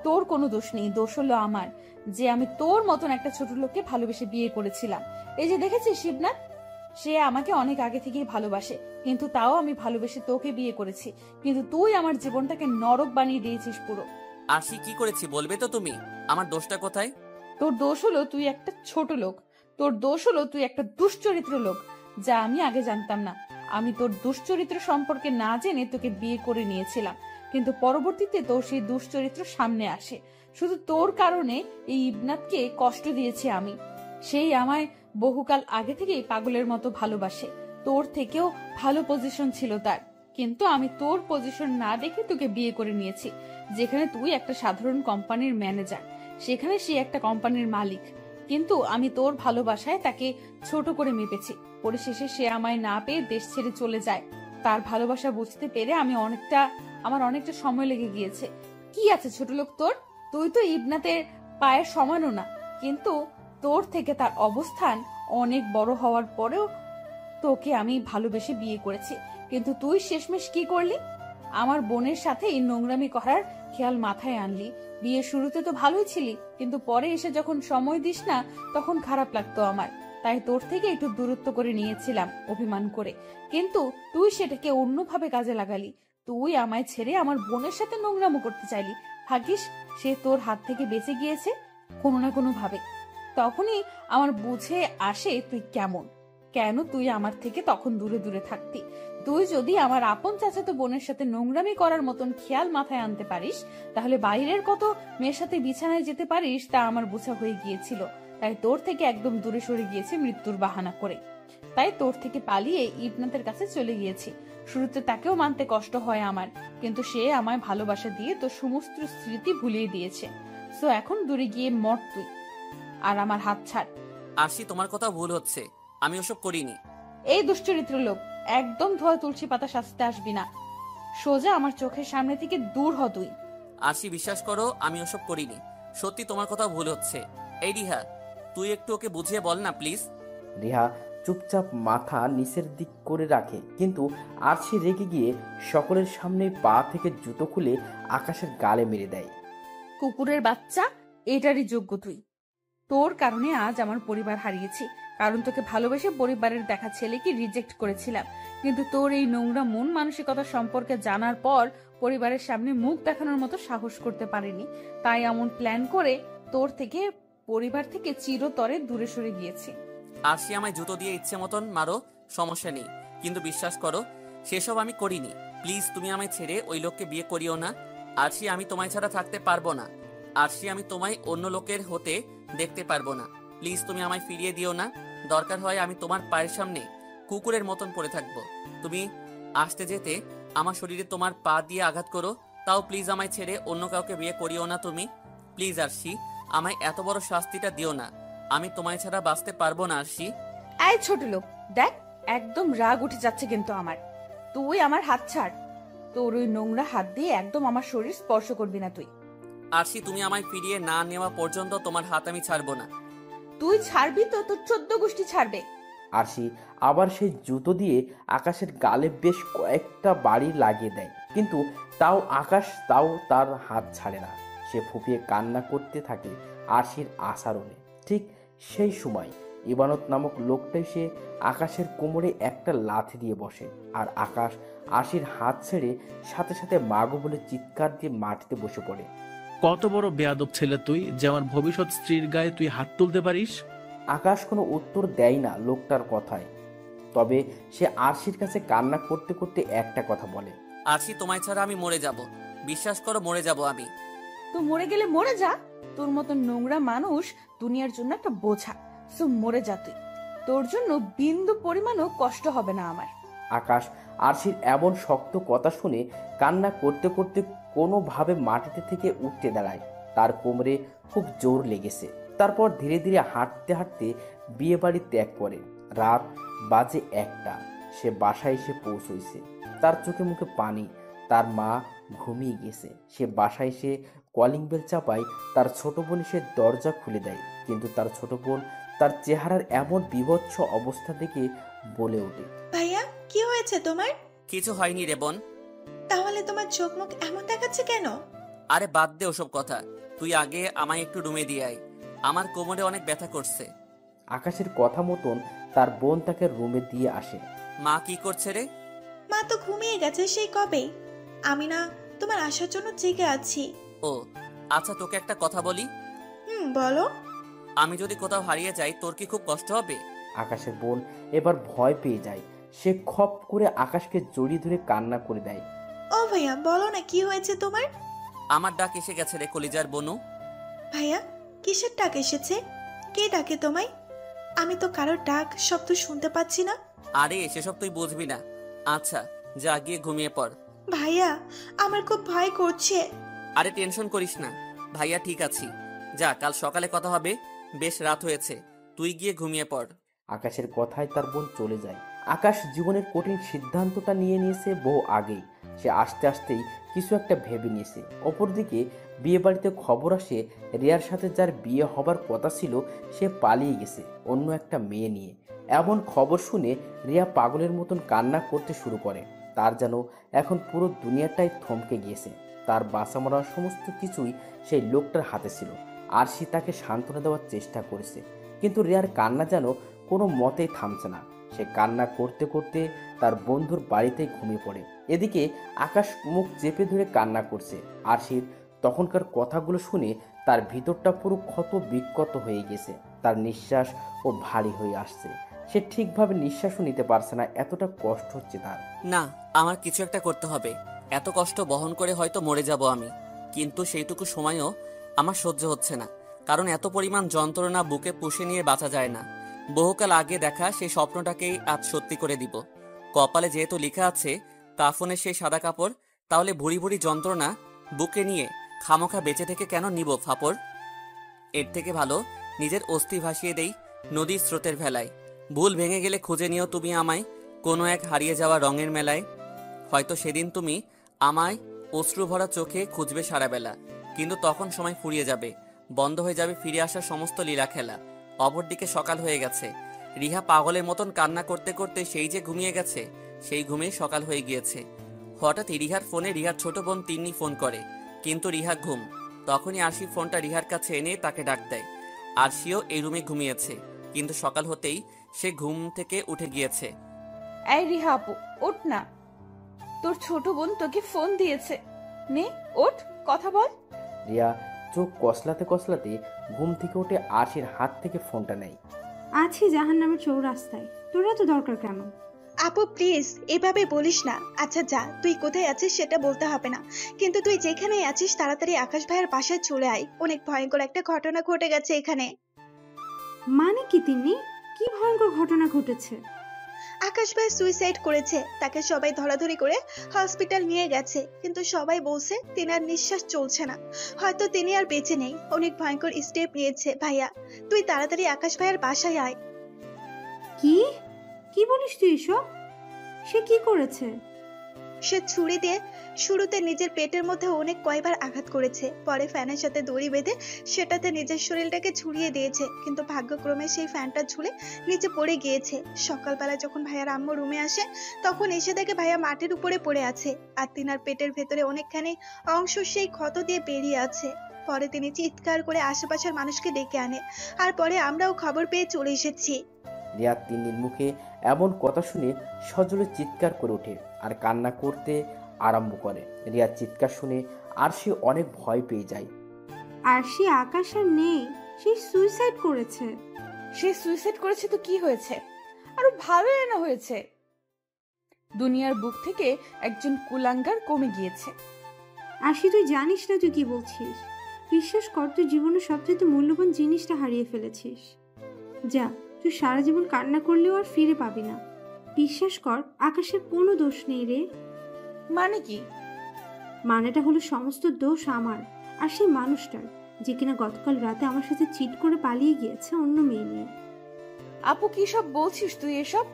তোর কোনো দোষ নেই, দোষ হলো আমার, যে আমি তোর মতন একটা ছোট লোককে ভালোবেসে বিয়ে করেছিলাম। এই যে দেখেছিস শিবনাথ, সে আমাকে অনেক আগে থেকেই ভালোবাসে, কিন্তু তাও আমি ভালোবেসে তোকে বিয়ে করেছি, কিন্তু তুই আমার জীবনটাকে নরক বানিয়ে দিয়েছিস পুরো। আরশি, কি করেছি বলবে তো তুমি? আমার দোষটা কোথায়? তোর দোষ হলো তুই একটা ছোট লোক, তোর দোষ হলো তুই একটা দুশ্চরিত্র লোক, যা আমি আগে জানতাম না। আমি তোর দুশ্চরিত্র সম্পর্কে না জেনে তোকে বিয়ে করে নিয়েছিলাম, কিন্তু পরবর্তীতে তোর সেই দুশ্চরিত্র সামনে আসে। শুধু তোর কারণে এই ইবনাতকে কষ্ট দিয়েছি আমি। সেই আমায় বহুকাল আগে থেকেই পাগলের মতো ভালোবাসে, তোর থেকেও ভালো পজিশন ছিল তার, কিন্তু আমি তোর পজিশন না দেখে তোকে বিয়ে করে নিয়েছি। যেখানে তুই একটা সাধারণ কোম্পানির ম্যানেজার, সেখানে সে একটা কোম্পানির মালিক, কিন্তু আমি তোর ভালোবাসায় তাকে ছোট করে মেপেছি। পরিশেষে সে আমায় না পেয়ে দেশ ছেড়ে চলে যায়। তার ভালোবাসা বুঝতে পেরে আমার অনেকটা সময় লেগে গিয়েছে। কি আছে ছোট লোক তোর? তুই তো ইবনাতের পায়ের সমানও না, কিন্তু তোর থেকে তার অবস্থান অনেক বড় হওয়ার পরেও তোকে আমি ভালোবেসে বিয়ে করেছি, কিন্তু তুই শেষমেশ কি করলি? আমার বোনের সাথে এই নোংরামি করার খেয়াল মাথায় আনলি। বিয়ের শুরুতে তো ভালোই ছিলি, কিন্তু পরে এসে যখন সময় দিস না তখন খারাপ লাগতো আমার, তাই তোর থেকে একটু দূরত্ব করে নিয়েছিলাম অভিমান করে, কিন্তু তুই সেটাকে অন্যভাবে কাজে লাগালি। তুই আমায় ছেড়ে আমার বোনের সাথে নোংরামো করতে চাইলি। ভাগ্যিস সে তোর হাত থেকে বেঁচে গিয়েছে কোনো না কোনো ভাবে। তখনই আমার বুঝে আসে তুই কেন তুই আমার থেকে তখন দূরে দূরে থাকতি। তুই যদি আমার আপন চাচাতো বোনের সাথে নোংরামি করার মতন খেয়াল মাথায় আনতে পারিস, তাহলে বাইরের কত মেয়ের সাথে বিছানায় যেতে পারিস তা আমার বোঝা হয়ে গিয়েছিল। তাই তোর থেকে একদম দূরে সরে গিয়েছি মৃত্যুর বাহানা করে। তাই তোর থেকে পালিয়ে ইবনাতের কাছে চলে গিয়েছি। শুরুতে তাকেও মানতে কষ্ট হয় আমার, কিন্তু সে আমায় ভালোবাসা দিয়ে তোর সমস্ত স্মৃতি ভুলিয়ে দিয়েছে। সো এখন দূরে গিয়ে মর তুই, আর আমার হাত ছাড়। আরশি, তোমার কথা ভুল হচ্ছে, আমি ওসব করিনি। এই দুশ্চরিত্র লোক, একদম ধোয়া তুলসী পাতা সাজতে আসবি না। সোজা আমার চোখের সামনে থেকে দূর হ তুই। আরশি, বিশ্বাস করো আমি ওসব করিনি, সত্যি তোমার কথা ভুল হচ্ছে। এই রিহা, তুই একটু ওকে বুঝিয়ে বল না প্লিজ। রিহা চুপচাপ মাথা নিচের দিক করে রাখে, কিন্তু আরশি রেগে গিয়ে সকলের সামনে পা থেকে জুতো খুলে আকাশের গালে মেরে দেয়। কুকুরের বাচ্চা, এটারই যোগ্য তুই। তোর কারণে আজ আমার পরিবার হারিয়েছি, কারণ তোকে ভালোবেসে পরিবারের দেখা ছেলেকে রিজেক্ট করেছিলাম, কিন্তু তোর এই নোংরা মন মানসিকতা সম্পর্কে জানার পর পরিবারের সামনে মুখ দেখানোর মতো সাহস করতে পারিনি। তাই এমন প্ল্যান করে তোর থেকে পরিবার থেকে চিরতরে দূরে সরে গিয়েছি। আরশি আমায় জুতো দিয়ে ইচ্ছে মতন মারো, সমস্যা নেই, কিন্তু বিশ্বাস করো সেসব আমি করিনি। প্লিজ তুমি আমায় ছেড়ে ওই লোককে বিয়ে করিও না। আরশি, আমি তোমায় ছাড়া থাকতে পারবো না। আরশি, আমি তোমায় অন্য লোকের হতে দেখতে পারবো না। প্লিজ তুমি আমায় ফিরিয়ে দিও না। দরকার হয় আমি তোমার পায়ের সামনে কুকুরের মতন পড়ে থাকবো। তুমি আসতে যেতে আমার শরীরে তোমার পা দিয়ে আঘাত করো, তাও প্লিজ আমায় ছেড়ে অন্য কাউকে বিয়ে করিও না তুমি। প্লিজ আরশি, আমায় এত বড় শাস্তিটা দিও না। আমি তোমায় ছাড়া বাঁচতে পারবো না আরশি। এই ছোট লোক, দেখ একদম রাগ উঠে যাচ্ছে কিন্তু আমার। তুই আমার হাত ছাড়। তোর ওই নোংরা হাত দিয়ে একদম আমার শরীর স্পর্শ করবি না তুই। আরশি, তুমি আমায় ফিরিয়ে না নেওয়া পর্যন্ত তোমার হাত আমি ছাড়বো না। তুই ছাড়বি তো তোর 14 গোষ্ঠী ছাড়বে। আরশি আবার সেই জুতো দিয়ে আকাশের গালে বেশ কয়েকটা বাড়ি লাগিয়ে দেয়, কিন্তু আকাশ তার হাত ছাড়ে না। সে ফুপিয়ে কান্না করতে থাকে আরশির আচরণে। ঠিক সেই সময় ইবানত নামক লোকটা এসে আকাশের কোমরে একটা লাথি দিয়ে বসে, আর আকাশ আরশির হাত ছেড়ে সাথে সাথে মাগো বলে চিৎকার দিয়ে মাটিতে বসে পড়ে। কত বড় বেয়াদব ছেলে তুই, যে আমার ভবিষ্যৎ স্ত্রীর গায়ে তুই হাত তুলতে পারিস? আকাশ কোনো উত্তর দেয় না লোকটার কথায়, তবে সে আরশির কাছে কান্না করতে করতে একটা কথা বলে। আরশি, তোমায় ছাড়া আমি মরে যাব। বিশ্বাস করো, মরে যাব আমি। তো মরে গেলে মরে যা। তোর মতো নোংরা মানুষ দুনিয়ার জন্য একটা বোঝা। সো মরে যা তুই। তোর জন্য বিন্দু পরিমাণও কষ্ট হবে না আমার। আকাশ আরশির এমন শক্ত কথা শুনে কান্না করতে করতে কোনোভাবে মাটিতে থেকে উঠতে দাঁড়ায়। তার কোমরে খুব জোর লেগেছে। তারপর ধীরে ধীরে হাঁটতে হাঁটতে বিয়ে বাড়ি ত্যাগ করে। রাত বাজে 1টা। সে বাসায় এসে পৌঁছইছে। তার চোখে মুখে পানি। তার মা ঘুমিয়ে গেছে। সে বাসায় এসে কলিং বেল চাপায়। তার ছোট বোন সে দরজা খুলে দেয়, কিন্তু তার ছোট বোন তার চেহারার এমন বিভৎস অবস্থা দেখে বলে ওঠে, ভাইয়া, কি হয়েছে তোমার? কিছু হয়নি রে বোন। তাহলে তোমার চোখ মুখ এমন দেখাচ্ছে কেন? আরে বাদ দে ওসব কথা, তুই আগে আমায় একটু রুমে দিয়ে আয়। আমার কোমরে অনেক ব্যথা করছে। আকাশের কথা মতন তার বোন তাকে রুমে দিয়ে আসে। মা কি করছে রে? মা তো ঘুমিয়ে গেছে সেই কবে। আমি না তোমার আসার জন্য জেগে আছি। ও আচ্ছা, তোকে একটা কথা বলি। বলো। আমি যদি কোথাও হারিয়ে যাই তোর কি খুব কষ্ট হবে? আকাশের বোন এবার ভয় পেয়ে যায়। সে খপ করে আকাশকে জড়িয়ে ধরে কান্না করে দেয়। ও ভাইয়া, বলো না কি হয়েছে তোমার? আমার ডাক এসে গেছে রে কলিজার বনু। ভাইয়া, কিসের ডাক এসেছে? কে ডাকে তোমায়? আমি তো কারোর ডাক শব্দ শুনতে পাচ্ছি না। আরে সেসব তুই বুঝবি না। আচ্ছা যা, গিয়ে ঘুমিয়ে পড়। ভাইয়া, আমার খুব ভয় করছে। আরে টেনশন করিস না ভাইয়া, ঠিক আছি। যা, কাল সকালে কথা হবে। বেশ রাত হয়েছে, তুই গিয়ে ঘুমিয়ে পড়। আকাশের কথায় তার বোন চলে যায়। আকাশ জীবনের কঠিন সিদ্ধান্তটা নিয়ে নিয়েছে বহু আগেই। সে আস্তে আস্তেই কিছু একটা ভেবে নিয়েছে। অপরদিকে বিয়ে বাড়িতে খবর আসে রিয়ার সাথে যার বিয়ে হবার কথা ছিল সে পালিয়ে গেছে অন্য একটা মেয়ে নিয়ে। এমন খবর শুনে রিয়া পাগলের মতন কান্না করতে শুরু করে। তার যেন এখন পুরো দুনিয়াটাই থমকে গিয়েছে। তার বাঁচা মরার সমস্ত কিছুই সেই লোকটার হাতে ছিল। আরশি তাকে সান্ত্বনা দেওয়ার চেষ্টা করেছে, কিন্তু রিয়ার কান্না যেন কোনো মতেই থামছে না। সে কান্না করতে করতে তার বন্ধুর বাড়িতেই ঘুমিয়ে পড়ে। এদিকে আকাশ মুখ চেপে ধরে কান্না করছে। আরশির তখনকার কথাগুলো শুনে তার ভিতরটা পুরো ক্ষত বিক্ষত হয়ে গেছে। তার নিঃশ্বাস ও ভারী হয়ে আসছে। সে ঠিকভাবে নিঃশ্বাসও নিতে পারছে না, এতটা কষ্ট হচ্ছে তার। না, আমার কিছু একটা করতে হবে। এত কষ্ট বহন করে হয়তো মরে যাব আমি, কিন্তু সেইটুকু সময়ও আমার সহ্য হচ্ছে না। কারণ এত পরিমাণ যন্ত্রণা বুকে পুষে নিয়ে বাঁচা যায় না। বহুকাল আগে দেখা সেই স্বপ্নটাকেই আজ সত্যি করে দিব। কপালে যেহেতু লেখা আছে কাফনের সেই সাদা কাপড়, তাহলে ভুড়ি ভুড়ি যন্ত্রণা বুকে নিয়ে খামোখা বেঁচে থেকে কেন নিব ফাপড়? এর থেকে ভালো নিজের অস্থি ভাসিয়ে দেই নদীর স্রোতের ভেলায়। ভুল ভেঙে গেলে খুঁজে নিও তুমি আমায় কোনো এক হারিয়ে যাওয়া রঙের মেলায়। হয়তো সেদিন তুমি আমায় অশ্রু ভরা চোখে খুঁজবে সারাবেলা, কিন্তু তখন সময় ফুরিয়ে যাবে, বন্ধ হয়ে যাবে ফিরে আসার সমস্ত লীলা খেলা। অপরদিকে সকাল হয়ে গেছে। রিহা পাগলের মতন কান্না করতে করতে সেই যে ঘুমিয়ে গেছে, সেই ঘুমেই সকাল হয়ে গিয়েছে। হঠাৎই রিহার ফোনে রিহার ছোট বোন তিন্নি ফোন করে, কিন্তু রিহা ঘুম। তখনই আরশি ফোনটা রিহার কাছে এনে তাকে ডাক দেয়। আরশিও এই রুমে ঘুমিয়েছে। কিন্তু সকাল হতেই সে ঘুম থেকে উঠে গিয়েছে। এই রিহা আপু, ওঠ না, তোর ছোট বোন তোকে ফোন দিয়েছে। নে ওঠ, কথা বল। রিয়া চোখ কসলাতে কসলাতে ঘুম থেকে উঠে আরশির হাত থেকে ফোনটা নেয়। আছি জাহান্নামের চৌরাস্তায়, তোরা তো দরকার কেন? আপু প্লিজ এভাবে বলিস না। আচ্ছা যা, তুই কোথায় আছিস সেটা বলতে হবে না, কিন্তু তুই যেখানেই আছিস তাড়াতাড়ি আকাশ ভাইয়ের বাসায় চলে আয়। অনেক ভয়ঙ্কর একটা ঘটনা ঘটে গেছে এখানে। মানে কি তিনি? কি ভয়ঙ্কর ঘটনা ঘটেছে? আকাশ ভাই সুইসাইড করেছে। তাকে সবাই ধরাধরি করে হসপিটাল নিয়ে গেছে, কিন্তু সবাই বলছে তিনার নিঃশ্বাস চলছে না, হয়তো তিনি আর বেঁচে নেই। অনেক ভয়ঙ্কর স্টেপ নিয়েছে ভাইয়া, তুই তাড়াতাড়ি আকাশ ভাইয়ের বাসায় আয়। কি কি বলিস তুই এসব? সে কি করেছে? সে ছুরি দিয়ে শুরুতে নিজের পেটের মধ্যে অনেক কয়বার আঘাত করেছে, পরে ফ্যানের সাথে দড়ি বেঁধে সেটাতে নিজের শরীরটাকে ঝুলিয়ে দিয়েছে, কিন্তু ভাগ্যক্রমে সেই ফ্যানটা ঝুলে নিচে পড়ে গিয়েছে। সকালবেলা যখন ভাইয়ার আম্মু রুমে আসে তখন এসে দেখে ভাইয়া মাটির উপরে পড়ে আছে, আর তিনার পেটের ভেতরে অনেকখানি অংশ সেই ক্ষত দিয়ে বেরিয়ে আছে। পরে তিনি চিৎকার করে আশেপাশের মানুষকে ডেকে আনে, আর পরে আমরাও খবর পেয়ে চলে এসেছি। রিয়া তিন্নির মুখে এমন কথা শুনে সজলে চিৎকার করে ওঠে আর কান্না করতে আরম্ভ করে। রিয়ার চিৎকার শুনে আরশি অনেক ভয় পেয়ে যায়। আর সে আকাশ আর নেই, সে সুইসাইড করেছে। সে সুইসাইড করেছে তো কি হয়েছে? আরো ভালো না হয়েছে, দুনিয়ার বুক থেকে একজন কুলাঙ্গার কমে গিয়েছে। আশি তুই জানিস না তুই কি বলছিস? বিশ্বাস কর, তুই জীবনের সবচেয়ে মূল্যবান জিনিসটা হারিয়ে ফেলেছিস। যা, তুই সারা জীবন কান্না করলেও আর ফিরে পাবি না। বিশ্বাস কর, আকাশের কোনো দোষ নেই রে। মানে কি? মানেটা হলো সমস্ত দোষ আমার আর সেই মানুষটার, যে কিনা গতকাল রাতে আমার সাথে চিট করে পালিয়ে গিয়েছে অন্য মেয়ে নিয়ে। আপু কি সব বলছিস তুই এসব?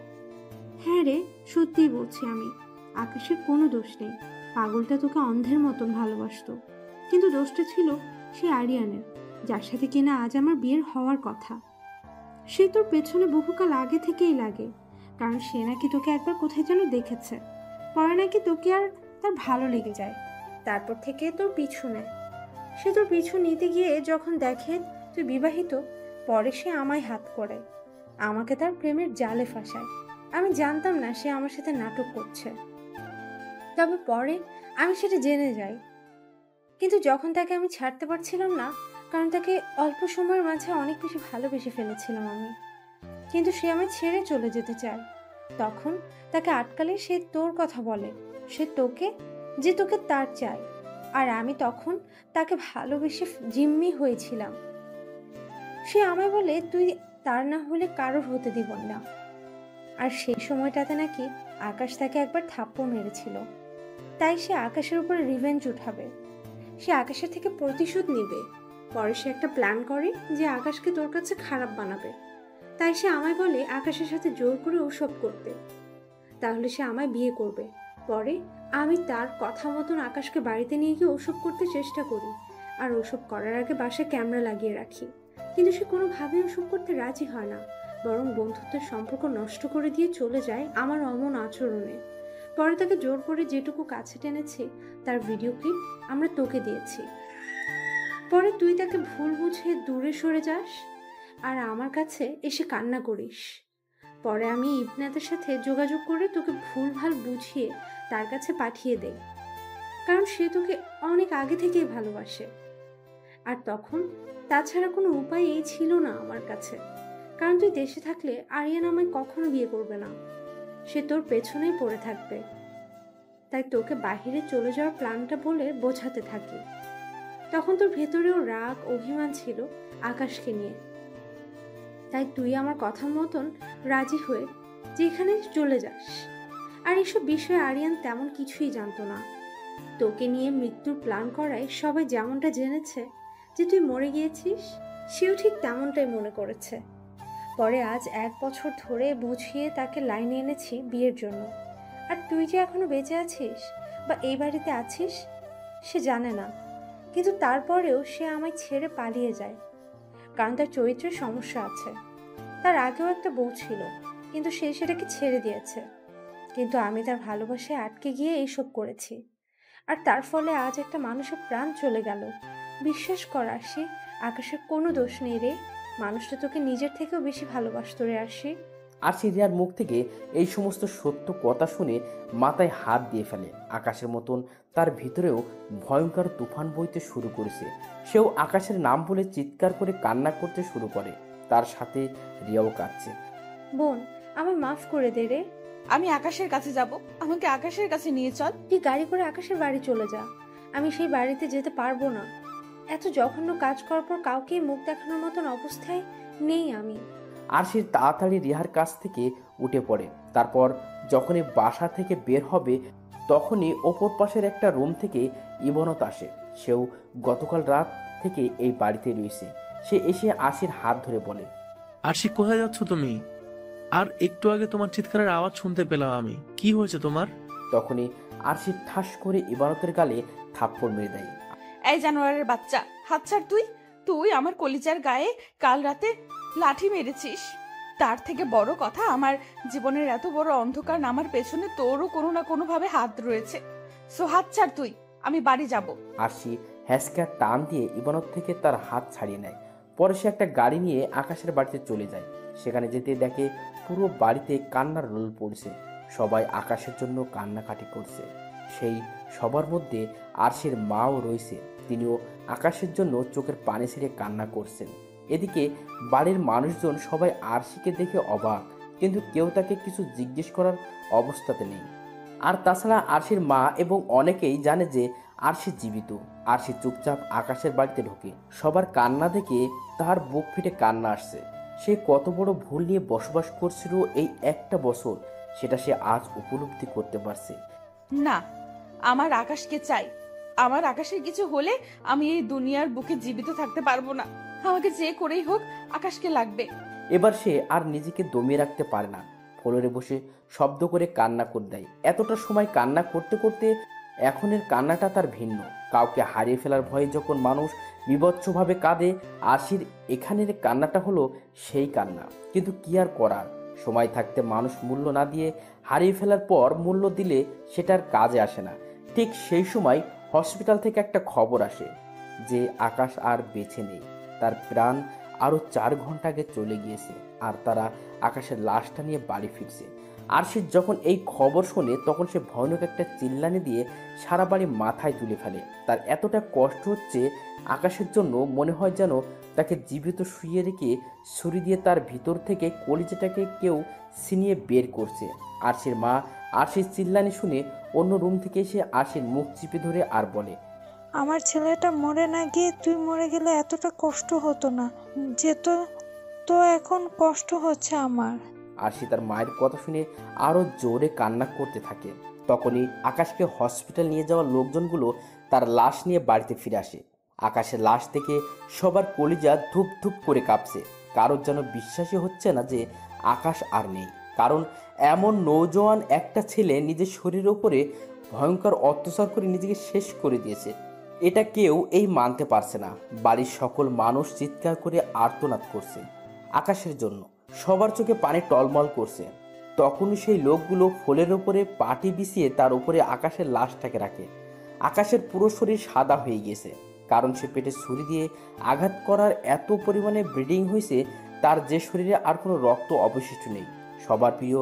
হ্যাঁ রে, সত্যিই বলছি আমি। আকাশের কোনো দোষ নেই। পাগলটা তোকে অন্ধের মতন ভালোবাসতো, কিন্তু দোষটা ছিল সে আরিয়ানের, যার সাথে কিনা আজ আমার বিয়ের হওয়ার কথা। সে তোর পেছনে বহুকাল আগে থেকেই লাগে, কারণ সে নাকি তোকে একবার কোথায় যেন দেখেছে, পরে নাকি তোকে আর তার ভালো লেগে যায়, তারপর থেকে তোর পিছু নেয়। সে তোর পিছু নিতে গিয়ে যখন দেখে তুই বিবাহিত, পরে সে আমায় হাত করে, আমাকে তার প্রেমের জালে ফাঁসায়। আমি জানতাম না সে আমার সাথে নাটক করছে, তবে পরে আমি সেটা জেনে যাই। কিন্তু যখন তাকে আমি ছাড়তে পারছিলাম না, কারণ তাকে অল্প সময়ের মাঝে অনেক বেশি ভালোবেসে ফেলেছিলাম আমি, কিন্তু সে আমায় ছেড়ে চলে যেতে চায়, তখন তাকে আটকালে সে তোর কথা বলে, সে তোকে, যে তোকে তার চায়। আর আমি তখন তাকে ভালোবেসে জিম্মি হয়েছিলাম। সে আমায় বলে তুই তার না হলে কারোর হতে দিব না। আর সেই সময়টাতে নাকি আকাশ তাকে একবার থাপ্পড় মেরেছিল, তাই সে আকাশের উপরে রিভেঞ্জ উঠাবে, সে আকাশের থেকে প্রতিশোধ নিবে। পরে সে একটা প্ল্যান করে যে আকাশকে তোর কাছে খারাপ বানাবে, তাই সে আমায় বলে আকাশের সাথে জোর করে ওসব করতে, তাহলে সে আমায় বিয়ে করবে। পরে আমি তার কথা মতন আকাশকে বাড়িতে নিয়ে গিয়ে ওসব করতে চেষ্টা করি, আর ওসব করার আগে বাসায় ক্যামেরা লাগিয়ে রাখি, কিন্তু সে কোনোভাবেই ওসব করতে রাজি হয় না, বরং বন্ধুত্বের সম্পর্ক নষ্ট করে দিয়ে চলে যায় আমার অমন আচরণে। পরে তাকে জোর করে যেটুকু কাছে টেনেছি তার ভিডিও ক্লিপ আমরা তোকে দিয়েছি। পরে তুই তাকে ভুল বুঝে দূরে সরে যাস আর আমার কাছে এসে কান্না করিস। পরে আমি ইবনাদের সাথে যোগাযোগ করে তোকে ভুলভাল বুঝিয়ে তার কাছে পাঠিয়ে দেই, কারণ সে তোকে অনেক আগে থেকেই ভালোবাসে। আর তখন তাছাড়া কোনো উপায় এই ছিল না আমার কাছে, কারণ তুই দেশে থাকলে আরিয়ান আমায় কখনো বিয়ে করবে না, সে তোর পেছনেই পড়ে থাকবে। তাই তোকে বাহিরে চলে যাওয়ার প্ল্যানটা বলে বোঝাতে থাকি। তখন তোর ভেতরেও রাগ অভিমান ছিল আকাশকে নিয়ে, তাই তুই আমার কথা মতন রাজি হয়ে যেখানে চলে যাস। আর এসব বিষয়ে আরিয়ান তেমন কিছুই জানতো না। তোকে নিয়ে মৃত্যুর প্ল্যান করায় সবাই যেমনটা জেনেছে যে তুই মরে গিয়েছিস, সেও ঠিক তেমনটাই মনে করেছে। পরে আজ 1 বছর ধরে বুঝিয়ে তাকে লাইনে এনেছি বিয়ের জন্য। আর তুই যে এখনো বেঁচে আছিস বা এই বাড়িতে আছিস সে জানে না, কিন্তু তারপরেও সে আমায় ছেড়ে পালিয়ে যায়, কারণ তার চরিত্রের সমস্যা আছে। তার আগেও একটা বউ ছিল, কিন্তু সে সেটাকে ছেড়ে দিয়েছে, কিন্তু আমি তার ভালোবাসায় আটকে গিয়ে এইসব করেছি। আর তার ফলে আজ একটা মানুষের প্রাণ চলে গেল। বিশ্বাস কর আশি, আকাশের কোনো দোষ নেই রে, মানুষটা তোকে নিজের থেকেও বেশি ভালোবাসতো রে আরশি। আরশি রিয়ার মুখ থেকে এই সমস্ত সত্য কথা শুনে মাথায় হাত দিয়ে ফেলে। আকাশের মতন তার ভিতরেও ভয়ঙ্কর তুফান বইতে শুরু করেছে। সেও আকাশের নাম বলে চিৎকার করে কান্না করতে শুরু করে। তার সাথে রিয়াও কাঁদছে। বোন, আমায় মাফ করে দে রে। আমি আকাশের কাছে যাব, আমাকে আকাশের কাছে নিয়ে চল। তুই গাড়ি করে আকাশের বাড়ি চলে যা। আমি সেই বাড়িতে যেতে পারবো না। এত জঘন্য কাজ করার পর কাউকে মুখ দেখানোর মতন অবস্থায় নেই আমি। আরশির তাড়াতাড়ি রিহার কাছ থেকে উঠে পড়ে। তারপর যখনই বাসা থেকে বের হবে তখনই ওপর পাশের একটা রুম থেকে ইবনত আসে। সেও গতকাল রাত থেকে এই বাড়িতে রয়েছে। সে এসে আরশির হাত ধরে বলে, আরশি কোথায় যাচ্ছ তুমি? আর একটু আগে তোমার চিৎকারের আওয়াজ শুনতে পেলাম আমি। কি হয়েছে তোমার? তখনই আরশি ঠাস করে ইবারতের গালে থাপ্পড় মেরে দেয়। এই জানোয়ারের বাচ্চা, হাত ছাড়। তুই আমার কলিজার গায়ে কাল রাতে লাঠি মেরেছিস। তার থেকে বড় কথা, আমার জীবনের এত বড় অন্ধকার নামার পেছনে তোরও কোনো না কোনো ভাবে হাত রয়েছে। সো হাত ছাড় তুই, আমি বাড়ি যাব। আরশি হ্যাসকা টান দিয়ে ইবানত থেকে তার হাত ছাড়িয়ে নেয়। পরে সে একটা গাড়ি নিয়ে আকাশের বাড়িতে চলে যায়। সেখানে যেতে দেখে পুরো বাড়িতে কান্নার রোল পড়ছে। সবাই আকাশের জন্য কান্নাকাটি করছে। সেই সবার মধ্যে আরশির মাও রয়েছে। তিনিও আকাশের জন্য চোখের পানি ছেড়ে কান্না করছেন। এদিকে বাড়ির মানুষজন সবাই আরশিকে দেখে অবাক, কিন্তু কেউ তাকে কিছু জিজ্ঞেস করার অবস্থাতে নেই। আর তাছাড়া আরশির মা এবং অনেকেই জানে যে আরশি জীবিত। আরশি চুপচাপ আকাশের বাড়িতে ঢোকে। সবার কান্না দেখে তার বুক ফেটে কান্না আসছে। সে কত বড় ভুল নিয়ে বসবাস করছিল এই একটা বছর, সেটা সে আজ উপলব্ধি করতে পারছে। না, আমার আকাশকে চাই। আমার আকাশের কিছু হলে আমি এই দুনিয়ার বুকে জীবিত থাকতে পারবো না। আমাকে যে করেই হোক আকাশকে লাগবে। এবার সে আর নিজেকে দমিয়ে রাখতে পারে না। ফ্লোরে বসে শব্দ করে কান্না করে দেয়। এতটা সময় কান্না করতে করতে এখনের কান্নাটা তার ভিন্ন। কাউকে হারিয়ে ফেলার ভয়ে যখন মানুষ বিভৎসভাবে কাঁদে, আরশির এখানের কান্নাটা হলো সেই কান্না। কিন্তু কি আর করার, সময় থাকতে মানুষ মূল্য না দিয়ে হারিয়ে ফেলার পর মূল্য দিলে সেটার কাজে আসে না। ঠিক সেই সময় হসপিটাল থেকে একটা খবর আসে যে আকাশ আর বেঁচে নেই। তার প্রাণ আরও 4 ঘন্টা আগে চলে গিয়েছে। আর তারা আকাশের লাশটা নিয়ে বাড়ি ফিরছে। আরশি যখন এই খবর শোনে তখন সে ভয়ানক একটা চিল্লানি দিয়ে সারা বাড়ি মাথায় তুলে ফেলে। তার এতটা কষ্ট হচ্ছে আকাশের জন্য, মনে হয় যেন তাকে জীবিত শুইয়ে রেখে ছুরি দিয়ে তার ভিতর থেকে কলিজাটাকে কেউ ছিনিয়ে বের করছে। আরশির মা আরশির চিল্লানি শুনে অন্য রুম থেকে এসে আরশির মুখ চিপে ধরে আর বলে, আমার ছেলেটা মরে না গিয়ে তুই মরে গেলে এতটা কষ্ট হতো না, যেত তো এখন কষ্ট হচ্ছে আমার। আরশি তার মায়ের কথা শুনে আরো জোরে কান্না করতে থাকে। তখনই আকাশকে হসপিটাল নিয়ে যাওয়া লোকজনগুলো তার লাশ নিয়ে বাড়িতে ফিরে আসে। আকাশের লাশ থেকে সবার কলিজা ধুপ ধুপ করে কাঁপছে। কারোর যেন বিশ্বাসই হচ্ছে না যে আকাশ আর নেই। কারণ এমন নৌজওয়ান একটা ছেলে নিজের শরীরের উপরে ভয়ঙ্কর অত্যাচার করে নিজেকে শেষ করে দিয়েছে, এটা কেউ এই মানতে পারছে না। বাড়ির সকল মানুষ চিৎকার করে আর্তনাদ করছে আকাশের জন্য। সবার চোখে পানি টলমল করছে। তখনই সেই লোকগুলো ফলের ওপরে পাটি বিছিয়ে তার উপরে আকাশের লাশটাকে রাখে। আকাশের পুরো শরীর সাদা হয়ে গেছে, কারণ সে পেটে ছুরি দিয়ে আঘাত করার এত পরিমাণে ব্লিডিং হয়েছে তার যে শরীরে আর কোনো রক্ত অবশিষ্ট নেই। সবার প্রিয়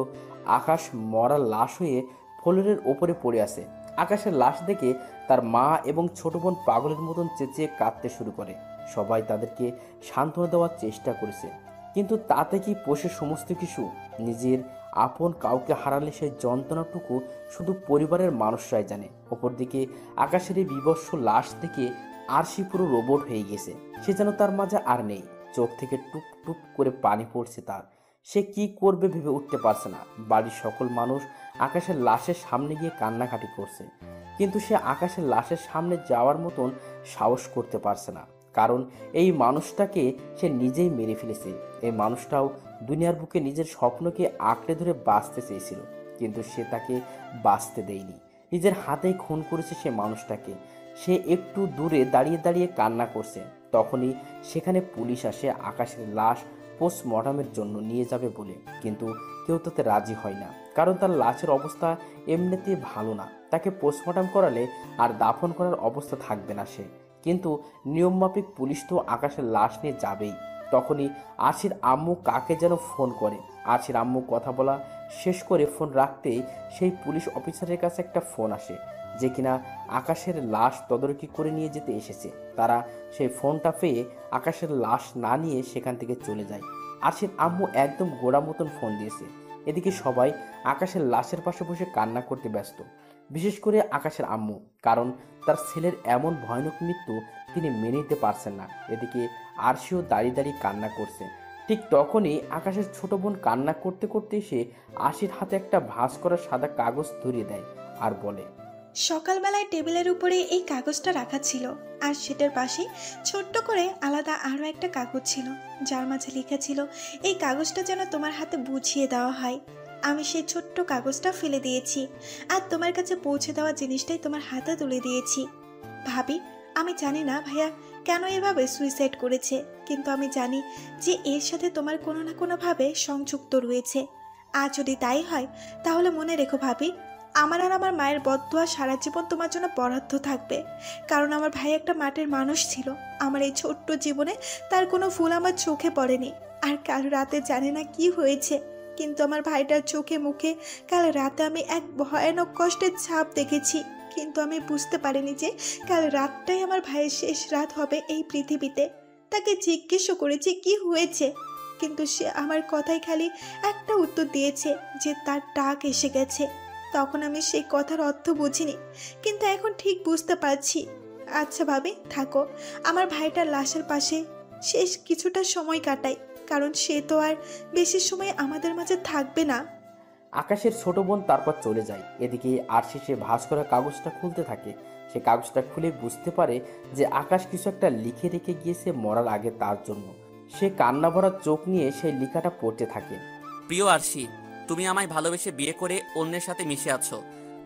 আকাশ মরা লাশ হয়ে ফ্লোরের ওপরে পড়ে আছে। আকাশের লাশ দেখে তার মা এবং ছোট বোন পাগলের মতন চেঁচিয়ে কাঁদতে শুরু করে। সবাই তাদেরকে সান্ত্বনা দেওয়ার চেষ্টা করেছে, কিন্তু তাতে কি পোষে সমস্ত কিছু? নিজের আপন কাউকে হারালে সেই যন্ত্রণাটুকু শুধু পরিবারের মানুষরাই জানে। অপরদিকে আকাশের এই বিভৎস লাশ থেকে আরশি পুরো রোবট হয়ে গেছে। সে যেন তার মাঝে আর নেই। চোখ থেকে টুপ টুপ করে পানি পড়ছে তার। সে কি করবে ভেবে উঠতে পারছে না। বাড়ির সকল মানুষ আকাশের লাশের সামনে গিয়ে কান্নাকাটি করছে, কিন্তু সে আকাশের লাশের সামনে যাওয়ার মতন সাহস করতে পারছে না। কারণ এই মানুষটাকে সে নিজেই মেরে ফেলেছে। এই মানুষটাও দুনিয়ার বুকে নিজের স্বপ্নকে আঁকড়ে ধরে বাঁচতে চেয়েছিল, কিন্তু সে তাকে বাঁচতে দেয়নি। নিজের হাতেই খুন করেছে সে মানুষটাকে। সে একটু দূরে দাঁড়িয়ে দাঁড়িয়ে কান্না করছে। তখনই সেখানে পুলিশ আসে আকাশের লাশ পোস্টমর্টমের জন্য নিয়ে যাবে বলে, কিন্তু কেউ তাতে রাজি হয় না। কারণ তার লাশের অবস্থা এমনিতেই ভালো না। তাকে পোস্টমর্টম করালে আর দাফন করার অবস্থা থাকবে না সে। কিন্তু নিয়মমাফিক পুলিশ তো আকাশের লাশ নিয়ে যাবেই। তখনই আরশির আম্মু কাকে যেন ফোন করে। আরশির আম্মু কথা বলা শেষ করে ফোন রাখতেই সেই পুলিশ অফিসারের কাছে একটা ফোন আসে, যে কিনা আকাশের লাশ তদারকি করে নিয়ে যেতে এসেছে। তারা সেই ফোনটা পেয়ে আকাশের লাশ না নিয়ে সেখান থেকে চলে যায়। আরশির আম্মু একদম গোড়া মতন ফোন দিয়েছে। এদিকে সবাই আকাশের লাশের পাশে বসে কান্না করতে ব্যস্ত, বিশেষ করে আকাশের আম্মু, কারণ তার ছেলের এমন ভয়ানক মৃত্যু তিনি মেনে নিতে পারছেন না। এদিকে আরশিও দাঁড়িয়ে দাঁড়িয়ে কান্না করছে। ঠিক তখনই আকাশের ছোট বোন কান্না করতে করতে এসে আরশির হাতে একটা ভাঁজ করা সাদা কাগজ ধরিয়ে দেয় আর বলে, সকালবেলায় টেবিলের উপরে এই কাগজটা রাখা ছিল, আর সেটার পাশে ছোট্ট করে আলাদা আরও একটা কাগজ ছিল, যার মাঝে লেখা ছিল এই কাগজটা যেন তোমার হাতে বুঝিয়ে দেওয়া হয়। আমি সেই ছোট্ট কাগজটা ফেলে দিয়েছি, আর তোমার কাছে পৌঁছে দেওয়া জিনিসটাই তোমার হাতে তুলে দিয়েছি। ভাবি, আমি জানি না ভাইয়া কেন এভাবে সুইসাইড করেছে, কিন্তু আমি জানি যে এর সাথে তোমার কোনো না কোনোভাবে সংযুক্ত রয়েছে। আর যদি তাই হয় তাহলে মনে রেখো ভাবি, আমার আর আমার মায়ের বদদুয়া সারা জীবন তোমার জন্য বরাদ্দ থাকবে, কারণ আমার ভাই একটা মাটির মানুষ ছিল। আমার এই ছোট্ট জীবনে তার কোনো ভুল আমার চোখে পড়েনি। আর কাল রাতে জানি না কি হয়েছে, কিন্তু আমার ভাইটার চোখে মুখে কাল রাতে আমি এক ভয়ানক কষ্টের ছাপ দেখেছি। কিন্তু আমি বুঝতে পারিনি যে কাল রাতটাই আমার ভাইয়ের শেষ রাত হবে এই পৃথিবীতে। তাকে জিজ্ঞেসও করেছি কি হয়েছে, কিন্তু সে আমার কথায় খালি একটা উত্তর দিয়েছে যে তার ডাক এসে গেছে। তখন আমি সেই কথার অর্থ বুঝিনি, কিন্তু এখন ঠিক বুঝতে পারছি। আচ্ছা ভাবি, থাকো, আমার ভাইটার লাশের পাশে শেষ কিছুটা সময় কাটাই, কারণ সে তো আর বেশি সময় আমাদের মাঝে থাকবে না। আকাশের ছোট বোন তারপর চলে যায়। এদিকে আরশি সে ভাঁজ করা কাগজটা খুলতে থাকে। সে কাগজটা খুলে বুঝতে পারে যে আকাশ কিছু একটা লিখে রেখে গিয়েছে মরার আগে তার জন্য। সে কান্না ভরা চোখ নিয়ে সেই লেখাটা পড়তে থাকে। প্রিয় আরশি, তুমি আমায় ভালোবেসে বিয়ে করে অন্যের সাথে মিশে আছো।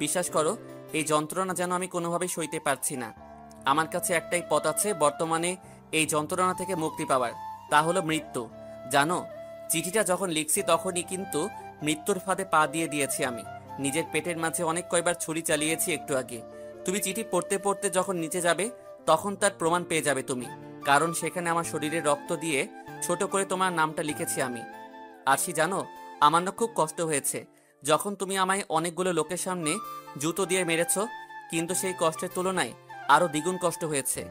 বিশ্বাস করো, এই যন্ত্রণা যেন আমি কোনোভাবেই সইতে পারছি না। আমার কাছে একটাই পথ আছে বর্তমানে এই যন্ত্রণা থেকে মুক্তি পাওয়ার, তা হলো মৃত্যু। জানো, চিঠিটা যখন লিখছি তখনই কিন্তু মৃত্যুর ফাঁদে পা দিয়ে দিয়েছি আমি। নিজের পেটের মাঝে অনেক কয়বার ছুরি চালিয়েছি একটু আগে। তুমি চিঠি পড়তে পড়তে যখন নিচে যাবে তখন তার প্রমাণ পেয়ে যাবে তুমি, কারণ সেখানে আমার শরীরে রক্ত দিয়ে ছোট করে তোমার নামটা লিখেছি আমি। আরশি জানো, আমার না খুব কষ্ট হয়েছে যখন তুমি আমায় অনেকগুলো লোকের সামনে জুতো দিয়ে মেরেছ, কিন্তু সেই কষ্টের তুলনায় আরো দ্বিগুণ কষ্ট হয়েছে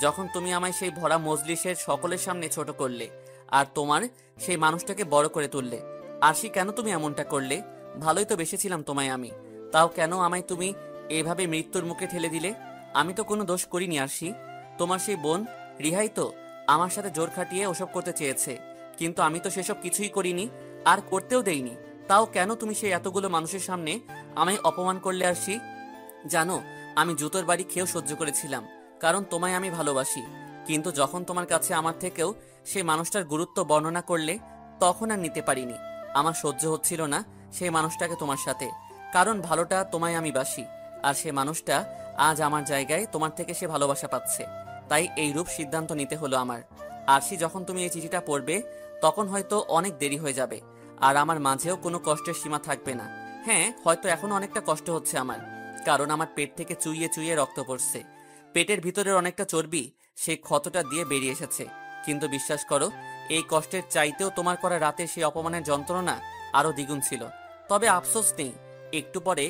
যখন তুমি আমায় সেই ভরা মজলিসের সকলের সামনে ছোট করলে আর তোমার সেই মানুষটাকে বড় করে তুললে। আরশি, কেন তুমি এমনটা করলে? ভালোই তো বেসেছিলাম তোমায় আমি, তাও কেন আমায় তুমি এভাবে মৃত্যুর মুখে ঠেলে দিলে? আমি তো কোনো দোষ করিনি আরশি। তোমার সেই বোন রিহাই তো আমার সাথে জোর খাটিয়ে ওসব করতে চেয়েছে, কিন্তু আমি তো সেসব কিছুই করিনি আর করতেও দেইনি। তাও কেন তুমি সেই এতগুলো মানুষের সামনে আমায় অপমান করলে আরশি? জানো, আমি জুতোর বাড়ি খেয়েও সহ্য করেছিলাম, কারণ তোমায় আমি ভালোবাসি। কিন্তু যখন তোমার কাছে আমার থেকেও সেই মানুষটার গুরুত্ব বর্ণনা করলে তখন আর নিতে পারিনি। আমার সহ্য হচ্ছিল না সেই মানুষটাকে তোমার সাথে, কারণ ভালোটা তোমায় আমি বাসি, আর সে মানুষটা আজ আমার জায়গায় তোমার থেকে সে ভালোবাসা পাচ্ছে। তাই এই রূপ সিদ্ধান্ত নিতে হলো আমার। আরশি, যখন তুমি এই চিঠিটা পড়বে তখন হয়তো অনেক দেরি হয়ে যাবে, আর আমার মাঝেও কোনো কষ্টের সীমা থাকবে না। হ্যাঁ, হয়তো এখনো অনেকটা কষ্ট হচ্ছে আমার, কারণ আমার পেট থেকে চুইয়ে চুইয়ে রক্ত পড়ছে। পেটের ভিতরের অনেকটা চর্বি সেই ক্ষতটা দিয়ে বেরিয়ে এসেছে। কিন্তু বিশ্বাস করো, এই কষ্টের চাইতেও তোমার করা রাতে সেই অপমানের যন্ত্রণা আরো দ্বিগুণ ছিল। তবে আফসোস নেই, একটু পরে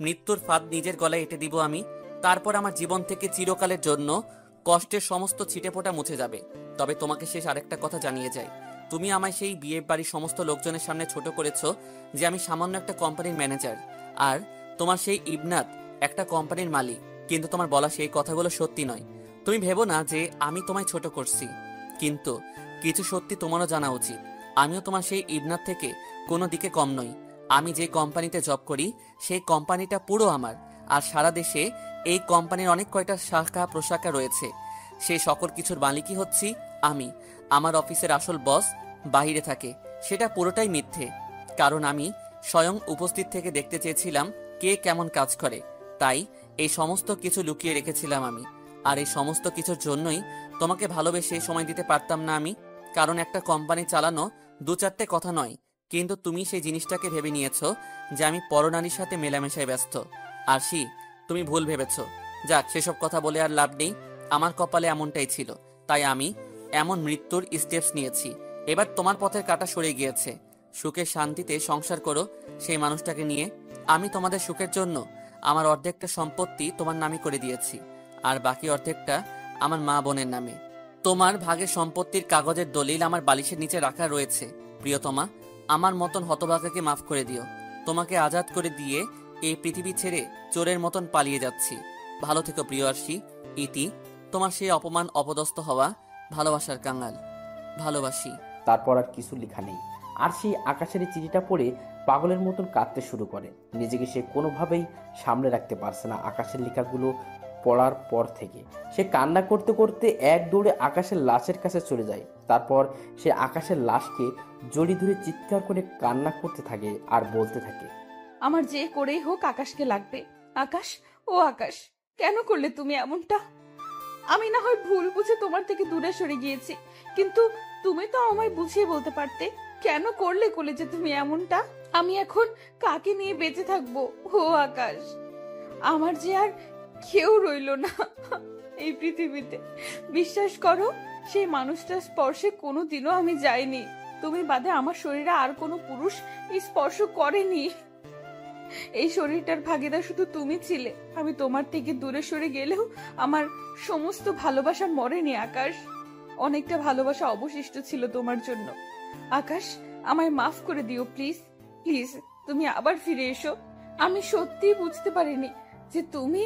মৃত্যুর ফাঁদ নিজের গলায় এঁটে দিব আমি। তারপর আমার জীবন থেকে চিরকালের জন্য কষ্টের সমস্ত ছিটেফোঁটা মুছে যাবে। তবে তোমাকে শেষ আরেকটা কথা জানিয়ে যাই, তুমি আমায় সেই বিয়ে বাড়ির সমস্ত লোকজনের সামনে ছোট করেছো যে আমি সামান্য একটা কোম্পানির ম্যানেজার, আর তোমার সেই ইবনাত একটা কোম্পানির মালিক। কিন্তু তোমার বলা সেই কথাগুলো সত্যি নয়। তুমি ভেবো না যে আমি তোমায় ছোট করছি, কিন্তু কিছু সত্যি তোমারও জানা উচিত। আমিও তোমার সেই ইবনাত থেকে কোনো দিকে কম নই। আমি যে কোম্পানিতে জব করি সেই কোম্পানিটা পুরো আমার, আর সারা দেশে এই কোম্পানির অনেক কয়টা শাখা প্রশাখা রয়েছে। সেই সকল কিছুর মালিকই হচ্ছি আমি। আমার অফিসের আসল বস বাইরে থাকে, সেটা পুরোটাই মিথ্যে, কারণ আমি স্বয়ং উপস্থিত থেকে দেখতে চেয়েছিলাম কে কেমন কাজ করে। তাই এই সমস্ত কিছু লুকিয়ে রেখেছিলাম আমি। আর এই সমস্ত কিছুর জন্যই তোমাকে ভালোবেসে সময় দিতে পারতাম না আমি, কারণ একটা কোম্পানি চালানো দু চারটে কথা নয়। কিন্তু তুমি সেই জিনিসটাকে ভেবে নিয়েছো যে আমি পরনারীর সাথে মেলামেশায় ব্যস্ত। আরশি, তুমি ভুল ভেবেছো। যাক, সেসব কথা বলে আর লাভ নেই। আমার কপালে এমনটাই ছিল, তাই আমি এমন মৃত্যুর স্টেপস নিয়েছি। এবার তোমার পথের কাঁটা সরে গিয়েছে। সুখে শান্তিতে সংসার করো সেই মানুষটাকে নিয়ে। আমি তোমাদের সুখের জন্য আমার অর্ধেকটা সম্পত্তি তোমার নামে করে দিয়েছি, আর বাকি অর্ধেকটা আমার মা বোনের নামে। তোমার ভাগের সম্পত্তির কাগজের দলিল আমার বালিশের নিচে রাখা রয়েছে। প্রিয়তমা, আমার মতন হতভাগাকে মাফ করে দিও। তোমাকে আজাদ করে দিয়ে এই পৃথিবী ছেড়ে চোরের মতন পালিয়ে যাচ্ছি। ভালো থেকো প্রিয় আরশি। ইতি, তোমার সেই অপমান অপদস্থ হওয়া ভালোবাসার কাঙাল। ভালোবাসি। তারপর আর কিছু লেখা নেই। আরশি আকাশের এই চিঠিটা পড়ে পাগলের মতন কাঁদতে শুরু করে। নিজেকে সে কোনোভাবেই সামলে রাখতে পারছে না। আকাশের লেখাগুলো পড়ার পর থেকে সে কান্না করতে করতে এক দৌড়ে আকাশের লাশের কাছে চলে যায়। তারপর সে আকাশের লাশকে জড়িয়ে ধরে চিৎকার করে কান্না করতে থাকে আর বলতে থাকে, আমার যে করেই হোক আকাশকে লাগবে। আকাশ, ও আকাশ, কেন করলে তুমি এমনটা? আমি না হয় ভুল বুঝে তোমার থেকে দূরে সরে গিয়েছি, কিন্তু তুমি তো আমায় বুঝিয়ে বলতে পারতে। কেন করলে কলেজে তুমি এমনটা? আমি এখন কাকে নিয়ে বেঁচে থাকবো? ও আকাশ, আমার যে আর কেউ রইলো না এই পৃথিবীতে। বিশ্বাস করো, সেই মানুষটার স্পর্শে কোনোদিনও আমি যাইনি। তুমি বাদে আমার শরীরে আর কোনো পুরুষ স্পর্শ করেনি। এই শরীরটার ভাগিদার শুধু তুমি ছিলে। আমি তোমার থেকে দূরে সরে গেলেও আমার সমস্ত ভালোবাসা মরেনি আকাশ। অনেকটা ভালোবাসা অবশিষ্ট ছিল তোমার জন্য। আকাশ, আমায় মাফ করে দিও প্লিজ। প্লিজ, তুমি আবার ফিরে এসো। আমি সত্যিই বুঝতে পারিনি যে তুমি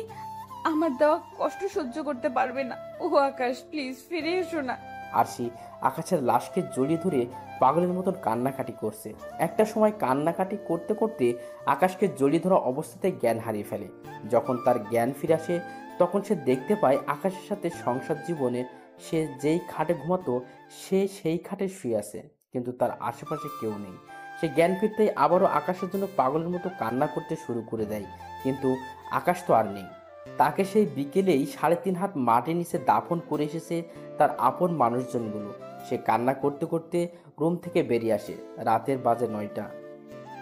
আমার দেওয়া কষ্ট সহ্য করতে পারবে না। ও আকাশ, প্লিজ ফিরে এসো না। আরশি আকাশের লাশকে জড়িয়ে ধরে পাগলের মতন কান্নাকাটি করছে। একটা সময় কান্নাকাটি করতে করতে আকাশকে জড়িয়ে ধরা অবস্থাতে জ্ঞান হারিয়ে ফেলে। যখন তার জ্ঞান ফিরে আসে তখন সে দেখতে পায় আকাশের সাথে সংসার জীবনে সে যেই খাটে ঘুমাতো সে সেই খাটে শুয়ে আছে, কিন্তু তার আশেপাশে কেউ নেই। সে জ্ঞান ফিরতেই আবারও আকাশের জন্য পাগলের মতো কান্না করতে শুরু করে দেয়, কিন্তু আকাশ তো আর নেই। তাকে সেই বিকেলেই 3.5 হাত মাটির নিচে দাফন করে এসেছে তার আপন মানুষজনগুলো। সে কান্না করতে করতে রুম থেকে বেরিয়ে আসে। রাতের বাজে 9টা।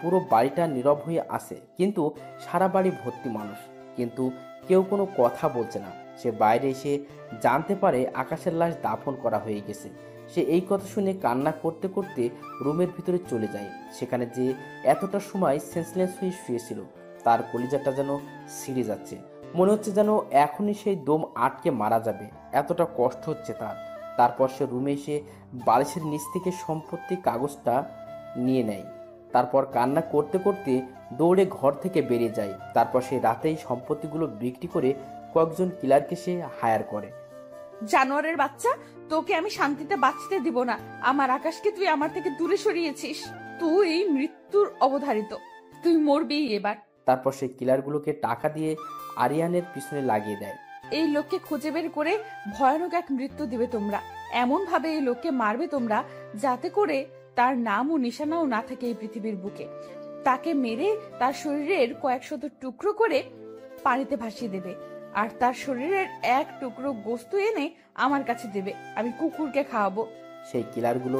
পুরো বাড়িটা নীরব হয়ে আছে, কিন্তু সারা বাড়ি ভর্তি মানুষ, কিন্তু কেউ কোনো কথা বলছে না। সে বাইরে এসে জানতে পারে আকাশের লাশ দাফন করা হয়ে গেছে। সে এই কথা শুনে কান্না করতে করতে রুমের ভিতরে চলে যায়। সেখানে যে এতটা সময় সেন্সলেস হয়ে শুয়েছিল তার কলিজাটা যেন ছিঁড়ে যাচ্ছে। মনে হচ্ছে যেন এখনই সেই দম আটকে মারা যাবে, এতটা কষ্ট হচ্ছে তার। তারপর সে রুমে এসে বালিশের নিচ থেকে সম্পত্তির কাগজটা নিয়ে নেয়। তারপর কান্না করতে করতে দৌড়ে ঘর থেকে বেরিয়ে যায়। তারপর সেই রাতেই সম্পত্তিগুলো বিক্রি করে কয়েকজন কিলারকে সে হায়ার করে। জানোয়ারের বাচ্চা, তোকে আমি শান্তিতে বাঁচতে দিব না। আমার আকাশকে তুই আমার থেকে দূরে সরিয়েছিস। তুই মৃত্যুর অবধারিত, তুই মরবি এবার। তারপর সেই কিলারগুলোকে টাকা দিয়ে আরিয়ানের পিছনে লাগিয়ে দেয়। এই লোককে খুঁজে বের করে ভয়ানক এক মৃত্যু দিবে তোমরা। এমন ভাবে এই লোককে মারবে তোমরা যাতে করে তার নাম ও নিশানাও না থাকে এই পৃথিবীর বুকে। তাকে মেরে তার শরীরের কয়েক শত টুকরো করে পানিতে ভাসিয়ে দেবে, আর তার শরীরের এক টুকরো গোস্ত এনে আমার কাছে দেবে। আমি কুকুরকে খাওয়াবো। সেই কিলারগুলো